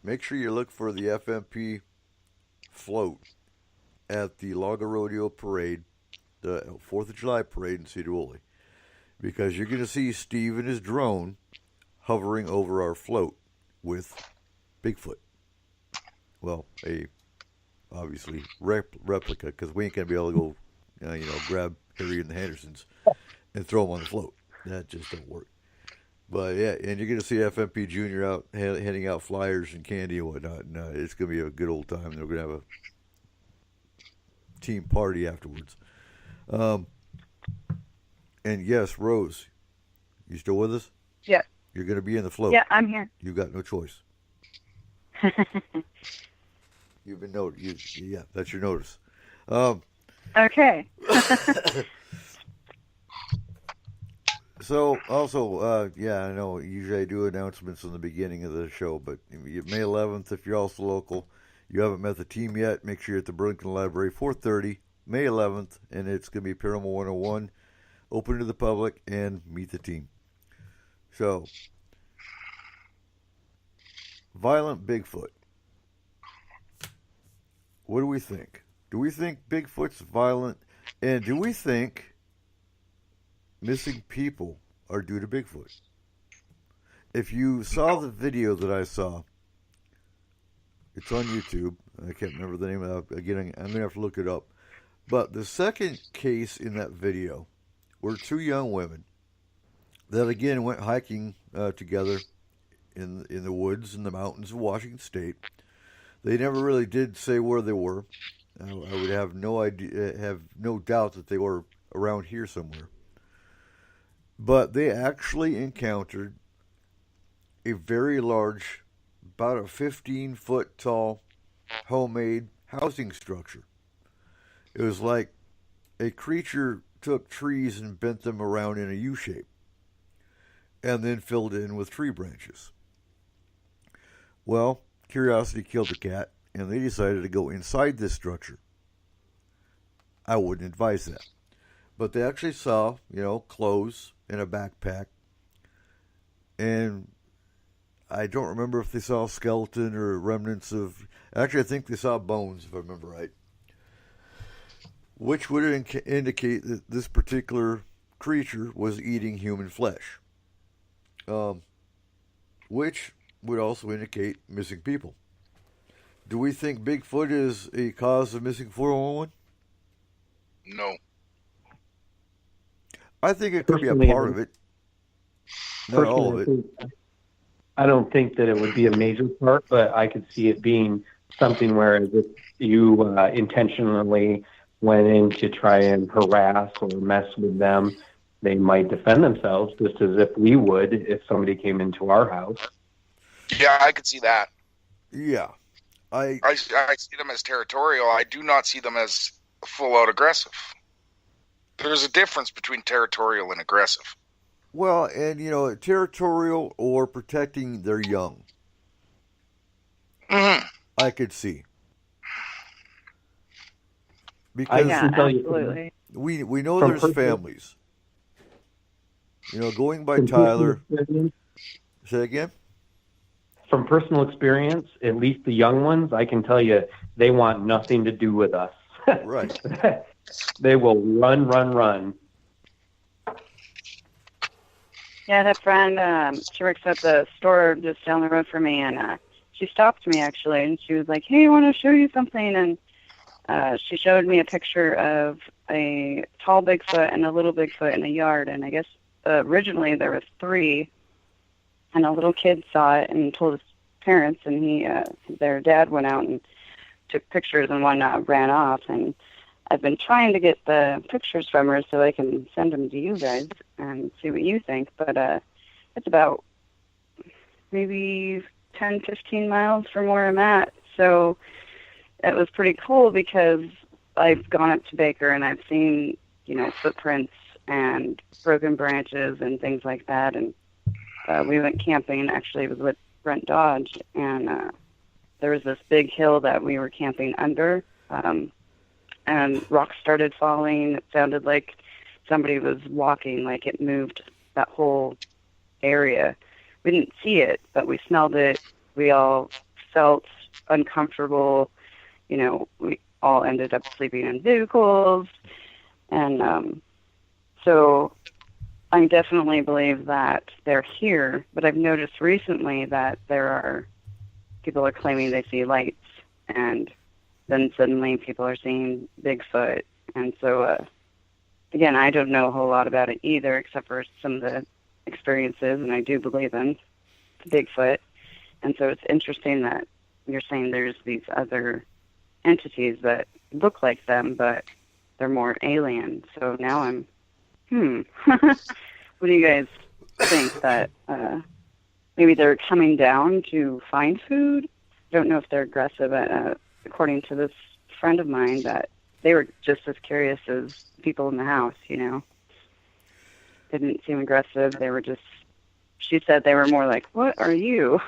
make sure you look for the FMP float at the Laga Rodeo Parade, the 4th of July Parade in Cedar Woolley, because you're going to see Steve and his drone hovering over our float with Bigfoot. Well, obviously replica, because we ain't gonna be able to go, grab Harry and the Hendersons and throw them on the float. That just don't work. But yeah, and you're gonna see FMP Junior out handing out flyers and candy and whatnot, and it's gonna be a good old time. They're gonna have a team party afterwards. And yes, Rose, you still with us? Yes. You're going to be in the float. Yeah, I'm here. You got no choice. You've been noticed. Yeah, that's your notice. Okay. So, also, I know usually I do announcements in the beginning of the show, but May 11th, if you're also local, you haven't met the team yet, make sure you're at the Burlington Library, 4:30, May 11th, and it's going to be Paranormal 101, open to the public, and meet the team. So, violent Bigfoot. What do we think? Do we think Bigfoot's violent? And do we think missing people are due to Bigfoot? If you saw the video that I saw, it's on YouTube. I can't remember the name of it. Again, I'm going to have to look it up. But the second case in that video were 2 young women that again went hiking together in the woods in the mountains of Washington State. They never really did say where they were. I would have no doubt that they were around here somewhere. But they actually encountered a very large, about a 15-foot tall, homemade housing structure. It was like a creature took trees and bent them around in a U shape, and then filled in with tree branches. Well, curiosity killed the cat, and they decided to go inside this structure. I wouldn't advise that. But they actually saw, clothes in a backpack, and I don't remember if they saw a skeleton or remnants of... Actually, I think they saw bones, if I remember right, which would indicate that this particular creature was eating human flesh. which would also indicate missing people. Do we think Bigfoot is a cause of missing 411? No. I think it could be a part of it. Not all of it. I don't think that it would be a major part, but I could see it being something where if you intentionally went in to try and harass or mess with them, they might defend themselves just as if we would if somebody came into our house. Yeah, I could see that. Yeah. I see them as territorial. I do not see them as full-out aggressive. There's a difference between territorial and aggressive. Well, and, territorial or protecting their young. Mm-hmm. I could see. Because absolutely. We know there's families. Going by Tyler. Say again? From personal experience, at least the young ones, I can tell you, they want nothing to do with us. Right. They will run. Yeah, that friend, she works at the store just down the road from me, and she stopped me, actually, and she was like, hey, I want to show you something, and she showed me a picture of a tall Bigfoot and a little Bigfoot in a yard, and I guess originally there was 3, and a little kid saw it and told his parents, and their dad went out and took pictures, and one ran off, and I've been trying to get the pictures from her so I can send them to you guys and see what you think, but it's about maybe 10, 15 miles from where I'm at, so it was pretty cool because I've gone up to Baker and I've seen, footprints and broken branches and things like that, and we went camping, actually, it was with Brent Dodge, and there was this big hill that we were camping under, and rocks started falling. It sounded like somebody was walking, like it moved that whole area. We didn't see it, but we smelled it. We all felt uncomfortable. We all ended up sleeping in vehicles. And so I definitely believe that they're here, but I've noticed recently that people are claiming they see lights, and then suddenly people are seeing Bigfoot. And so, again, I don't know a whole lot about it either, except for some of the experiences, and I do believe in Bigfoot. And so it's interesting that you're saying there's these other entities that look like them, but they're more alien. So now I'm, what do you guys think? That maybe they're coming down to find food? I don't know if they're aggressive. According to this friend of mine, that they were just as curious as people in the house, They didn't seem aggressive. They were just, she said they were more like, what are you?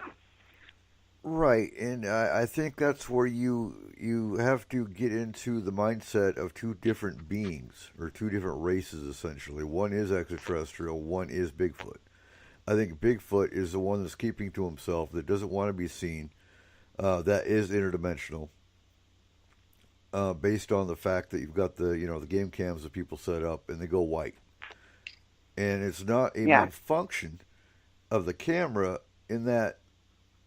Right, and I think that's where you have to get into the mindset of two different beings, or two different races, essentially. One is extraterrestrial, one is Bigfoot. I think Bigfoot is the one that's keeping to himself, that doesn't want to be seen, that is interdimensional, based on the fact that you've got the game cams that people set up, and they go white. And it's not a malfunction of the camera in that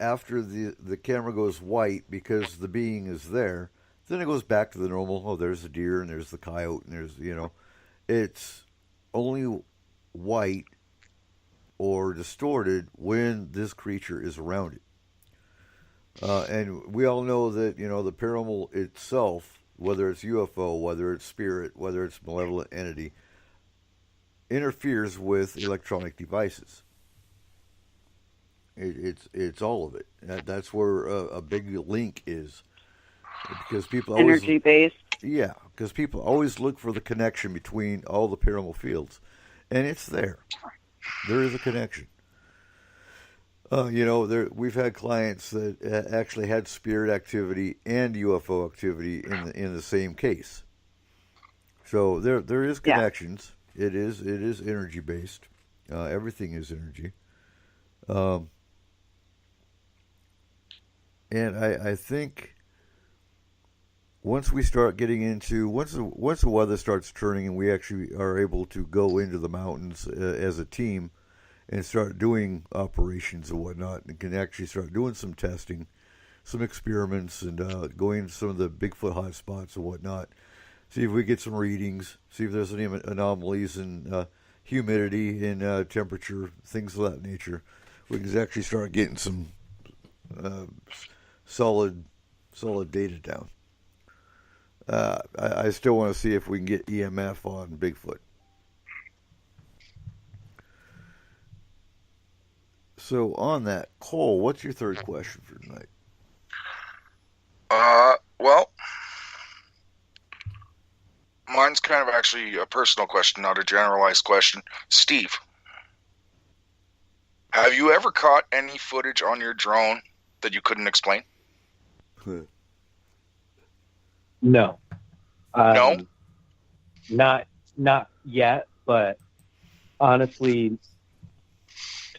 after the camera goes white because the being is there, then it goes back to the normal, oh, there's the deer and there's the coyote and there's, it's only white or distorted when this creature is around it. And we all know that, the paranormal itself, whether it's UFO, whether it's spirit, whether it's malevolent entity, interferes with electronic devices. It's all of it. That's where a big link is, because people always energy based. Yeah, because people always look for the connection between all the paranormal fields, and it's there. There is a connection. We've had clients that actually had spirit activity and UFO activity in the same case. So there is connections. Yeah. It is energy based. Everything is energy. And I think once we start getting into, once the weather starts turning and we actually are able to go into the mountains as a team and start doing operations and whatnot, and can actually start doing some testing, some experiments, and going into some of the Bigfoot hotspots and whatnot. See if we get some readings, see if there's any anomalies in humidity and temperature, things of that nature. We can actually start getting some solid data down. I still want to see if we can get EMF on Bigfoot. So on that, Cole, what's your third question for tonight? Well, mine's kind of actually a personal question, not a generalized question. Steve, have you ever caught any footage on your drone that you couldn't explain? No. No? Not yet, but honestly,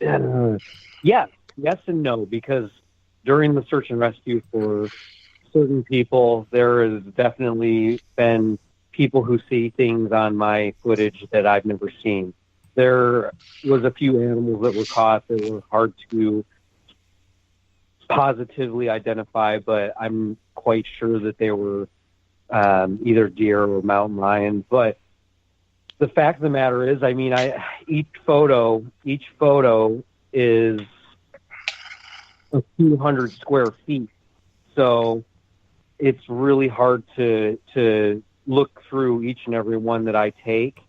yes and no, because during the search and rescue for certain people, there has definitely been people who see things on my footage that I've never seen. There was a few animals that were caught that were hard to positively identify, but I'm quite sure that they were either deer or mountain lion. But the fact of the matter is, I mean, each photo is a few hundred square feet, so it's really hard to look through each and every one that I take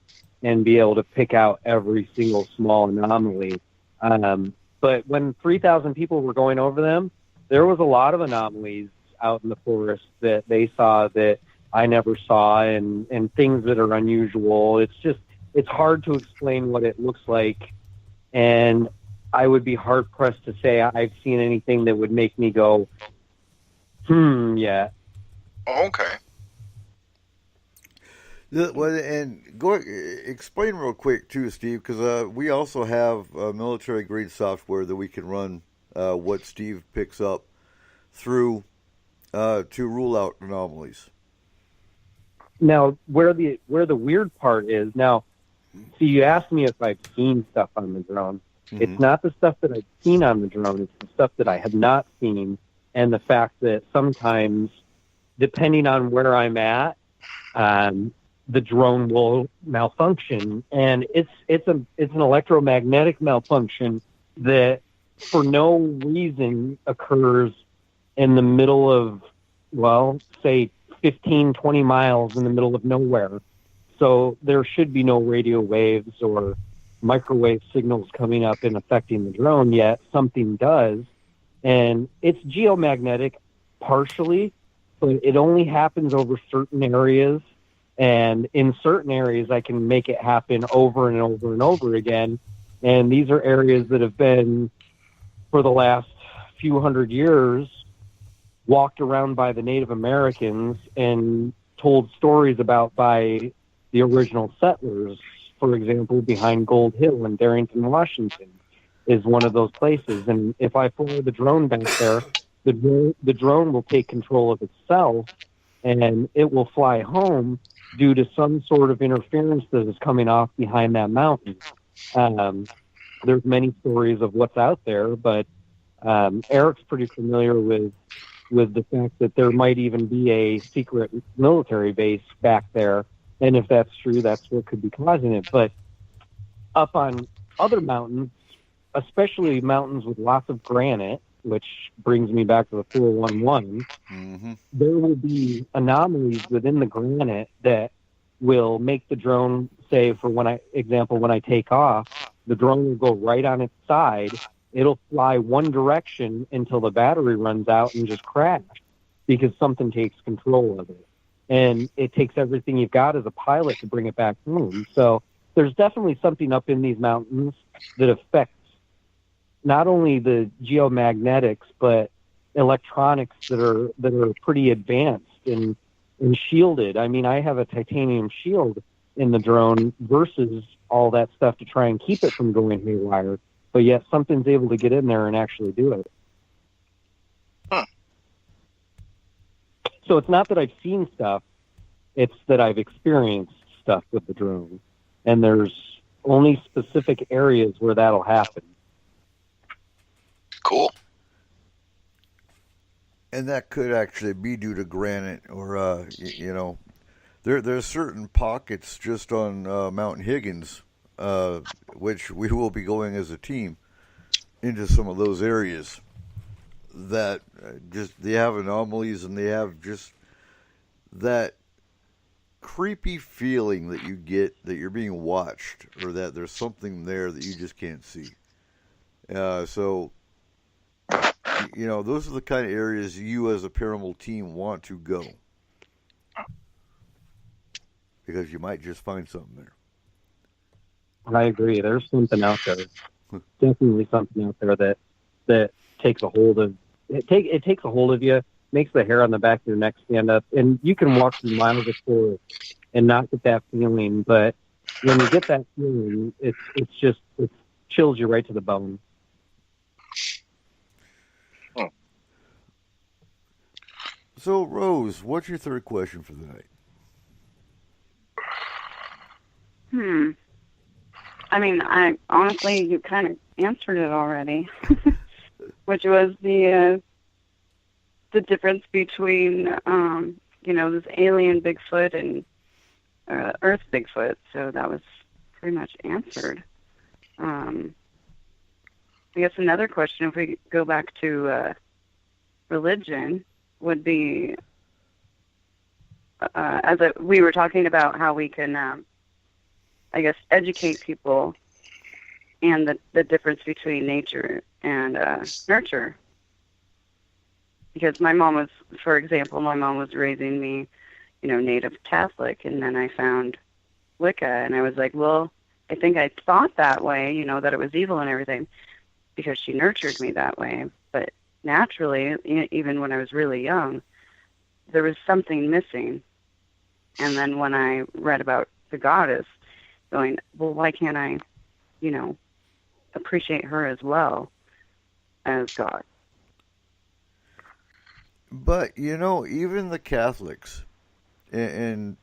and be able to pick out every single small anomaly. But when 3,000 people were going over them, there was a lot of anomalies out in the forest that they saw that I never saw, and things that are unusual. It's hard to explain what it looks like, and I would be hard pressed to say I've seen anything that would make me go, yeah. Okay. Well, and explain real quick too, Steve, because we also have military-grade software that we can run what Steve picks up through to rule out anomalies. Now, where the weird part is, now, see, you asked me if I've seen stuff on the drone. Mm-hmm. It's not the stuff that I've seen on the drone. It's the stuff that I have not seen, and the fact that sometimes, depending on where I'm at, the drone will malfunction, and it's an electromagnetic malfunction that for no reason occurs in the middle of, well, say 15, 20 miles in the middle of nowhere. So there should be no radio waves or microwave signals coming up and affecting the drone, yet something does. And it's geomagnetic partially, but it only happens over certain areas. And in certain areas, I can make it happen over and over and over again. And these are areas that have been, for the last few hundred years, walked around by the Native Americans and told stories about by the original settlers. For example, behind Gold Hill in Darrington, Washington, is one of those places. And if I fly the drone back there, the drone will take control of itself, and it will fly home due to some sort of interference that is coming off behind that mountain. There's many stories of what's out there, but Eric's pretty familiar with the fact that there might even be a secret military base back there. And if that's true, that's what could be causing it. But up on other mountains, especially mountains with lots of granite, which brings me back to the 411, there will be anomalies within the granite that will make the drone, say, for when I take off, the drone will go right on its side. It'll fly one direction until the battery runs out and just crash because something takes control of it. And it takes everything you've got as a pilot to bring it back home. So there's definitely something up in these mountains that affects not only the geomagnetics, but electronics that are pretty advanced and shielded. I mean, I have a titanium shield in the drone versus all that stuff to try and keep it from going haywire. But yet something's able to get in there and actually do it. Huh. So it's not that I've seen stuff, it's that I've experienced stuff with the drone. And there's only specific areas where that'll happen. Cool. And that could actually be due to granite, or there's certain pockets just on Mount Higgins, which we will be going as a team into some of those areas that just they have anomalies, and they have just that creepy feeling that you get that you're being watched, or that there's something there that you just can't see. So those are the kind of areas you as a paranormal team want to go, because you might just find something there. I agree. There's something out there. Definitely something out there that takes a hold of it. It takes a hold of you, makes the hair on the back of your neck stand up, and you can walk through miles of forest and not get that feeling. But when you get that feeling, it chills you right to the bone. So, Rose, what's your third question for the night? I mean, honestly, you kind of answered it already, which was the difference between, this alien Bigfoot and Earth Bigfoot. So that was pretty much answered. I guess another question, if we go back to religion, would be, we were talking about how we can, educate people and the difference between nature and nurture. Because my mom was raising me, Native Catholic, and then I found Wicca, and I was like, well, I think I thought that way, that it was evil and everything, because she nurtured me that way. But naturally, even when I was really young, there was something missing. And then when I read about the goddess, going, well, why can't I, appreciate her as well as God? But, even the Catholics, and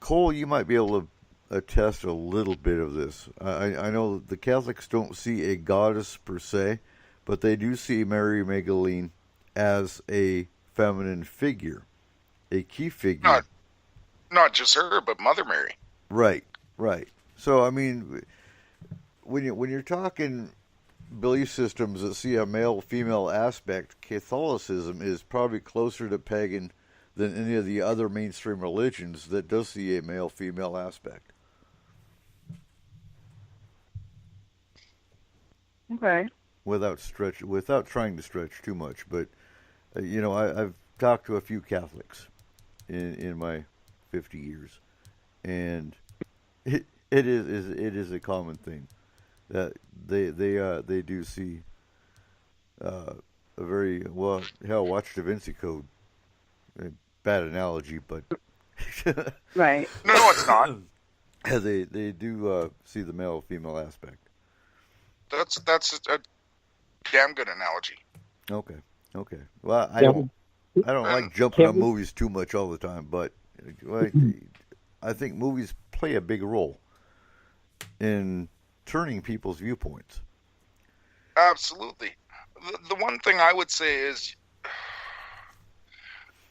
Cole, you might be able to attest a little bit of this. I know the Catholics don't see a goddess per se, but they do see Mary Magdalene as a feminine figure, a key figure. Not just her, but Mother Mary. Right. So, I mean, when you're talking belief systems that see a male-female aspect, Catholicism is probably closer to pagan than any of the other mainstream religions that does see a male-female aspect. Okay. Without trying to stretch too much, but I've talked to a few Catholics in my 50 years, and it is a common thing that they do see a very well. Hell, watch Da Vinci Code. Bad analogy, but right. No, it's not. They do see the male female aspect. That's a damn good analogy. Okay. Well, I don't like jumping on movies too much all the time, but I think movies play a big role in turning people's viewpoints. Absolutely. The one thing I would say is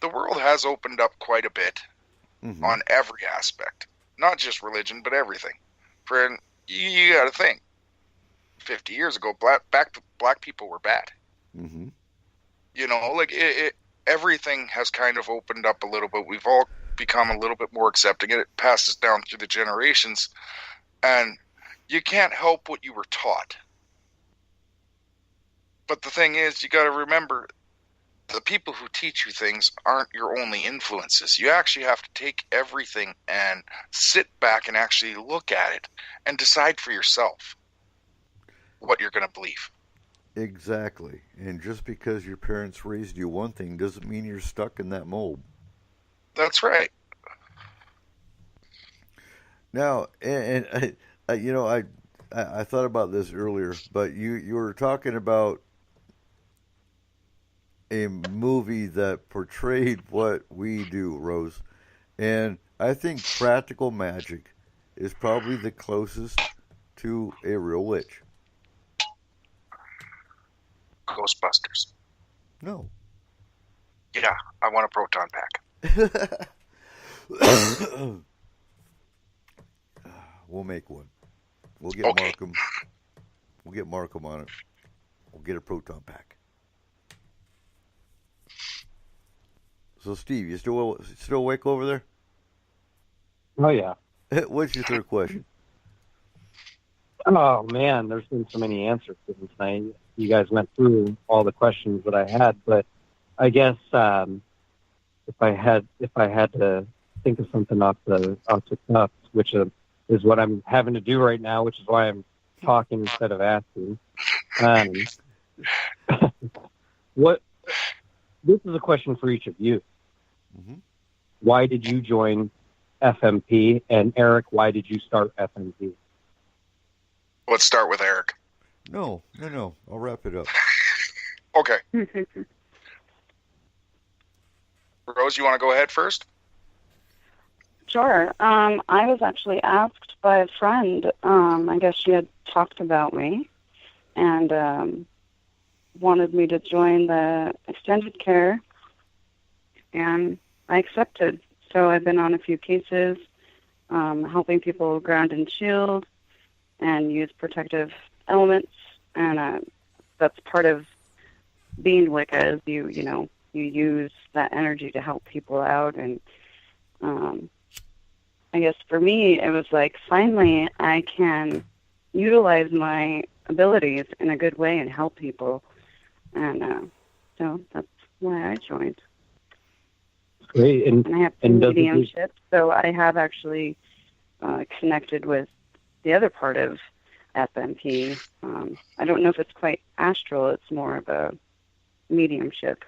the world has opened up quite a bit on every aspect, not just religion, but everything. For you got to think, 50 years ago, black people were bad. Mm-hmm. Everything has kind of opened up a little bit. We've all become a little bit more accepting. It passes down through the generations, and you can't help what you were taught. But the thing is, you got to remember, the people who teach you things aren't your only influences. You actually have to take everything and sit back and actually look at it and decide for yourself what you're going to believe. Exactly. And just because your parents raised you one thing doesn't mean you're stuck in that mold. That's right. Now, and I thought about this earlier, but you were talking about a movie that portrayed what we do, Rose. And I think Practical Magic is probably the closest to a real witch? Ghostbusters. No. Yeah, I want a proton pack. We'll make one. We'll get Okay. Markham. We'll get Markham on it. We'll get a proton pack. So, Steve, you still awake over there? Oh, yeah. What's your third question? Oh, man, there's been so many answers to this tonight. You guys went through all the questions that I had, but I guess if I had to think of something off the cuff, which is what I'm having to do right now, which is why I'm talking instead of asking. This is a question for each of you. Mm-hmm. Why did you join FMP? And Eric, why did you start FMP? Let's start with Eric. No. I'll wrap it up. Okay. Rose, you want to go ahead first? Sure. I was actually asked by a friend. I guess she had talked about me and wanted me to join the extended care, and I accepted. So I've been on a few cases, helping people ground and shield and use protective elements, and that's part of being Wicca is you use that energy to help people out. And I guess for me it was like, finally I can utilize my abilities in a good way and help people, and so that's why I joined. Great. And I have mediumship, so I have actually connected with the other part of FMP. I don't know if it's quite astral. It's more of a mediumship.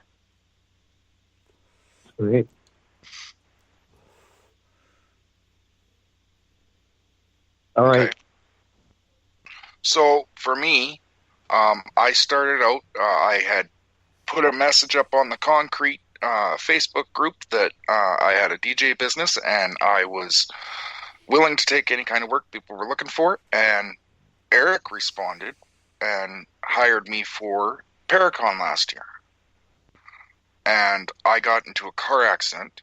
Great. All right. Okay. So for me, I started out, I had put a message up on the Concrete Facebook group that I had a DJ business and I was willing to take any kind of work people were looking for, and Eric responded and hired me for Paracon last year. And I got into a car accident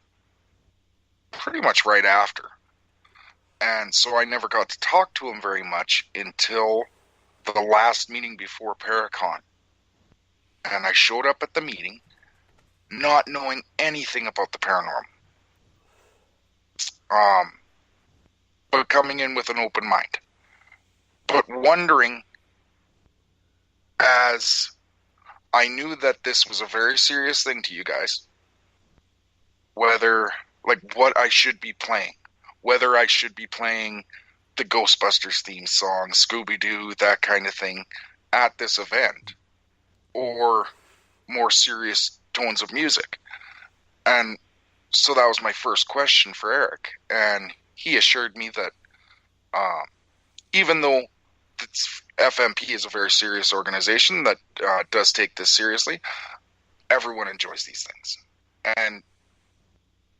pretty much right after. And so I never got to talk to him very much until the last meeting before Paracon. And I showed up at the meeting not knowing anything about the paranormal. But coming in with an open mind. But wondering, as I knew that this was a very serious thing to you guys, whether, like, what I should be playing. Whether I should be playing the Ghostbusters theme song, Scooby-Doo, that kind of thing, at this event. Or more serious tones of music. And so that was my first question for Eric. And he assured me that even though FMP is a very serious organization that does take this seriously, everyone enjoys these things. And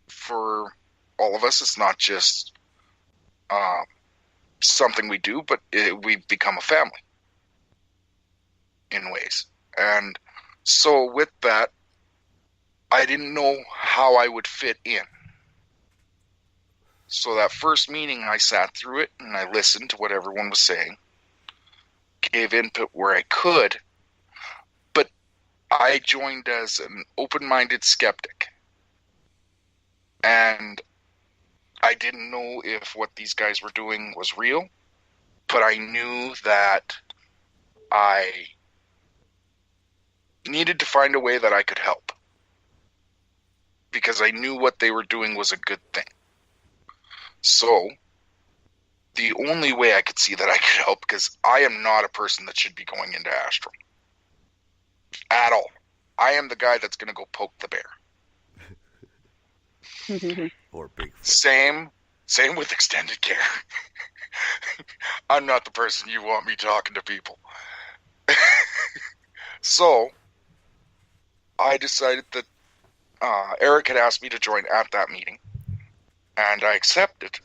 for all of us, it's not just something we do, but we become a family in ways. And so with that, I didn't know how I would fit in. So that first meeting, I sat through it and I listened to what everyone was saying, gave input where I could, but I joined as an open-minded skeptic. And I didn't know if what these guys were doing was real, but I knew that I needed to find a way that I could help. Because I knew what they were doing was a good thing. So, the only way I could see that I could help, because I am not a person that should be going into astral. At all. I am the guy that's going to go poke the bear. Or Bigfoot. Same with extended care. I'm not the person you want me talking to people. So, I decided that Eric had asked me to join at that meeting, and I accepted.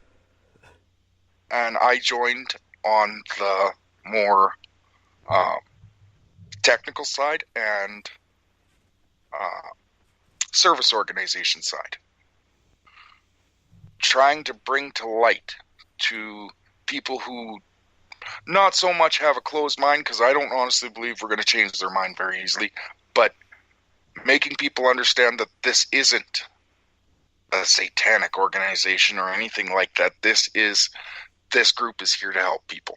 And I joined on the more technical side and service organization side. Trying to bring to light to people who not so much have a closed mind, because I don't honestly believe we're going to change their mind very easily, but making people understand that this isn't a satanic organization or anything like that. This group is here to help people.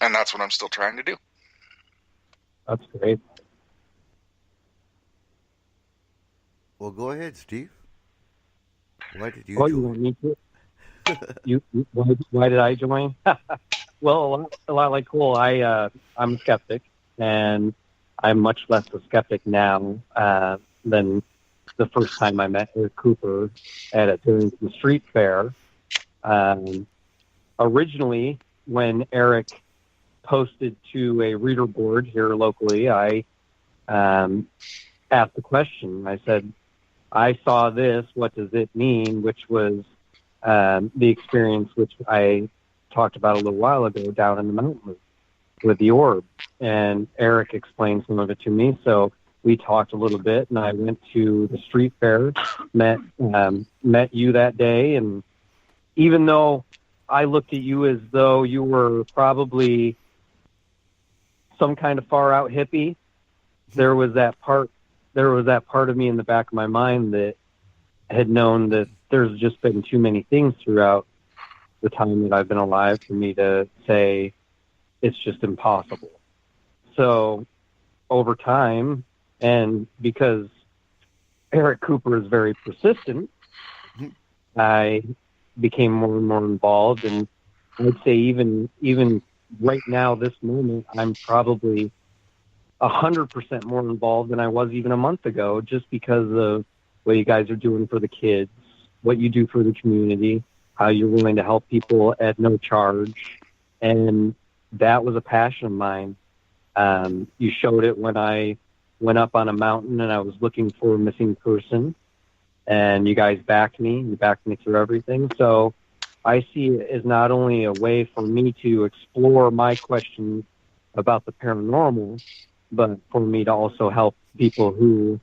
And that's what I'm still trying to do. That's great. Well, go ahead, Steve. Why did you join? You want me to? Why did I join? Well, a lot like Cole. I'm a skeptic, and I'm much less a skeptic now than the first time I met Eric Cooper during the street fair. Originally, when Eric posted to a reader board here locally, I asked the question. I said, I saw this, what does it mean? Which was the experience which I talked about a little while ago down in the mountains with the orb. And Eric explained some of it to me. So we talked a little bit, and I went to the street fair, met you that day. And even though I looked at you as though you were probably some kind of far out hippie, there was that part of me in the back of my mind that had known that there's just been too many things throughout the time that I've been alive for me to say it's just impossible. So over time, and because Eric Cooper is very persistent, I became more and more involved. And I'd say even right now, this moment, I'm probably 100% more involved than I was even a month ago, just because of what you guys are doing for the kids, what you do for the community, how you're willing to help people at no charge. And that was a passion of mine. You showed it when I went up on a mountain and I was looking for a missing person, and you guys backed me. You backed me through everything. So I see it as not only a way for me to explore my questions about the paranormal, but for me to also help people who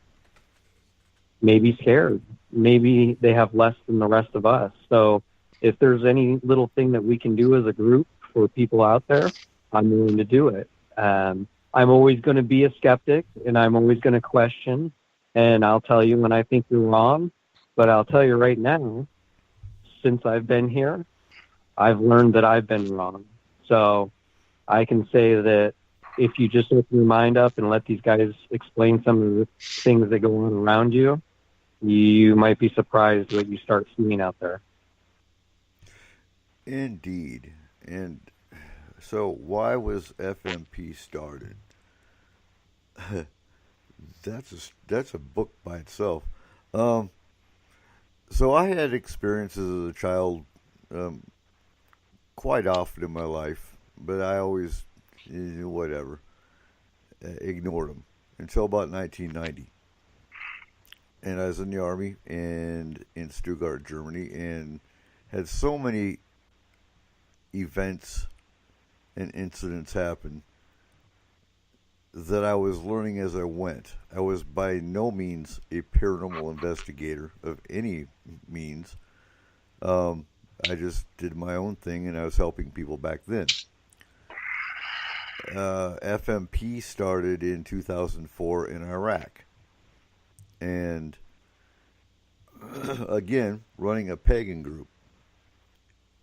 may be scared. Maybe they have less than the rest of us. So if there's any little thing that we can do as a group for people out there, I'm willing to do it. I'm always going to be a skeptic, and I'm always going to question, and I'll tell you when I think you're wrong. But I'll tell you right now, since I've been here, I've learned that I've been wrong. So I can say that if you just open your mind up and let these guys explain some of the things that go on around you, you might be surprised what you start seeing out there. Indeed. And so why was FMP started? That's a book by itself. So I had experiences as a child quite often in my life, but I always, whatever, ignored them until about 1990. And I was in the Army and in Stuttgart, Germany, and had so many events and incidents happen that I was learning as I went. I was by no means a paranormal investigator of any means. I just did my own thing, and I was helping people back then. FMP started in 2004 in Iraq. And again, running a pagan group.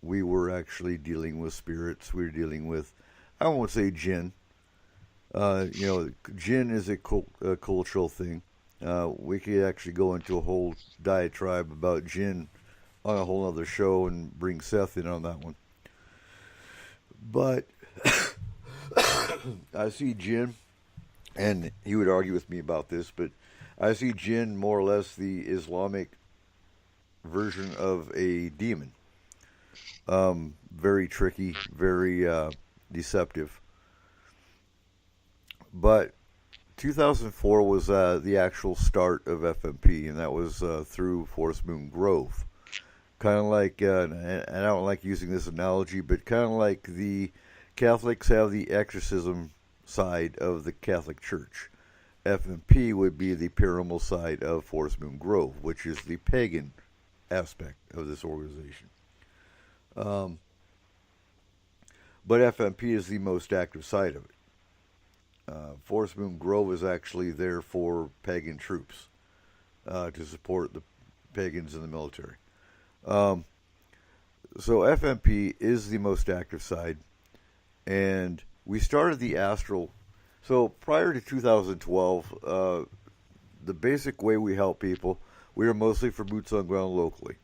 We were actually dealing with spirits. We were dealing with, I won't say jinn. Jinn is a cultural thing. We could actually go into a whole diatribe about jinn on a whole other show and bring Seth in on that one. But I see jinn, and he would argue with me about this, but I see jinn more or less the Islamic version of a demon. Very tricky, very deceptive. But 2004 was the actual start of FMP, and that was through Forest Moon Grove. Kind of like, and I don't like using this analogy, but kind of like the Catholics have the exorcism side of the Catholic Church. FMP would be the paranormal side of Forest Moon Grove, which is the pagan aspect of this organization. But FMP is the most active side of it. Forest Moon Grove is actually there for pagan troops to support the pagans in the military. So FMP is the most active side, and we started the Astral. So prior to 2012, the basic way we help people, we were mostly for boots on ground locally.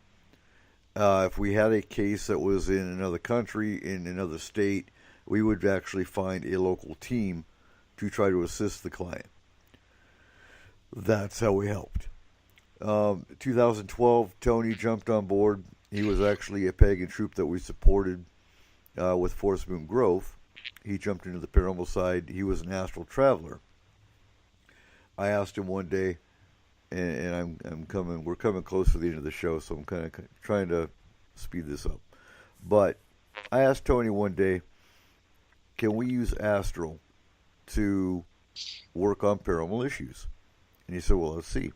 If we had a case that was in another country, in another state, we would actually find a local team to try to assist the client. That's how we helped. 2012, Tony jumped on board. He was actually a pagan troop that we supported with Forest Moon Grove. He jumped into the paranormal side. He was an astral traveler. I asked him one day, and we're coming close to the end of the show, so I'm kind of trying to speed this up. But I asked Tony one day, can we use astral to work on paranormal issues? And he said, well, let's see.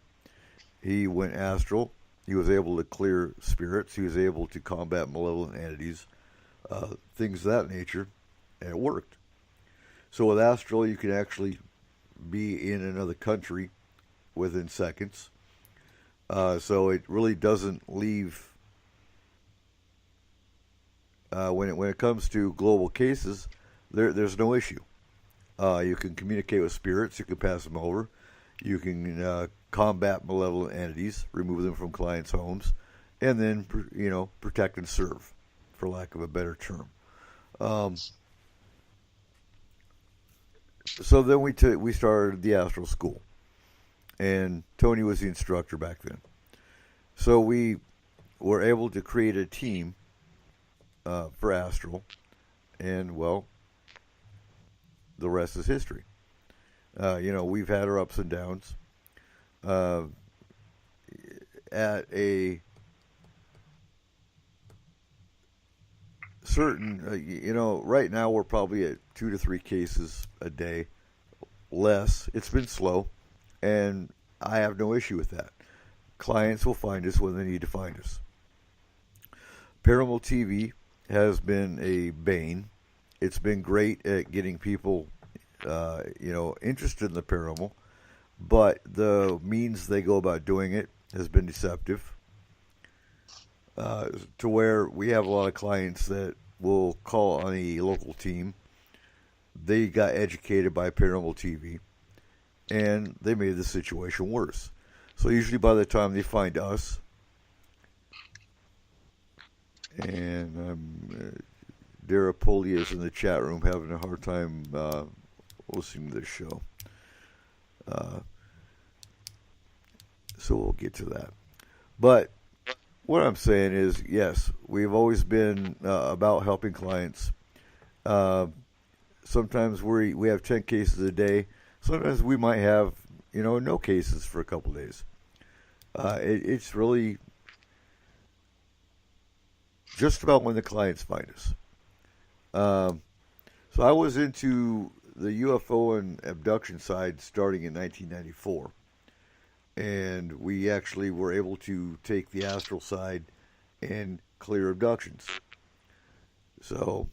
He went astral. He was able to clear spirits. He was able to combat malevolent entities, things of that nature, and it worked. So with astral, you can actually be in another country within seconds. So it really doesn't leave. When it comes to global cases, there's no issue. You can communicate with spirits. You can pass them over. You can combat malevolent entities, remove them from clients' homes, and then protect and serve, for lack of a better term. So then we started the Astral School, and Tony was the instructor back then. So we were able to create a team for Astral, and well, the rest is history. We've had our ups and downs. At a certain, right now we're probably at 2 to 3 cases a day, less. It's been slow, and I have no issue with that. Clients will find us when they need to find us. Paranormal TV has been a bane. It's been great at getting people, interested in the paranormal, but the means they go about doing it has been deceptive. To where we have a lot of clients that will call on a local team. They got educated by Paranormal TV, and they made the situation worse. So usually by the time they find us, and Dara Poli is in the chat room having a hard time listening to this show. So we'll get to that. But what I'm saying is, yes, we've always been about helping clients. Sometimes we have 10 cases a day. Sometimes we might have, no cases for a couple days. It's really just about when the clients find us. So I was into the UFO and abduction side starting in 1994. And we actually were able to take the astral side and clear abductions. So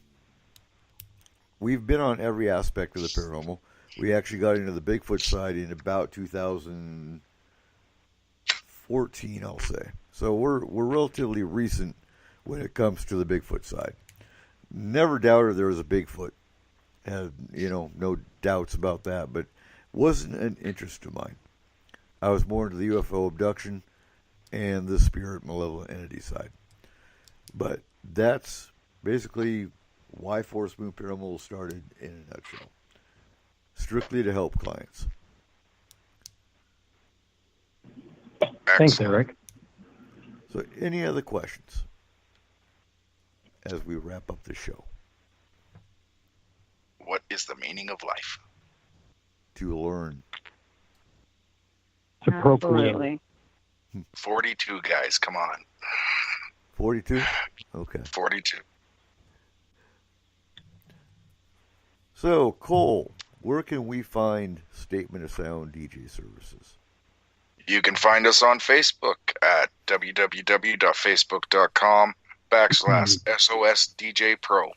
we've been on every aspect of the paranormal. We actually got into the Bigfoot side in about 2014, I'll say. So we're relatively recent when it comes to the Bigfoot side. Never doubted there was a Bigfoot. Had, no doubts about that, but wasn't an interest of mine. I was more into the UFO abduction and the spirit malevolent entity side. But that's basically why Forest Moon Paranormal started in a nutshell. Strictly to help clients. Thanks, Eric. So any other questions as we wrap up the show? What is the meaning of life? To learn. To procreate. Absolutely. 42 guys, come on. 42? Okay. 42. So, Cole, where can we find Statement of Sound DJ services? You can find us on Facebook at www.facebook.com/SOSDJPro.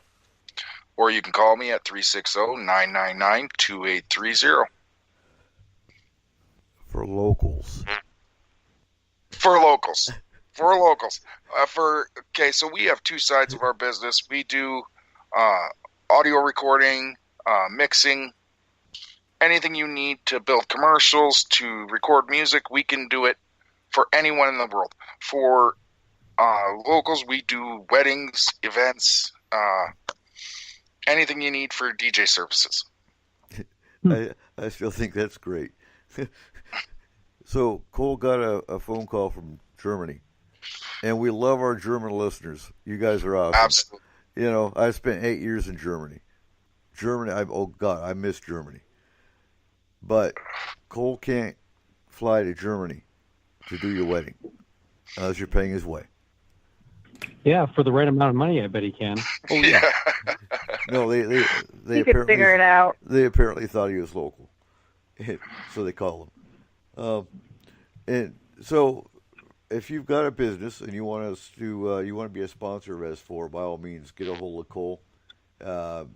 Or you can call me at 360-999-2830. For locals. For locals. Okay, so we have two sides of our business. We do audio recording, mixing, anything you need to build commercials, to record music, we can do it for anyone in the world. For locals, we do weddings, events, anything you need for DJ services. I still think that's great. So Cole got a phone call from Germany, and we love our German listeners. You guys are awesome. Absolutely. You know, I spent 8 years in Germany. I miss Germany. But Cole can't fly to Germany to do your wedding unless you're paying his way. Yeah, for the right amount of money, I bet he can. Oh yeah. No, they You could figure it out. They apparently thought he was local, so they called him. And so, if you've got a business and you want us to, you want to be a sponsor of S4, by all means, get a hold of Cole. You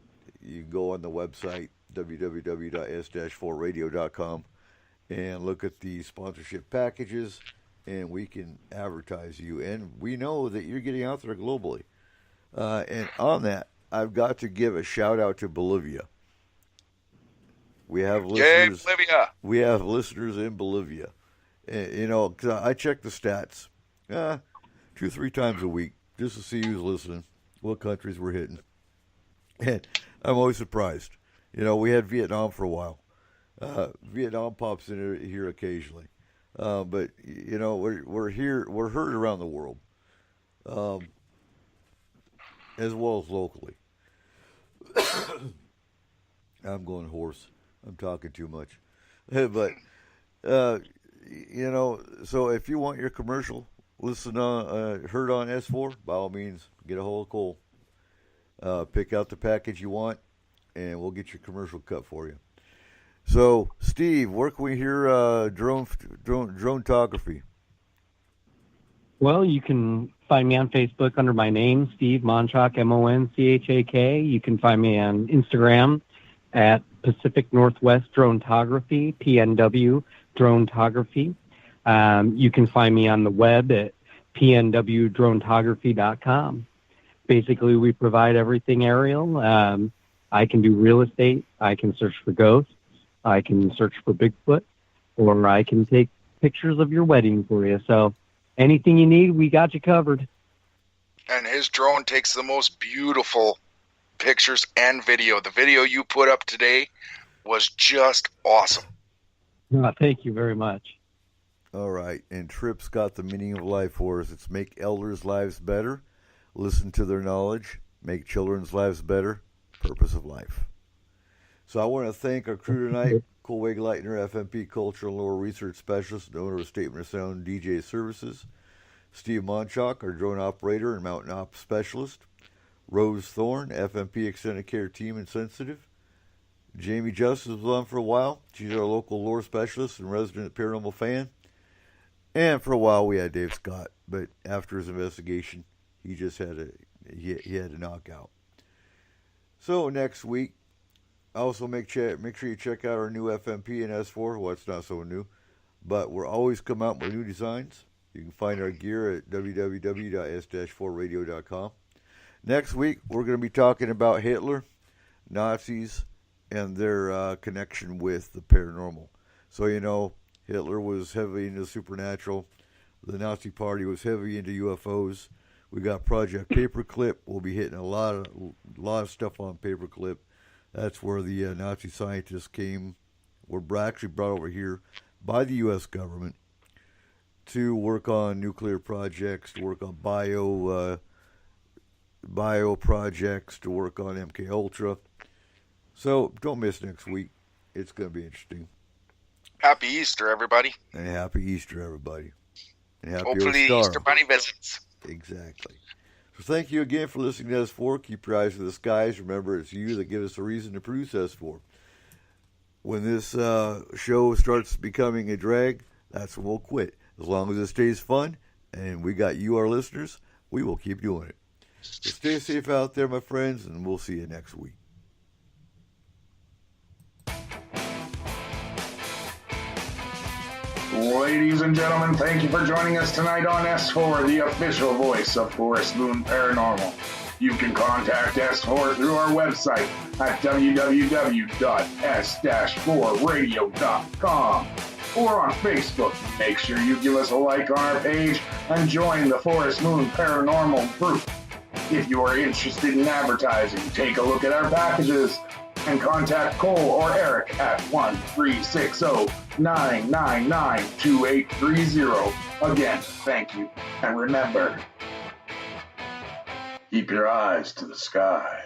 can go on the website www.s-4radio.com and look at the sponsorship packages, and we can advertise you. And we know that you're getting out there globally. And on that, I've got to give a shout out to Bolivia. We have listeners. Yay, Bolivia! We have listeners in Bolivia. And, you know, 'cause I check the stats 2-3 times a week just to see who's listening, what countries we're hitting. And I'm always surprised. You know, we had Vietnam for a while. Vietnam pops in here occasionally. But, you know, we're here, we're heard around the world, as well as locally. I'm going hoarse. I'm talking too much. But, you know, so if you want your commercial heard on S4, by all means, get a hold of Cole. Pick out the package you want, and we'll get your commercial cut for you. So, Steve, where can we hear dronetography? Well, you can find me on Facebook under my name, Steve Monchak, Monchak. You can find me on Instagram at Pacific Northwest Dronetography, PNW Dronetography. You can find me on the web at pnwdronetography.com. Basically, we provide everything aerial. I can do real estate. I can search for ghosts. I can search for Bigfoot, or I can take pictures of your wedding for you. So anything you need, we got you covered. And his drone takes the most beautiful pictures and video. The video you put up today was just awesome. Thank you very much. All right. And Tripp's got the meaning of life for us. It's make elders' lives better, listen to their knowledge, make children's lives better, purpose of life. So I want to thank our crew tonight, Cole Wegleitner, FMP Cultural and Lore Research Specialist and owner of Statement of Sound DJ Services, Steve Monchak, our drone operator and mountain ops specialist, Rose Thorne, FMP Extended Care Team and Sensitive, Jamie Justice was on for a while. She's our local lore specialist and resident paranormal fan. And for a while we had Dave Scott, but after his investigation, he just had to knock out. So next week, also make sure you check out our new FMP and S4. Well, it's not so new, but we're always come out with new designs. You can find our gear at www.s-4radio.com. Next week, we're going to be talking about Hitler, Nazis, and their connection with the paranormal. So, you know, Hitler was heavy into supernatural. The Nazi Party was heavy into UFOs. We got Project Paperclip. We'll be hitting a lot of stuff on Paperclip. That's where the Nazi scientists were actually brought over here by the U.S. government to work on nuclear projects, to work on bio projects, to work on MK Ultra. So don't miss next week. It's going to be interesting. Happy Easter, everybody. And happy Easter, everybody. And happy Hopefully Ostar. Easter Bunny visits. Exactly. So thank you again for listening to S4. Keep your eyes to the skies. Remember, it's you that give us a reason to produce S4. When this show starts becoming a drag, that's when we'll quit. As long as it stays fun and we got you, our listeners, we will keep doing it. So stay safe out there, my friends, and we'll see you next week. Ladies and gentlemen, thank you for joining us tonight on S4, the official voice of Forest Moon Paranormal. You can contact S4 through our website at www.s-4radio.com or on Facebook. Make sure you give us a like on our page and join the Forest Moon Paranormal group. If you are interested in advertising, take a look at our packages and contact Cole or Eric at 1-360-999-2830. Again, thank you. And remember, keep your eyes to the sky.